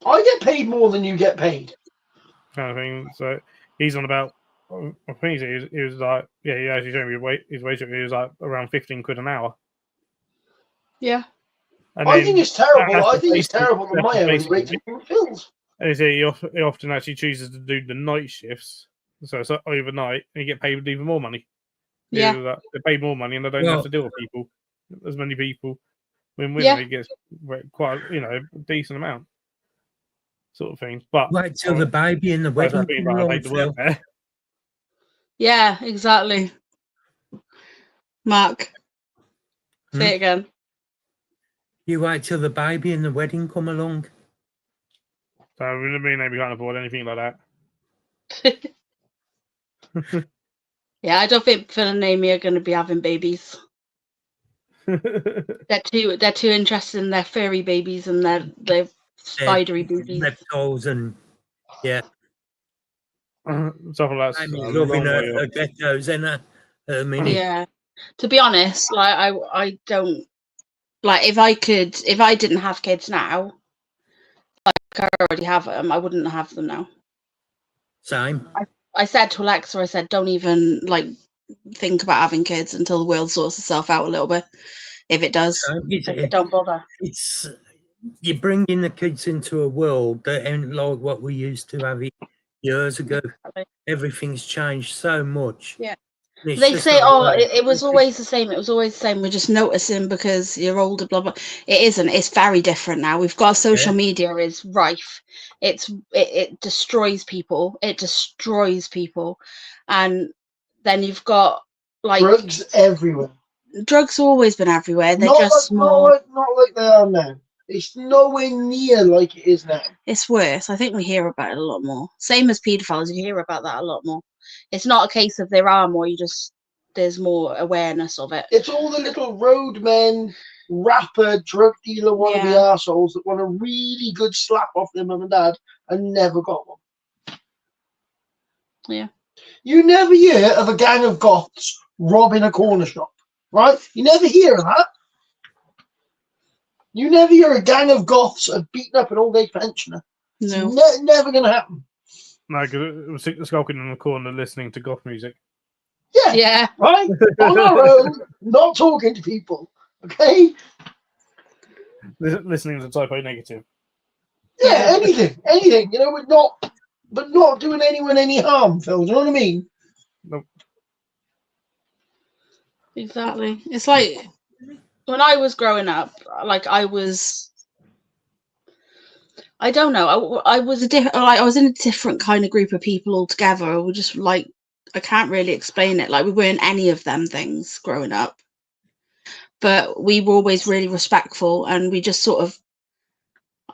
I get paid more than you get paid. Kind of thing. So he's on about, I think he was like, he actually showed me his wage. He was like around 15 quid an hour. Yeah. And I think it's terrible. I think it's terrible that my hourly rate fills. And he often actually chooses to do the night shifts. So it's overnight, and you get paid even more money. Yeah. They pay more money, and they don't have to deal with people, as many people. When women, he gets quite a decent amount, sort of thing. But wait till the baby and the wedding. Yeah, exactly. Mark, say it again. You wait till the baby and the wedding come along. So I mean, we can't afford anything like that. Yeah, I don't think Phil and Amy are going to be having babies. They're too interested in their furry babies and their spidery babies. Reptiles and stuff like that. I'm loving her geckos in a minute. Yeah. To be honest, like I don't like if I didn't have kids now, like I already have them, I wouldn't have them now. Same. I said to Alexa, I said, don't even like think about having kids until the world sorts itself out a little bit. If it does, don't bother. It's you're bringing the kids into a world that ain't like what we used to have years ago. Everything's changed so much. Yeah. They say, it was always the same. It was always the same. We're just noticing because you're older, blah, blah. It isn't. It's very different now. We've got social media is rife. It destroys people. It destroys people. And then you've got like... drugs everywhere. Drugs have always been everywhere. They're just small. Not like they are now. It's nowhere near like it is now. It's worse. I think we hear about it a lot more. Same as paedophiles. You hear about that a lot more. It's not a case of there are more, there's more awareness of it. It's all the little roadmen, rapper, drug dealer wannabe arseholes that want a really good slap off their mum and dad and never got one. Yeah. You never hear of a gang of goths robbing a corner shop, right? You never hear of that. You never hear a gang of goths beating up an old age pensioner. No. It's never going to happen. No, because it was skulking in the corner listening to goth music. Yeah, Yeah. right? On our own, not talking to people. Okay? Listening to Typo Negative. Yeah, anything. You know, but not doing anyone any harm, Phil. Do you know what I mean? Nope. Exactly. It's like when I was growing up, like I don't know. I was I was in a different kind of group of people altogether. We just like I can't really explain it. Like we weren't any of them things growing up, but we were always really respectful, and we just sort of.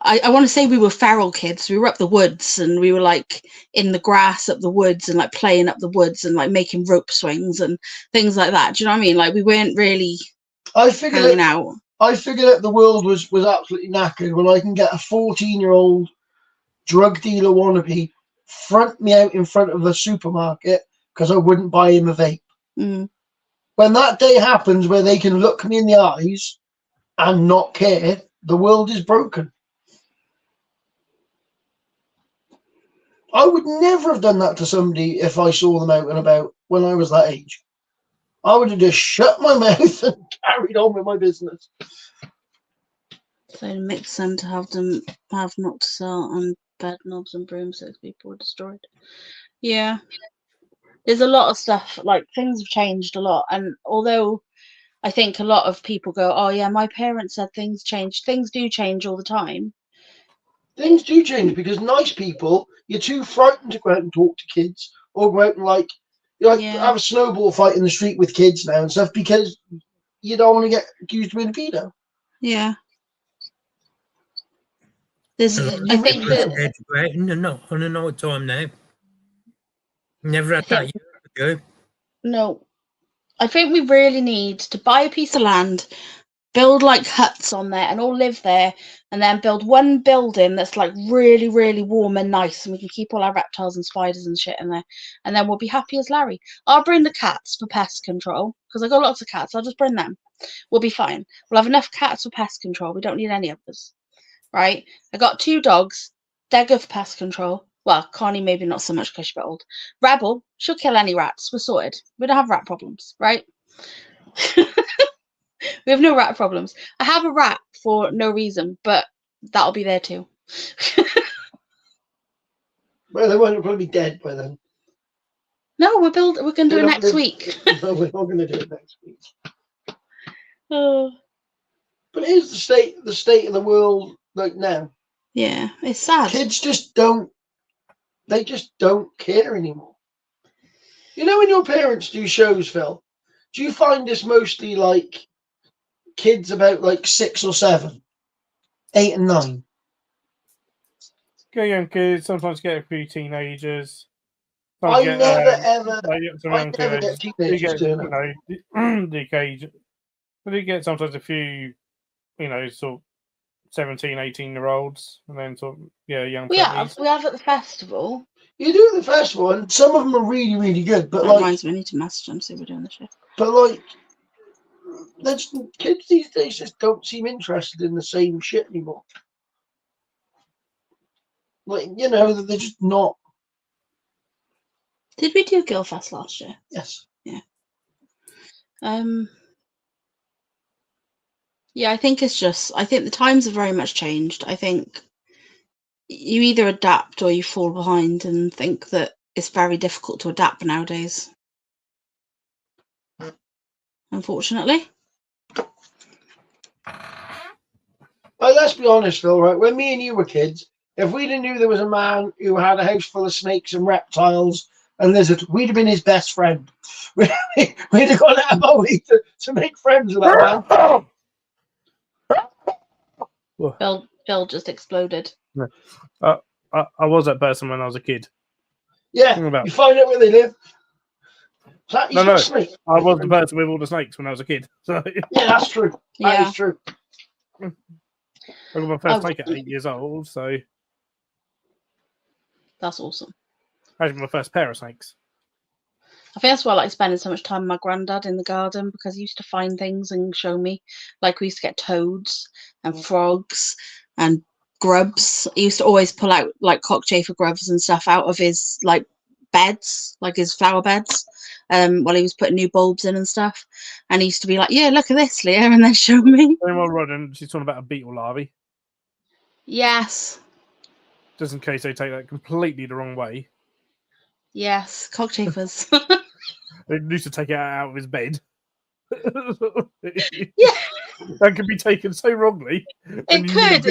I want to say we were feral kids. We were up the woods, and we were like in the grass up the woods, and like playing up the woods, and like making rope swings and things like that. Do you know what I mean? Like we weren't really I figured hanging out. I figured that the world was absolutely knackered when I can get a 14-year-old drug dealer wannabe front me out in front of the supermarket because I wouldn't buy him a vape. Mm. When that day happens where they can look me in the eyes and not care, the world is broken. I would never have done that to somebody if I saw them out and about when I was that age. I would have just shut my mouth and carried on with my business. So it makes sense to have them have not to sell and bed knobs and broomsticks people were destroyed. Yeah. There's a lot of stuff, like things have changed a lot. And although I think a lot of people go, oh yeah, my parents said things changed. Things do change all the time. Things do change because nice people, you're too frightened to go out and talk to kids or go out and have a snowball fight in the street with kids now and stuff because you don't want to get accused of being a pedo. Yeah. There's, I think People are that scared to go out on a night time now. Never had that years ago. no. I think we really need to buy a piece of land, build like huts on there and all live there, and then build one building that's like really, really warm and nice, and we can keep all our reptiles and spiders and shit in there, and then we'll be happy as Larry. I'll bring the cats for pest control because I got lots of cats. I'll just bring them. We'll be fine. We'll have enough cats for pest control. We don't need any others, right? I got 2 dogs. They're good for pest control. Well, Connie maybe not so much because she's a bit old. Rebel, she'll kill any rats. We're sorted. We don't have rat problems, right? We have no rat problems. I have a rat for no reason, but that'll be there too. Well, they won't probably be dead by then. No, we're going to do it next week. No, we're not going to do it next week. Oh, But here's the state of the world like now. yeah, it's sad. Kids just don't care anymore. You know, when your parents do shows, Phil, do you find this mostly like kids about like 6 or 7, 8 and 9? Get young kids, sometimes get a few teenagers. I Get, never get teenagers doing it. The occasion. But you get sometimes a few, sort of 17, 18-year-olds, and then sort of, young We 20s. have at the festival. You do at the festival, and some of them are really, really good. But That reminds me, I need to message them, see we're doing the shit. But like, kids these days just don't seem interested in the same shit anymore. Like, they're just not. Did we do Guildfest last year? Yes. Yeah. Yeah, I think the times have very much changed. I think you either adapt or you fall behind, and think that it's very difficult to adapt nowadays. Unfortunately. Well, let's be honest, Phil, right? When me and you were kids, if we'd have knew there was a man who had a house full of snakes and reptiles and lizards, we'd have been his best friend. We'd have gone out of our way to make friends with that man. Phil just exploded. I was that person when I was a kid. Yeah, you find out where they live. No, I was the person with all the snakes when I was a kid. So yeah, that's true. That is true. I got my first snake at 8 years old, so that's awesome. I had my first pair of snakes. I think that's why I like spending so much time with my granddad in the garden, because he used to find things and show me. Like we used to get toads and frogs and grubs. He used to always pull out like cockchafer grubs and stuff out of his like beds, like his flower beds, while he was putting new bulbs in and stuff. And he used to be like, "Yeah, look at this, Leah," and then show me. Same old Rodden, she's talking about a beetle larvae. Yes, Just in case they take that completely the wrong way. yes, cockchafers. They used to take it out of his bed. Yeah. That could be taken so wrongly. It could.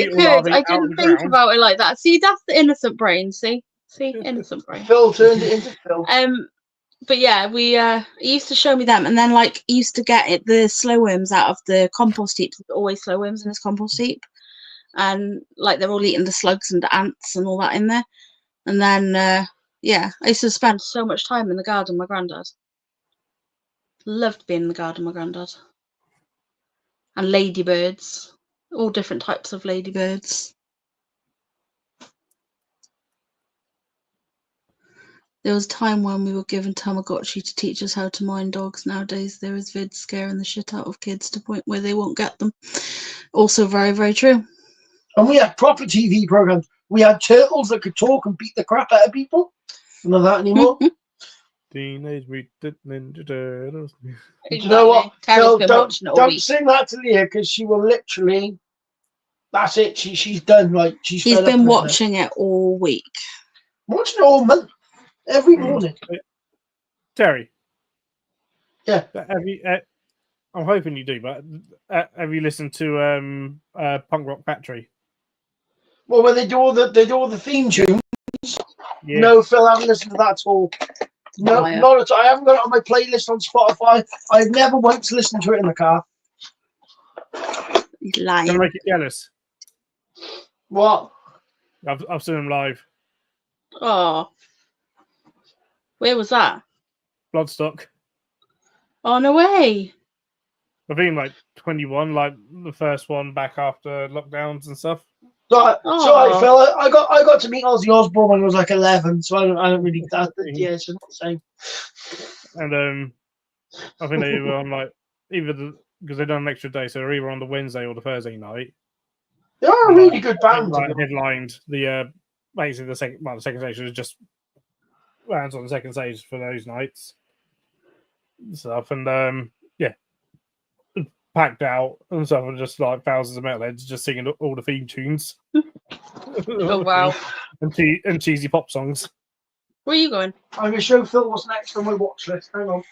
I didn't think about it like that. See, that's the innocent brain. See, innocent brain. Phil turned it into Phil. But yeah, he used to show me them, and then like he used to get the slow worms out of the compost heap. There's always slow worms in his compost heap, and like they're all eating the slugs and the ants and all that in there. And then yeah, I used to spend so much time in the garden. My granddad loved being in the garden. My granddad. And ladybirds, all different types of ladybirds. There was a time when we were given Tamagotchi to teach us how to mind dogs. Nowadays, there is vids scaring the shit out of kids to the point where they won't get them. Also very, very true. And we had proper TV programs. We had turtles that could talk and beat the crap out of people. None of that anymore. Teenage Mutant Ninja Turtles. Do you know what? Phil, don't week. sing that to Leah because she will literally. That's it. She's done. Like she's. He's been watching it all week. Watching it all month, every morning. Terry. Yeah. I'm hoping you do, but have you listened to Punk Rock Factory? Well, when they do all the theme tunes. Yeah. No, Phil, I haven't listened to that at all. No, not at all. I haven't got it on my playlist on Spotify. I've never once listened to it in the car. He's lying. Gonna make you jealous. What? I've seen him live. Oh, where was that? Bloodstock. Oh, no way. I've been like 21, like the first one back after lockdowns and stuff. Sorry, Phil. I got to meet Ozzy Osbourne when I was like 11, so I don't really. Yeah, it's not the same. And I think they were on like because they done an extra day, so they're either on the Wednesday or the Thursday night. They are a really good band. Headlined the basically the second stage was just rounds on the second stage for those nights and stuff, and yeah, packed out and stuff, and just like thousands of metalheads just singing all the theme tunes. Oh wow! and cheesy pop songs. Where are you going? I'm gonna show Phil what's next on my watch list. Hang on.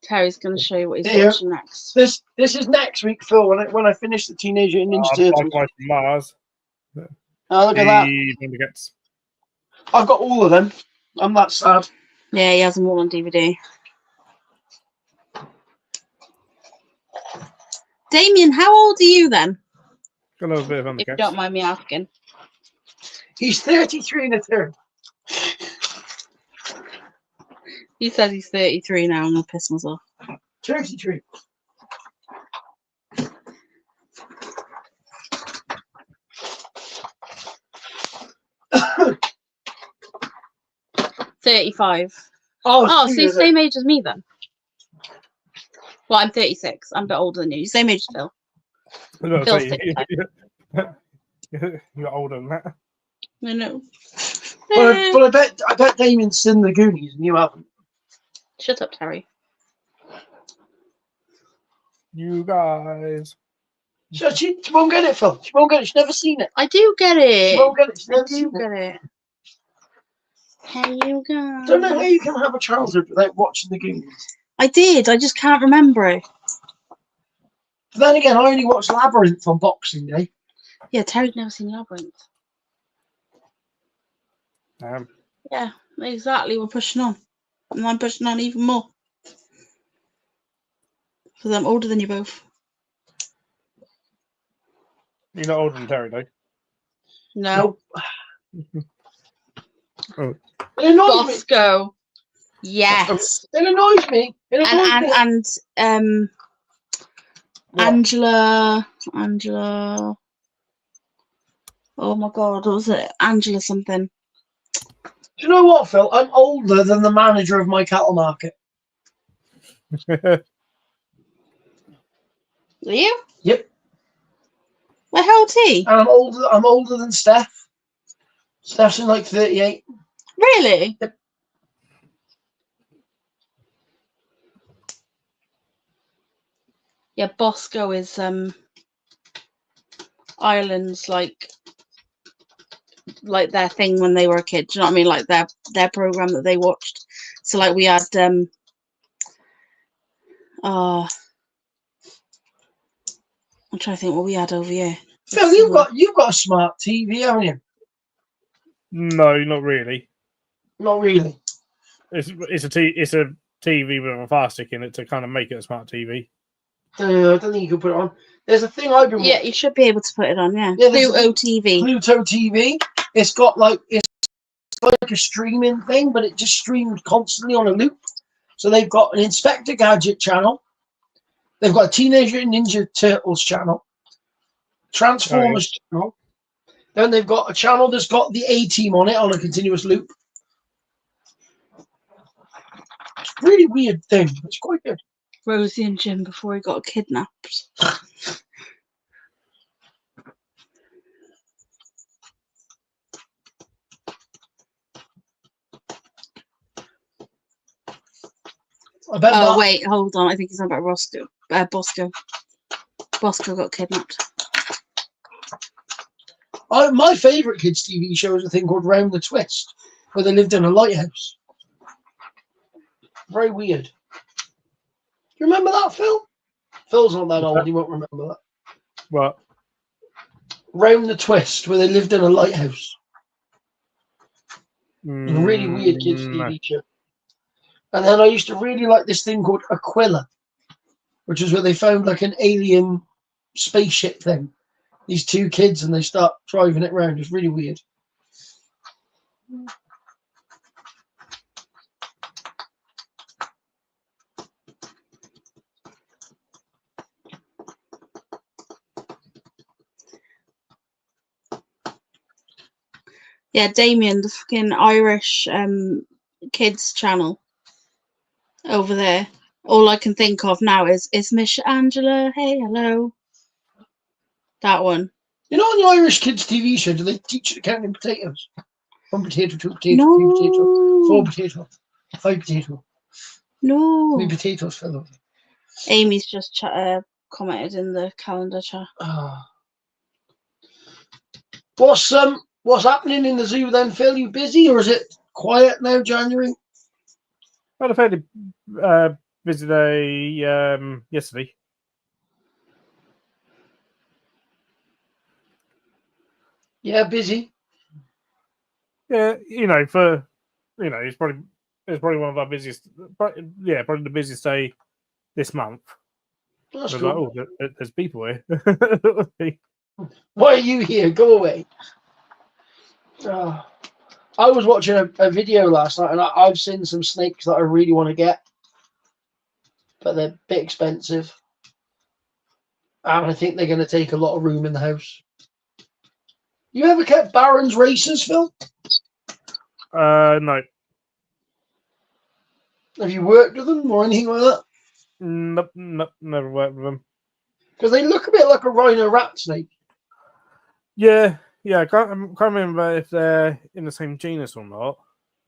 Terry's going to show you what he's watching next. This is next week, Phil. When I finish the Teenage Mutant Ninja Turtles. From Mars. Oh, look at that! I've got all of them. I'm that sad. Yeah, he has them all on DVD. Damien, how old are you then? Got a little bit of if you don't mind me asking. He's 33 in the third. He says he's 33 now. I'm going to piss myself. 33. $35. Oh, so you're same age as me then? Well, I'm 36. I'm a bit older than you. Same age as Phil. Phil's 35. You're older than that. I know. But I bet Damien's seen the Goonies and you haven't. Shut up, Terry. You guys. She won't get it, Phil. She won't get it. She's never seen it. I do get it. She won't get it. She's I never do seen get it. Hey, you guys. I don't know how you can have a childhood without watching the Goonies. I did. I just can't remember it. But then again, I only watched Labyrinth on Boxing Day. Yeah, Terry's never seen Labyrinth. Yeah, exactly. We're pushing on. And I'm pushing on even more. Because I'm older than you both. You're not older than Terry, though. No. Nope. Oh. It annoys me. Bosco. Yes. It annoys me. And Angela. Oh my God, what was it? Angela something. Do you know what, Phil? I'm older than the manager of my cattle market. Are you? Yep. Well, how old is he? And I'm older than Steph. Steph's in like 38. Really? Yep. Yeah, Bosco is Ireland's like their thing when they were a kid. Do you know what I mean? Like their program that they watched. So like we had I'm trying to think what we had over here. Phil, you've got a smart TV, haven't you? No, not really. Not really. It's a TV with a fire stick in it to kind of make it a smart TV. I don't think you can put it on. There's a thing I've been. Yeah, you should be able to put it on. Yeah, there's Pluto TV. Pluto TV. It's like a streaming thing, but it just streams constantly on a loop. So they've got an Inspector Gadget channel. They've got a Teenage Mutant Ninja Turtles channel. Transformers channel. Then they've got a channel that's got the A-Team on it on a continuous loop. It's a really weird thing. It's quite good. Rosie and Jim before he got kidnapped. Oh wait, hold on. I think he's on about Bosco. Bosco got kidnapped. My favourite kids' TV show is a thing called Round the Twist, where they lived in a lighthouse. Very weird. Do you remember that, Phil? Phil's not that old. He won't remember that. What? Round the Twist, where they lived in a lighthouse. A really weird kids' TV show. And then I used to really like this thing called Aquila, which is where they found like an alien spaceship thing. These two kids, and they start driving it around. It's really weird. Yeah, Damien, the fucking Irish kids channel over there. All I can think of now is Miss Angela. Hey, hello. That one. You know, on the Irish kids' TV show, do they teach you to count in potatoes? 1 potato, 2 potato, No. 3 potato, 4 potato, 5 potato. No. 3 potatoes, fellow. Amy's just commented in the calendar chat. What's happening in the zoo then, Phil? You busy, or is it quiet now, January? I had a fairly busy day yesterday. Yeah, busy. Yeah, it's probably one of our busiest. Probably the busiest day this month. That's cool. cool. Like, there's people here. Why are you here? Go away. I was watching a video last night, and I've seen some snakes that I really want to get, but they're a bit expensive, and I think they're going to take a lot of room in the house. You ever kept Baron's racers, Phil? No. Have you worked with them or anything like that? Nope, never worked with them. Because they look a bit like a rhino rat snake. Yeah, I can't remember if they're in the same genus or not.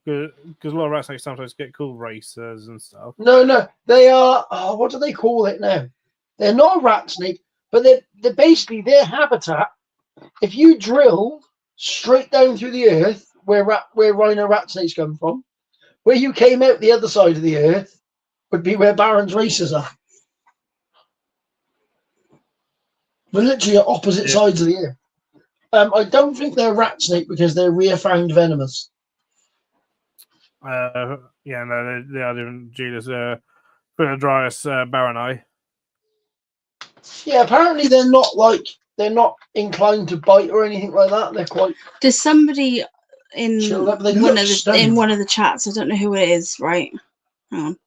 Because a lot of rat snakes sometimes get called racers and stuff. No, they are. Oh, what do they call it now? They're not a rat snake, but they're basically their habitat. If you drill straight down through the earth, where rhino rat snakes come from, where you came out the other side of the earth would be where Baron's racers are. We're literally at opposite sides of the earth. I don't think they're rat snake because they're rear-fanged venomous. They are different genus. Philodryas baroni. Yeah, apparently they're not inclined to bite or anything like that. They're quite. There's somebody in one of the chats. I don't know who it is. Right. Hang on.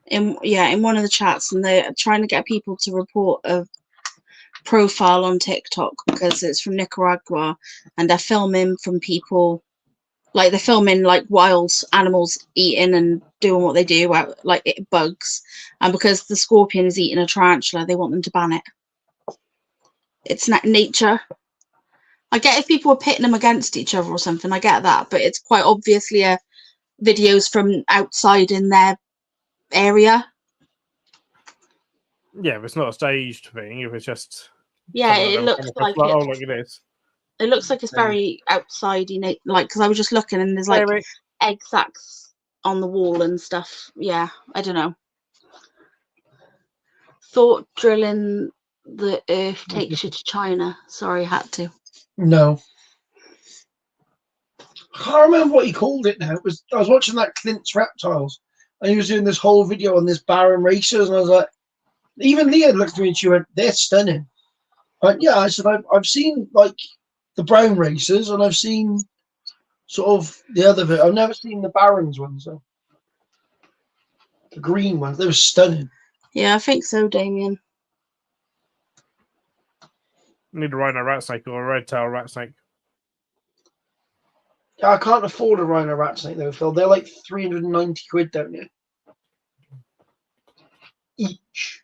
In one of the chats, and they're trying to get people to report a profile on TikTok because it's from Nicaragua, and they're filming from people, like they're filming like wild animals eating and doing what they do, like bugs, and because the scorpion is eating a tarantula, they want them to ban it. it's not nature. I get if people are pitting them against each other or something, I get that, but it's quite obviously videos from outside in their area. Yeah, if it's not a staged thing, if it's just Yeah, something it that looks like oh, it. look at this. It looks like it's very outside-y, like, because I was just looking and there's like egg sacs on the wall and stuff. Yeah, I don't know. Thought drilling the earth takes you to China. Sorry, had to. No. I can't remember what he called it now. I was watching that Clint's Reptiles, and he was doing this whole video on this barren racers, and I was like, even Leah looked at me and she went, "They're stunning." Yeah, I said, I've seen like the brown racers, and I've seen sort of the other bit. I've never seen the barrens ones, though. The green ones, they were stunning. Yeah, I think so, Damien. Need a rhino rat snake or a red tail rat snake. Yeah, I can't afford a rhino rat snake though, Phil. They're like 390 quid, don't you? Each.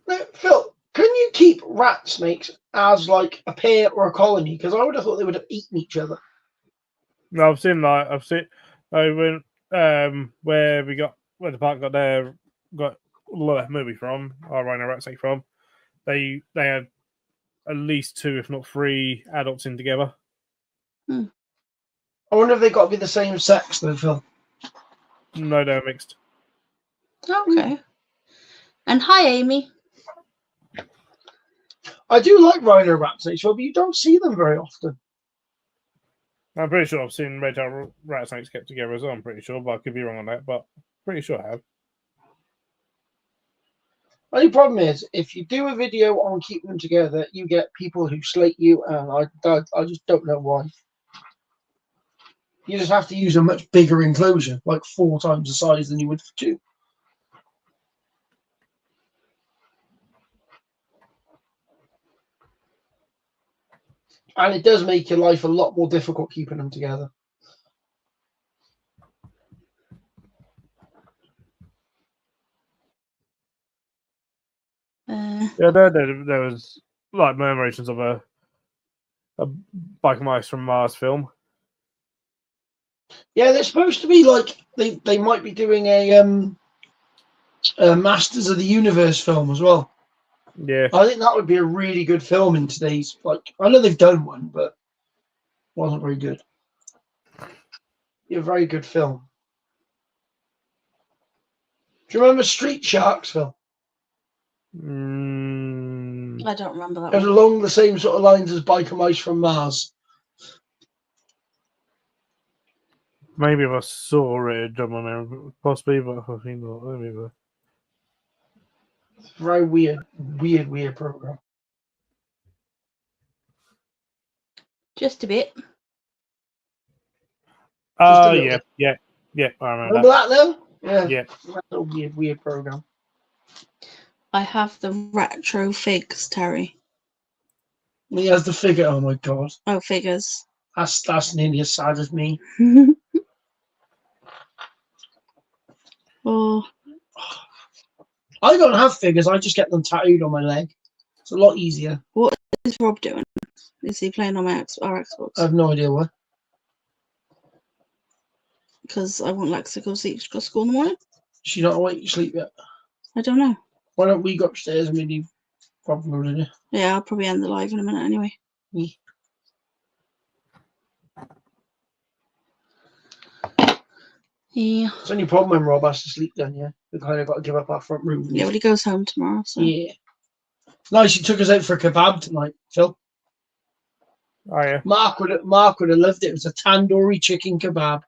Now, Phil, can you keep rat snakes as like a pair or a colony? Because I would have thought they would have eaten each other. No, I've seen I went where the park got a movie from, our rhino rat snake from. They had at least 2, if not 3, adults in together. I wonder if they got to be the same sex though, Phil. No, they're mixed. Okay. And hi, Amy. I do like rhino rat snakes, but you don't see them very often. I'm pretty sure I've seen red tail rat snakes kept together as well. I'm pretty sure, but I could be wrong on that. But pretty sure I have. Only problem is, if you do a video on keeping them together, you get people who slate you, and I just don't know why. You just have to use a much bigger enclosure, like 4 times the size than you would for 2. And it does make your life a lot more difficult keeping them together. Yeah, there was like murmurations of a Bike Mice from Mars film. Yeah, they're supposed to be like they might be doing a Masters of the Universe film as well. Yeah, I think that would be a really good film in today's I know they've done one, but it wasn't very good. Be a very good film. Do you remember Street Sharks, Phil? I don't remember that It was one. along the same sort of lines as Biker Mice from Mars. maybe if I saw it, possibly, but I think not. Maybe. Very weird program. Just a bit. Oh, little yeah. I remember Remember that though? Yeah. Yeah. That's a weird program. I have the retro figs, Terry. He has the figure. Oh my god, Oh, figures. that's nearly as sad as me. Oh, I don't have figures. I just get them tattooed on my leg. It's a lot easier. what is Rob doing? Is he playing on our Xbox? I have no idea what. Because I want Lex to go to school in the morning. She's not awake to sleep yet. I don't know. Why don't we go upstairs and we leave Robin in it? Yeah, I'll probably end the live in a minute anyway. Yeah. Yeah. It's only problem when Rob has to sleep then, yeah. We kind of got to give up our front room. Yeah, well, he goes home tomorrow, so. Yeah. Nice, you took us out for a kebab tonight, Phil. Oh, yeah. Mark would have loved it. It was a tandoori chicken kebab.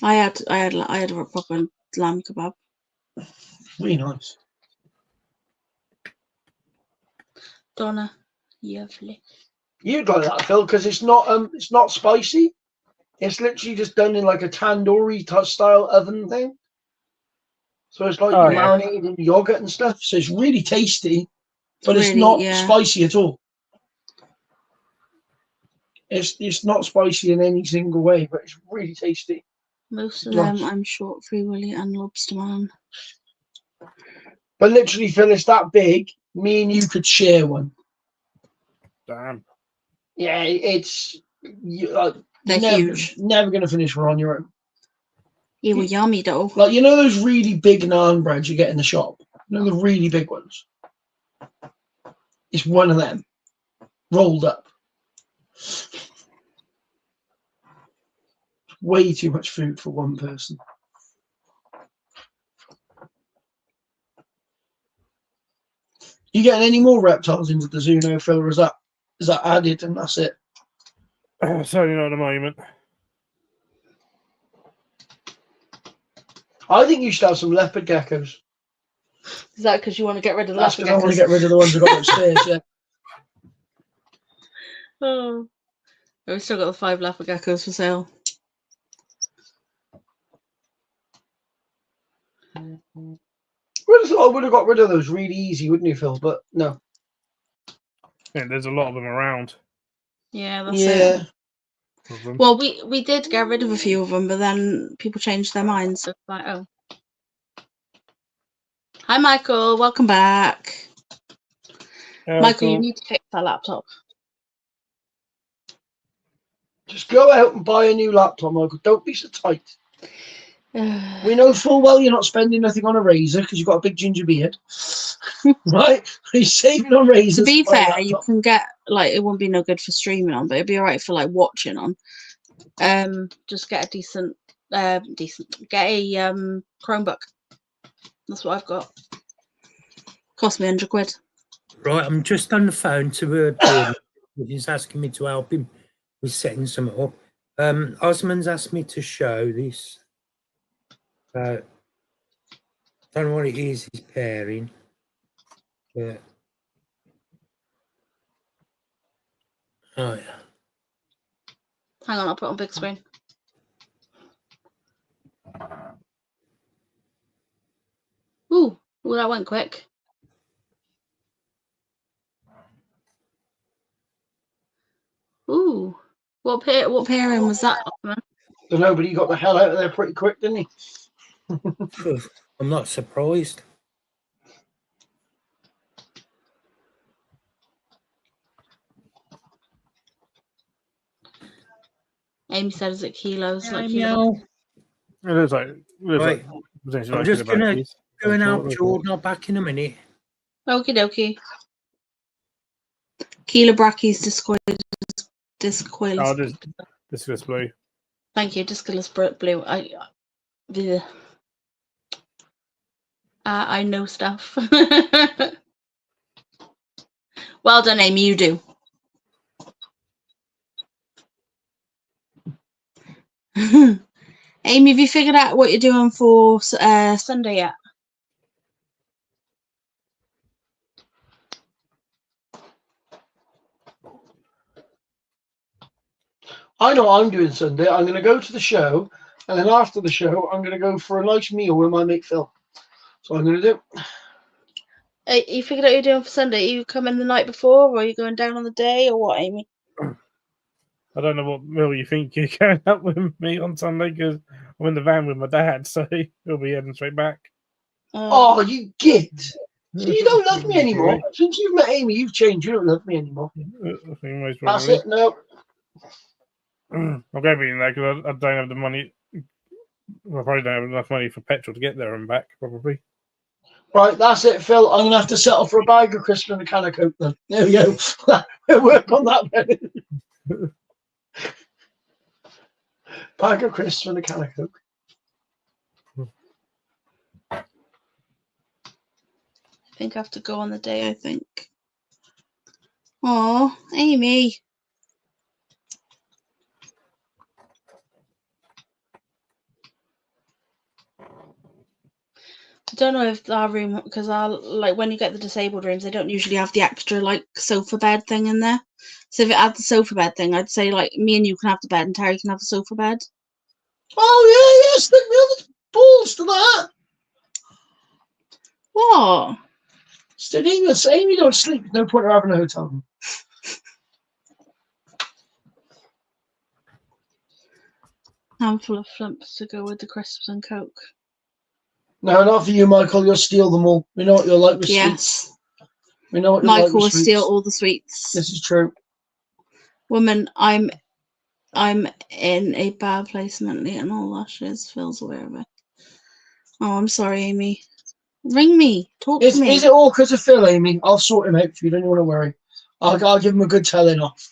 I had a proper lamb kebab. Really nice. Donna, lovely. You'd like that, Phil, because it's not spicy. It's literally just done in like a tandoori style oven thing. So it's like marinated in yogurt and stuff. So it's really tasty, but it's not spicy at all. It's not spicy in any single way, but it's really tasty. Most of them, I'm short, Free Willy and Lobster Man. But literally, Phil, it's that big. Me and you could share one. Damn. Yeah, it's They're huge. Never going to finish one on your own. You were yummy though. Like, you know those really big naan breads you get in the shop? You know the really big ones? It's one of them. Rolled up. Way too much food for one person. You getting any more reptiles into the zoo now, Phil, or is that added and that's it? Certainly not at the moment. I think you should have some leopard geckos. Is that because you want to get rid of the That's leopard because I want to geckos? get rid of the ones I got upstairs, yeah. Oh, we've still got the 5 leopard geckos for sale. Would have thought I would have got rid of those really easy, wouldn't you, Phil? But no. Yeah, there's a lot of them around. Yeah, that's Yeah. it. Of them. Well, we did get rid of a few of them, but then people changed their minds. So it's like, oh. Hi, Michael. Welcome back. Michael, you need to fix that laptop. Just go out and buy a new laptop, Michael. Don't be so tight. We know full well you're not spending nothing on a razor because you've got a big ginger beard. Right? You're saving on razors. To be buy a fair, you laptop. can get, like, it wouldn't be no good for streaming on, but it'd be alright for, like, watching on. Just get a decent, get a Chromebook. That's what I've got. Cost me £100. Right, I'm just on the phone to Jordan. He's asking me to help him with setting something up. Osman's asked me to show this. Don't know what it is he's pairing. But oh yeah. Hang on, I'll put it on big screen. Ooh, that went quick. Ooh, what pairing was that, Osman? Don't know, but he got the hell out of there pretty quick, didn't he? I'm not surprised. Amy said, "Is it kilos?" Like Meow. It looks like. Right. Potentially I'm like just gonna kilobases. go and help Sure. Jordan. I'll back in a minute. Okie dokie. Kilobrachys discoilis. Oh, this is blue. Thank you, Disculus blue. I know stuff. Well done, Amy. You do. Amy, have you figured out what you're doing for Sunday yet? I know what I'm doing Sunday. I'm going to go to the show, and then after the show, I'm going to go for a nice meal with my mate Phil. So I'm going to do. You figured out what you're doing for Sunday? Are you coming the night before, or are you going down on the day, or what, Amy? I don't know what meal you think you're going up with me on Sunday because I'm in the van with my dad, so he'll be heading straight back. Oh, you git! So you don't love me anymore. Since you've met Amy, you've changed. You don't love me anymore. I think most That's probably. it. No. I'm going to be in there because I don't have the money. I probably don't have enough money for petrol to get there and back, probably. Right, that's it, Phil. I'm going to have to settle for a bag of crisps and a can of Coke then. There we go. We'll work on that then. Bag of crisps and a can of Coke. I think I have to go on the day, I think. Oh, Amy. I don't know if our room, because like when you get the disabled rooms, they don't usually have the extra like sofa bed thing in there. So if it had the sofa bed thing, I'd say like me and you can have the bed and Terry can have the sofa bed. Oh yeah, yes, the balls to that. What? Amy don't sleep. There's no point in having a hotel room. Handful of flumps to go with the crisps and Coke. No, not for you, Michael. You'll steal them all. We know what you're like with sweets. Yes. We know what you're like Michael will with steal sweets. all the sweets. This is true. Woman, I'm in a bad place mentally and all lashes. Phil's aware of it. Oh, I'm sorry, Amy. Ring me. Talk to me. Is it all because of Phil, Amy? I'll sort him out for you. Don't you want to worry. I'll give him a good telling off.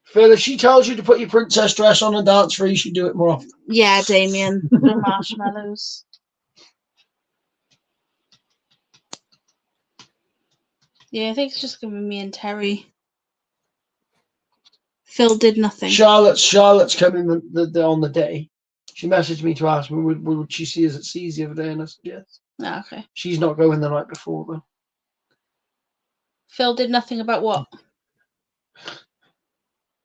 Phil, if she tells you to put your princess dress on and dance for you, you should do it more often. Yeah, Damien. The marshmallows. Yeah, I think it's just gonna be me and Terry. Phil did nothing. Charlotte's coming on the day. She messaged me to ask me would she see us at C's the other day, and I said yes. Oh, okay. She's not going the night before though. Phil did nothing about what?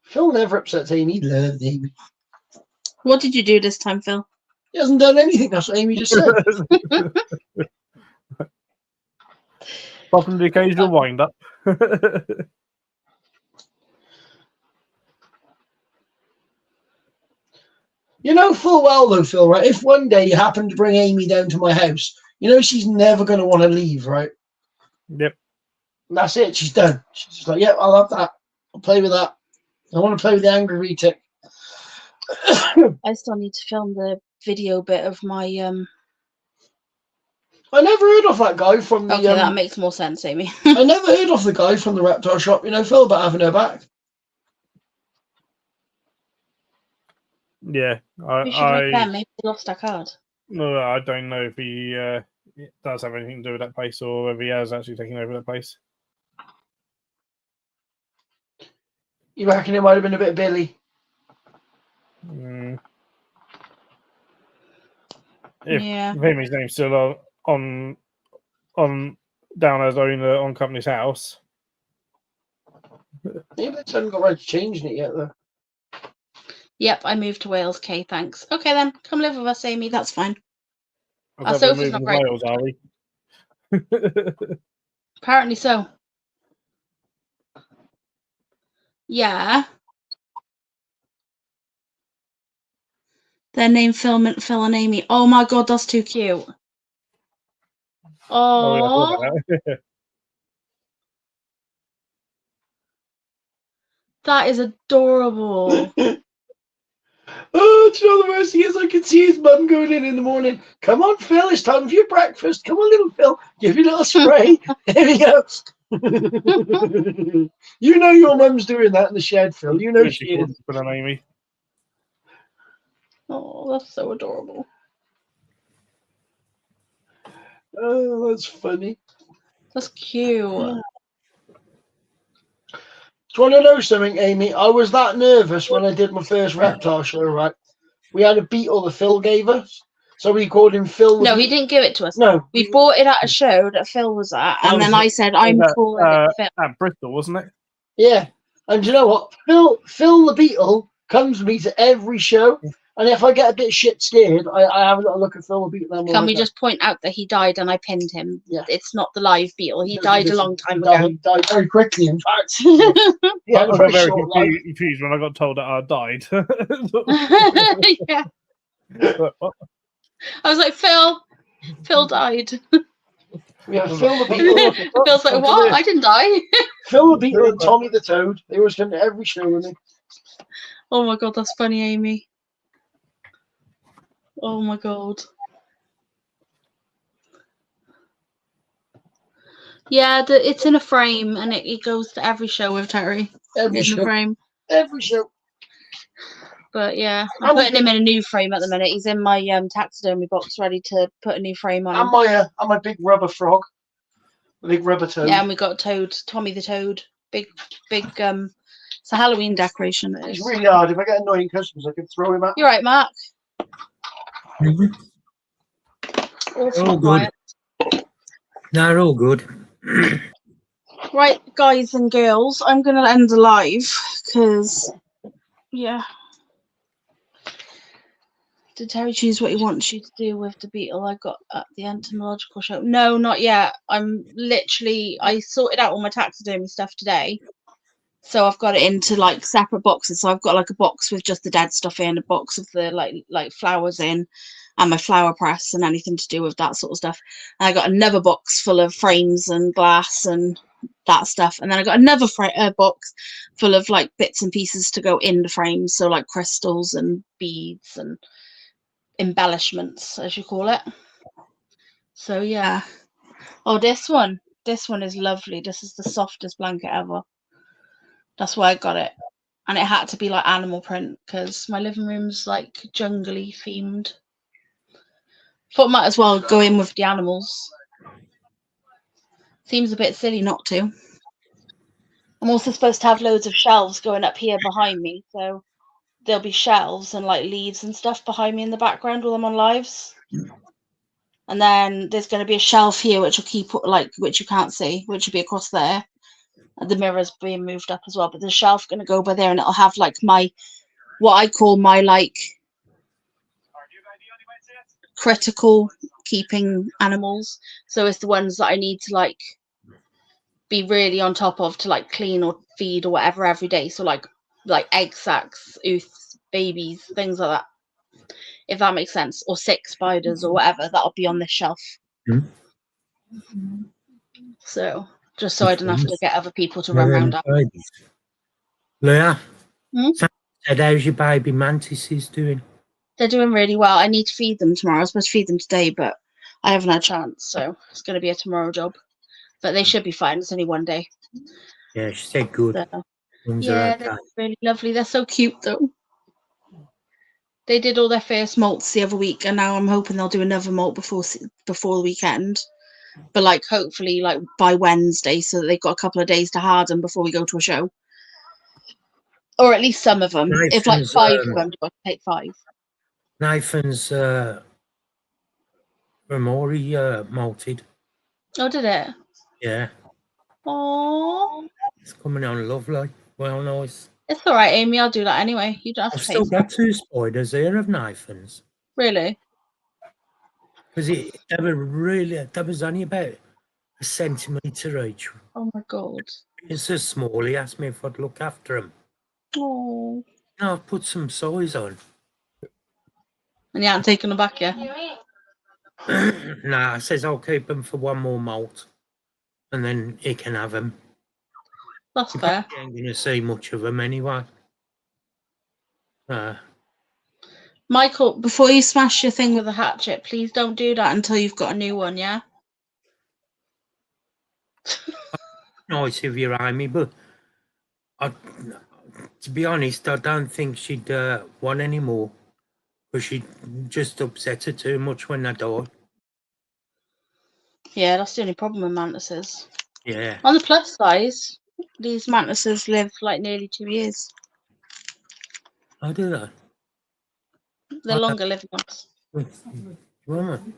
Phil never upsets Amy. He loves Amy. What did you do this time, Phil? He hasn't done anything. That's what Amy just said. Apart from the occasional wind up. You know full well though, Phil, right? If one day you happen to bring Amy down to my house, you know she's never going to want to leave, right? Yep. And that's it. She's done. She's just like, yep, I'll have that. I'll play with that. I want to play with the angry retic. I still need to film the video bit of my I never heard of that guy from the. Okay, that makes more sense, Amy. I never heard of the guy from the reptile shop. You know, Phil, about having her back. Yeah, We should ring them. Maybe they lost our card. No, I don't know if he does have anything to do with that place or if he has actually taken over that place. You reckon it might have been a bit of Billy? If Yeah. his name's still on down as owner on company's house. Maybe they haven't got right to changing it yet, though. Yep, I moved to Wales. Okay, thanks. Okay, then come live with us, Amy. That's fine. I Our thought we were sofa's moving not to great. Wales, are we? Apparently so. Yeah. Their name Phil and Amy. Oh my god, that's too cute. Oh, yeah, I Oh, thought about that. that is adorable. Oh, do you know the worst thing is? I can see his mum going in the morning. Come on, Phil, it's time for your breakfast. Come on, little Phil. Give you a little spray. Here we go. You know your mum's doing that in the shed, Phil. You know she is. Put on Amy. Oh, that's so adorable. Oh, that's funny. That's cute. Do you want to know something, Amy? I was that nervous when I did my first reptile show, right? We had a beetle that Phil gave us. So we called him Phil. No, he didn't give it to us. No. We bought it at a show that Phil was at, and then I said, I'm calling it Phil. At Bristol, wasn't it? Yeah. And do you know what? Phil the beetle comes with me to every show. And if I get a bit shit scared, I have a little look at Phil the beetle. Can we just point out that he died and I pinned him? Yeah. It's not the live beetle. He died a long time ago. ago. He died very quickly, in fact. Yeah, I a got very short life. confused when I got told that I died. Yeah. What? I was like, Phil died. Yeah, Phil the beetle. Phil's like, what? I didn't die. Phil the beetle and Tommy the toad. They always come to every show with me. Oh my god, that's funny, Amy. Oh my god. Yeah, it's in a frame and it goes to every show with Terry. Every in show. the frame. Every show. But yeah, I'm putting him in a new frame at the minute. He's in my taxidermy box ready to put a new frame on him. And my big rubber frog. The big rubber toad. Yeah, and we got Toad, Tommy the Toad. Big it's a Halloween decoration. It It's is. really hard. If I get annoying customers, I can throw him out. You're right, Mark. All good. No, they're all good. Right, guys and girls, I'm going to end the live because, yeah. Did Terry choose what he wants you to do with the beetle I got at the entomological show? No, not yet. I sorted out all my taxidermy stuff today. So I've got it into like separate boxes. So I've got like a box with just the dead stuff in, a box of the like flowers in, and my flower press and anything to do with that sort of stuff. And I got another box full of frames and glass and that stuff. And then I got another box full of like bits and pieces to go in the frames. So like crystals and beads and embellishments, as you call it. So yeah. Oh, this one is lovely. This is the softest blanket ever. That's why I got it. And it had to be like animal print because my living room's like jungly themed. Thought might as well go in with the animals. Seems a bit silly not to. I'm also supposed to have loads of shelves going up here behind me, so there'll be shelves and like leaves and stuff behind me in the background while I'm on lives. And then there's going to be a shelf here which will keep like which you can't see, which will be across there. And the mirror's being moved up as well, but the shelf going to go by there, and it'll have like my what I call my like critical keeping animals. So it's the ones that I need to like be really on top of to like clean or feed or whatever every day. So like egg sacs, ooths, babies, things like that. If that makes sense. Or sick spiders or whatever, that'll be on this shelf. Mm-hmm. So just so I don't have to get other people to run around up. Leah, Hmm? how's your baby mantises doing? They're doing really well. I need to feed them tomorrow. I was supposed to feed them today, but I haven't had a chance. So it's going to be a tomorrow job. But they should be fine. It's only one day. Yeah, she said good. So, Things yeah, are okay. they're really lovely. They're so cute, though. They did all their first molts the other week, and now I'm hoping they'll do another molt before the weekend. But like, hopefully, like by Wednesday, so that they've got a couple of days to harden before we go to a show. Or at least some of them. If like 5 of them, do I take 5? Nathan's Ramori molted. Oh, did it? Yeah. Oh, It's coming on lovely. Well, nice. it's all right, Amy. I'll do that anyway. You don't have I've to pay. still got 2 spiders here of Nathan's. Really? Because that was only about a centimetre each. Oh my god. It's so small, he asked me if I'd look after him. Oh. No, I've put some size on. And you haven't taken them back yet? Nah, I says I'll keep them for one more molt. And then he can have them. That's You fair. ain't going to see much of them anyway. Michael, before you smash your thing with a hatchet, please don't do that until you've got a new one, yeah? Nice of you, Amy, but to be honest, I don't think she'd want any more. Because she just upset her too much when they died. Yeah, that's the only problem with mantises. Yeah. On the plus side, these mantises live like nearly 2 years. I do that. They're longer living ones. Woman.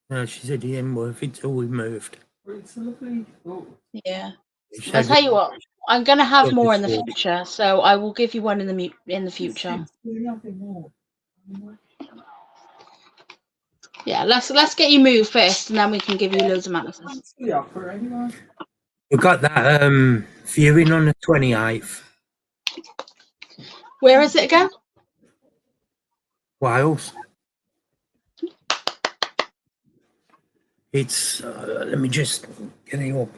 No, she said he ain't worth it till we moved. It's lovely. Oh, Yeah. I'll tell you what, I'm going to have more in the future, so I will give you one in the future. nothing more. Yeah, let's get you moved first, and then we can give you loads of mantises. What's the offer anyway? We got that viewing on the 28th. Where is it again? Wales. It's let me just get it up.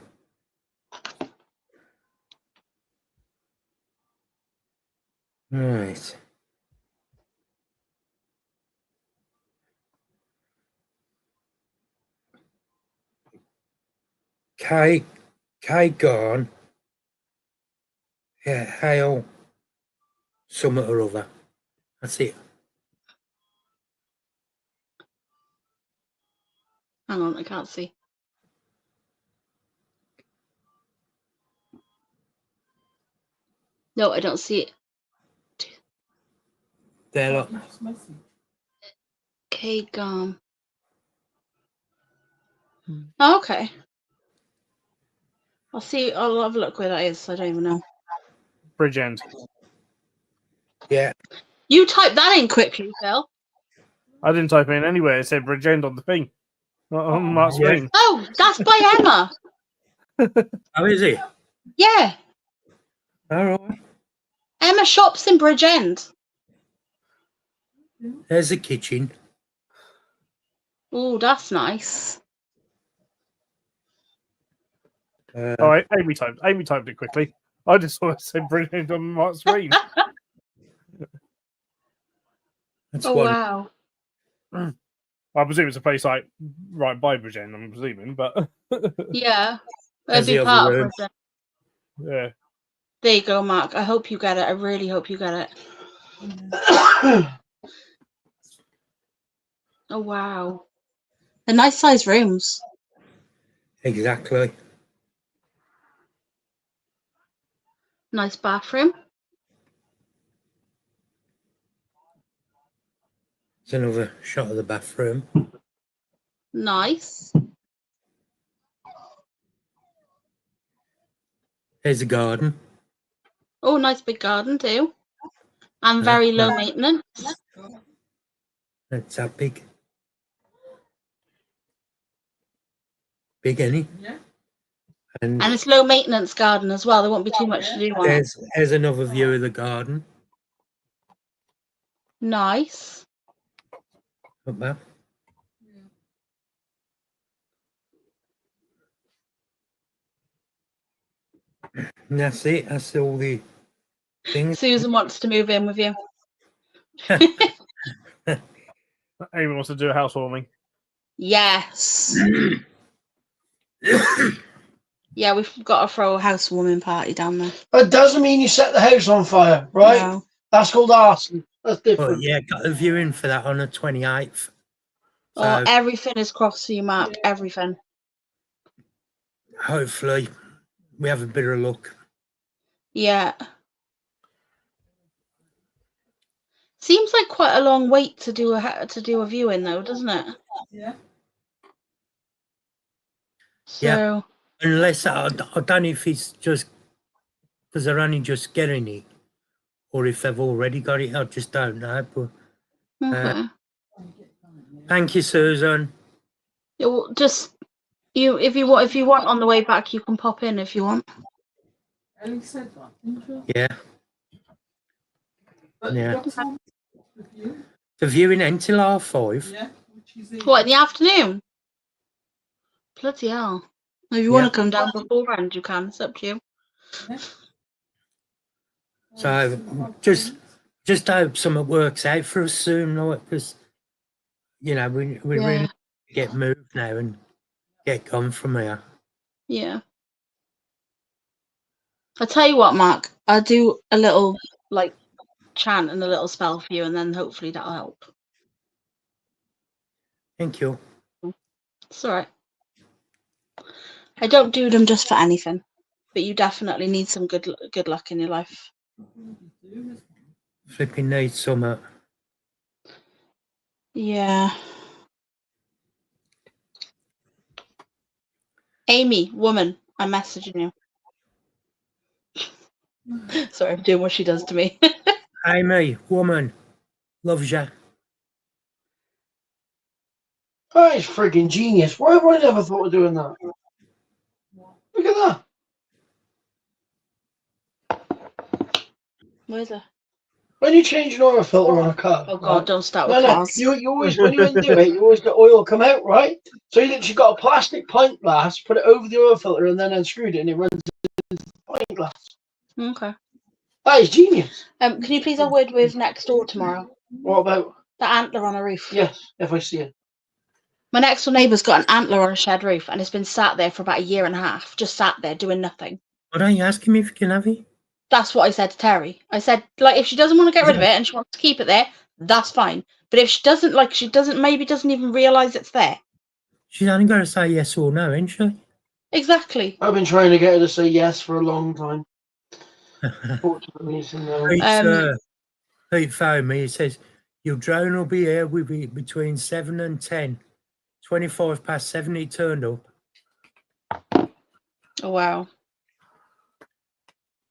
Right. K gone. Yeah, Hale. Summit or other. That's it. Hang on, I can't see. No, I don't see it. There, look. Okay, gone. Oh, okay. I'll see. I'll have a look where that is. I don't even know. Bridgend. Yeah. You type that in quickly, Phil. I didn't type in anywhere. It said Bridgend on the thing. Not on my screen. Oh, that's by Emma. How is it? Yeah. All right. Emma shops in Bridgend. There's the kitchen. Oh, that's nice. Uh, All right, Amy typed it quickly. I just saw it say brilliant on my screen. that's Oh, one. wow. I presume it's a place like right by Bridgend, I'm presuming, but Yeah. There's It'd be the other part of room. Bridgend. yeah. There you go, Mark. I hope you get it. I really hope you get it. Oh, wow. They're nice sized rooms. Exactly. Nice bathroom. It's another shot of the bathroom. Nice. There's the garden. Oh, nice big garden too. And very low maintenance. That's that big. Big, any? Yeah. And And it's low maintenance garden as well. There won't be too much to do on it. there's another view of the garden. Nice. Not bad. And that's it. That's all the things. Susan wants to move in with you. Amy wants to do a housewarming. Yes. Yeah, we've got to throw a housewarming party down there. That doesn't mean you set the house on fire, right? No. That's called arson. That's But different. yeah, got a viewing for that on the 28th. Oh, So everything is crossed for you, Mark. Everything. hopefully we have a bit of luck. Yeah. Seems like quite a long wait to do a viewing, though, doesn't it? Yeah. So. Yeah. Unless I don't know if it's just because they're only just getting it, or if they've already got it. I just don't know. But Okay. thank you, Susan. Yeah, well, just if you want on the way back, you can pop in if you want. Ellie said that, didn't you? Yeah. But Yeah. what time with you? The viewing until 5:30. Yeah. Which is it? What, in the afternoon? Bloody hell. If you want Yeah. to come down beforehand, you can. It's up to you. Yeah. So just hope something works out for us soon, because we Yeah. really get moved now and get gone from here. Yeah. I'll tell you what, Mark. I'll do a little chant and a little spell for you, and then hopefully that'll help. Thank you. It's all right. I don't do them just for anything, but you definitely need some good luck in your life. Flipping need some. Yeah. Amy, woman, I'm messaging you. Sorry, I'm doing what she does to me. Amy, woman, loves you. That is frigging genius. Why have I never thought of doing that? Look at that. Where's her? When you change an oil filter on a car. Oh God, right? don't start No, with no. cars. You always, when you undo it, you always get oil come out, right? So you literally got a plastic pint glass, put it over the oil filter, and then unscrewed it, and it runs into the pint glass. Okay. That is genius. Can you please have a word with next door tomorrow? What about? The antler on a roof. Yes, if I see it. My next door neighbour's got an antler on a shed roof, and it's been sat there for about a year and a half, just sat there doing nothing. Why don't you ask him if you can have it? That's what I said to Terry. I said, if she doesn't want to get rid of it and she wants to keep it there, that's fine. But if she doesn't, maybe doesn't even realise it's there. She's only got to say yes or no, ain't she? Exactly. I've been trying to get her to say yes for a long time. Fortunately, it's a no. Pete phoned me. He says, your drone will be here between 7 and 10. 25 past 7 he turned up. Oh, wow.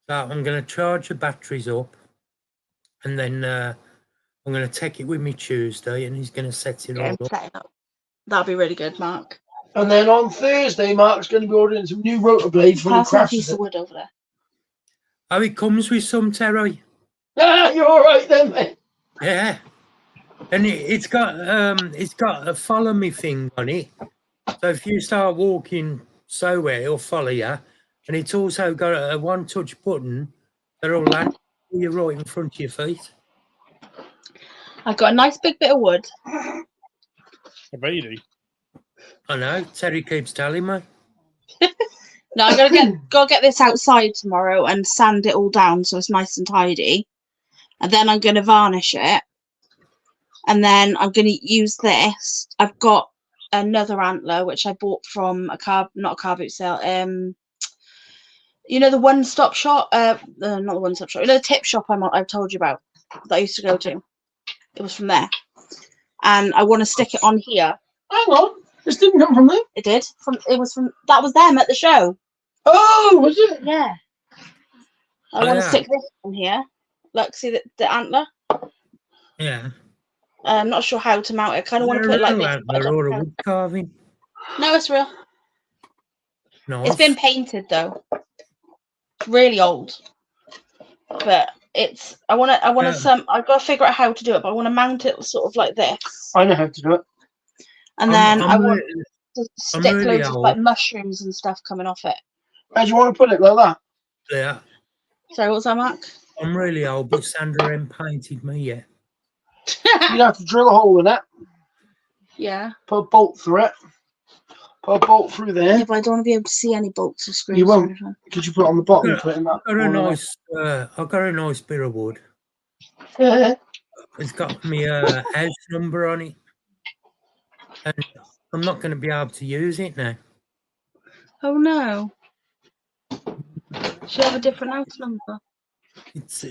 So I'm going to charge the batteries up, and then I'm going to take it with me Tuesday, and he's going to set it all up. Set it up. That'll be really good, Mark. And then on Thursday, Mark's going to be ordering some new rotor blades when he Pass me a crashes piece it. of wood over there. Oh, it comes with some, Terry. Ah, you're all right then, mate. Yeah. And it's got a follow me thing on it. So if you start walking somewhere, it'll follow you. And it's also got a one-touch button that'll land you right in front of your feet. I've got a nice big bit of wood. I bet you do. I know, Terry keeps telling me. No, I gotta get this outside tomorrow and sand it all down so it's nice and tidy. And then I'm gonna varnish it. And then I'm gonna use this. I've got another antler which I bought from not a car boot sale. You know the one-stop shop. Not the one-stop shop. You know the tip shop I've told you about that I used to go to. It was from there, and I want to stick it on here. Hang on. This didn't come from there. It did. That was them at the show. Oh, was it? Yeah. I Oh, want to yeah. stick this on here. Look, see the antler? Yeah. I'm not sure how to mount it. I kind of want to put it like this. But I don't Or a know. wood carving. No, it's real. Nice. It's been painted though. It's really old. But it's I've got to figure out how to do it, but I want to mount it sort of like this. I know how to do it. And then I want really- to stick really loads of old. like mushrooms and stuff coming off it. How do you want to put it like that? Yeah. Sorry, what was that, Mark? I'm really old, but Sandra ain't painted me yet. You'd have to drill a hole in it, Yeah. put a bolt through it, put a bolt through there. Yeah, but I don't want to be able to see any bolts or screws. You or won't. anything. Could you put it on the bottom? Put it in that. I got a nice bit of wood. Yeah. It's got me a house number on it, and I'm not going to be able to use it now. Oh no. Should have a different house number. It's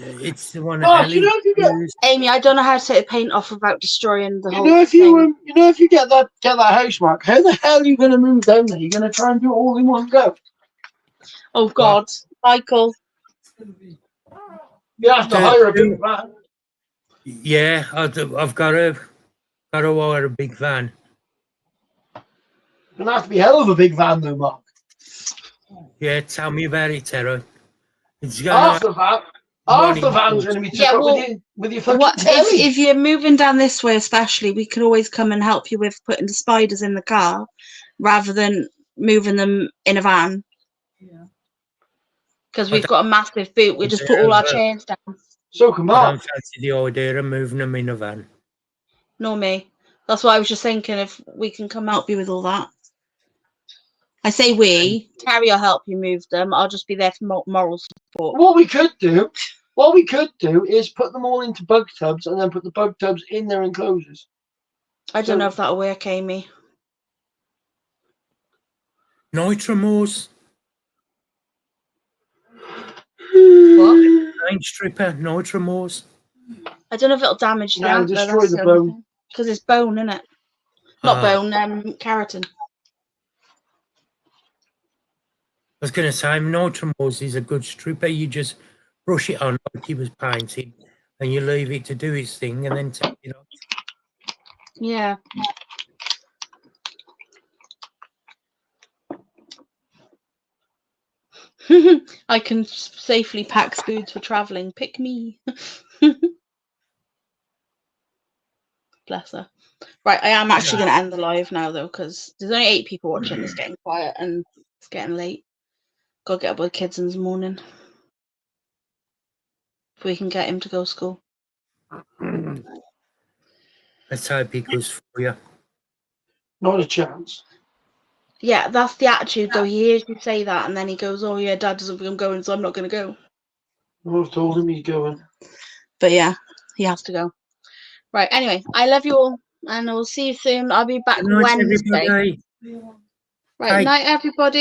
the one Oh, that you know, Ellie if you get, used. Amy, I don't know how to take the paint off without destroying the you whole know, if thing. you get that house, Mark, how the hell are you going to move down there? You're going to try and do it all in one go. Oh God, Michael. It's going to be. You have to hire a big van. Yeah, I've got to hire a big van. It's going to have to be a hell of a big van, though, Mark. Yeah, tell me about it, Terry. It's Half going the van's going to be took Yeah, up well, with your fucking What telly. if you're moving down this way, especially? We could always come and help you with putting the spiders in the car, rather than moving them in a van. Yeah. Because we've got a massive boot. We just put all our chairs down. So can I Mark. don't fancy the idea of moving them in a van. Nor me. That's why I was just thinking if we can come help you with all that. I say we. Terry will help you move them. I'll just be there for moral support. What we could do is put them all into bug tubs and then put the bug tubs in their enclosures. I don't know if that'll work, Amy. Nitromores, What? paint stripper, nitromores. I don't know if it'll damage the No, antler. destroy the bone. Because it's bone, isn't it? Not Ah. bone, keratin. I was going to say, nitromores is a good stripper. You just brush it on like it was painted, and you leave it to do its thing, and then take it off. Yeah. I can safely pack foods for travelling. Pick me. Bless her. Right, I am actually going to end the live now, though, because there's only 8 people watching. It's getting quiet and it's getting late. Got to get up with the kids in the morning. If we can get him to go to school. Let's hope he goes for you. Not a chance. Yeah, that's the attitude, though. He hears you say that, and then he goes, oh, yeah, Dad doesn't think I'm going, so I'm not going to go. I've told him he's going. But yeah, he has to go. Right, anyway, I love you all, and I'll see you soon. I'll be back Good night, Wednesday. everybody. Right, night, everybody.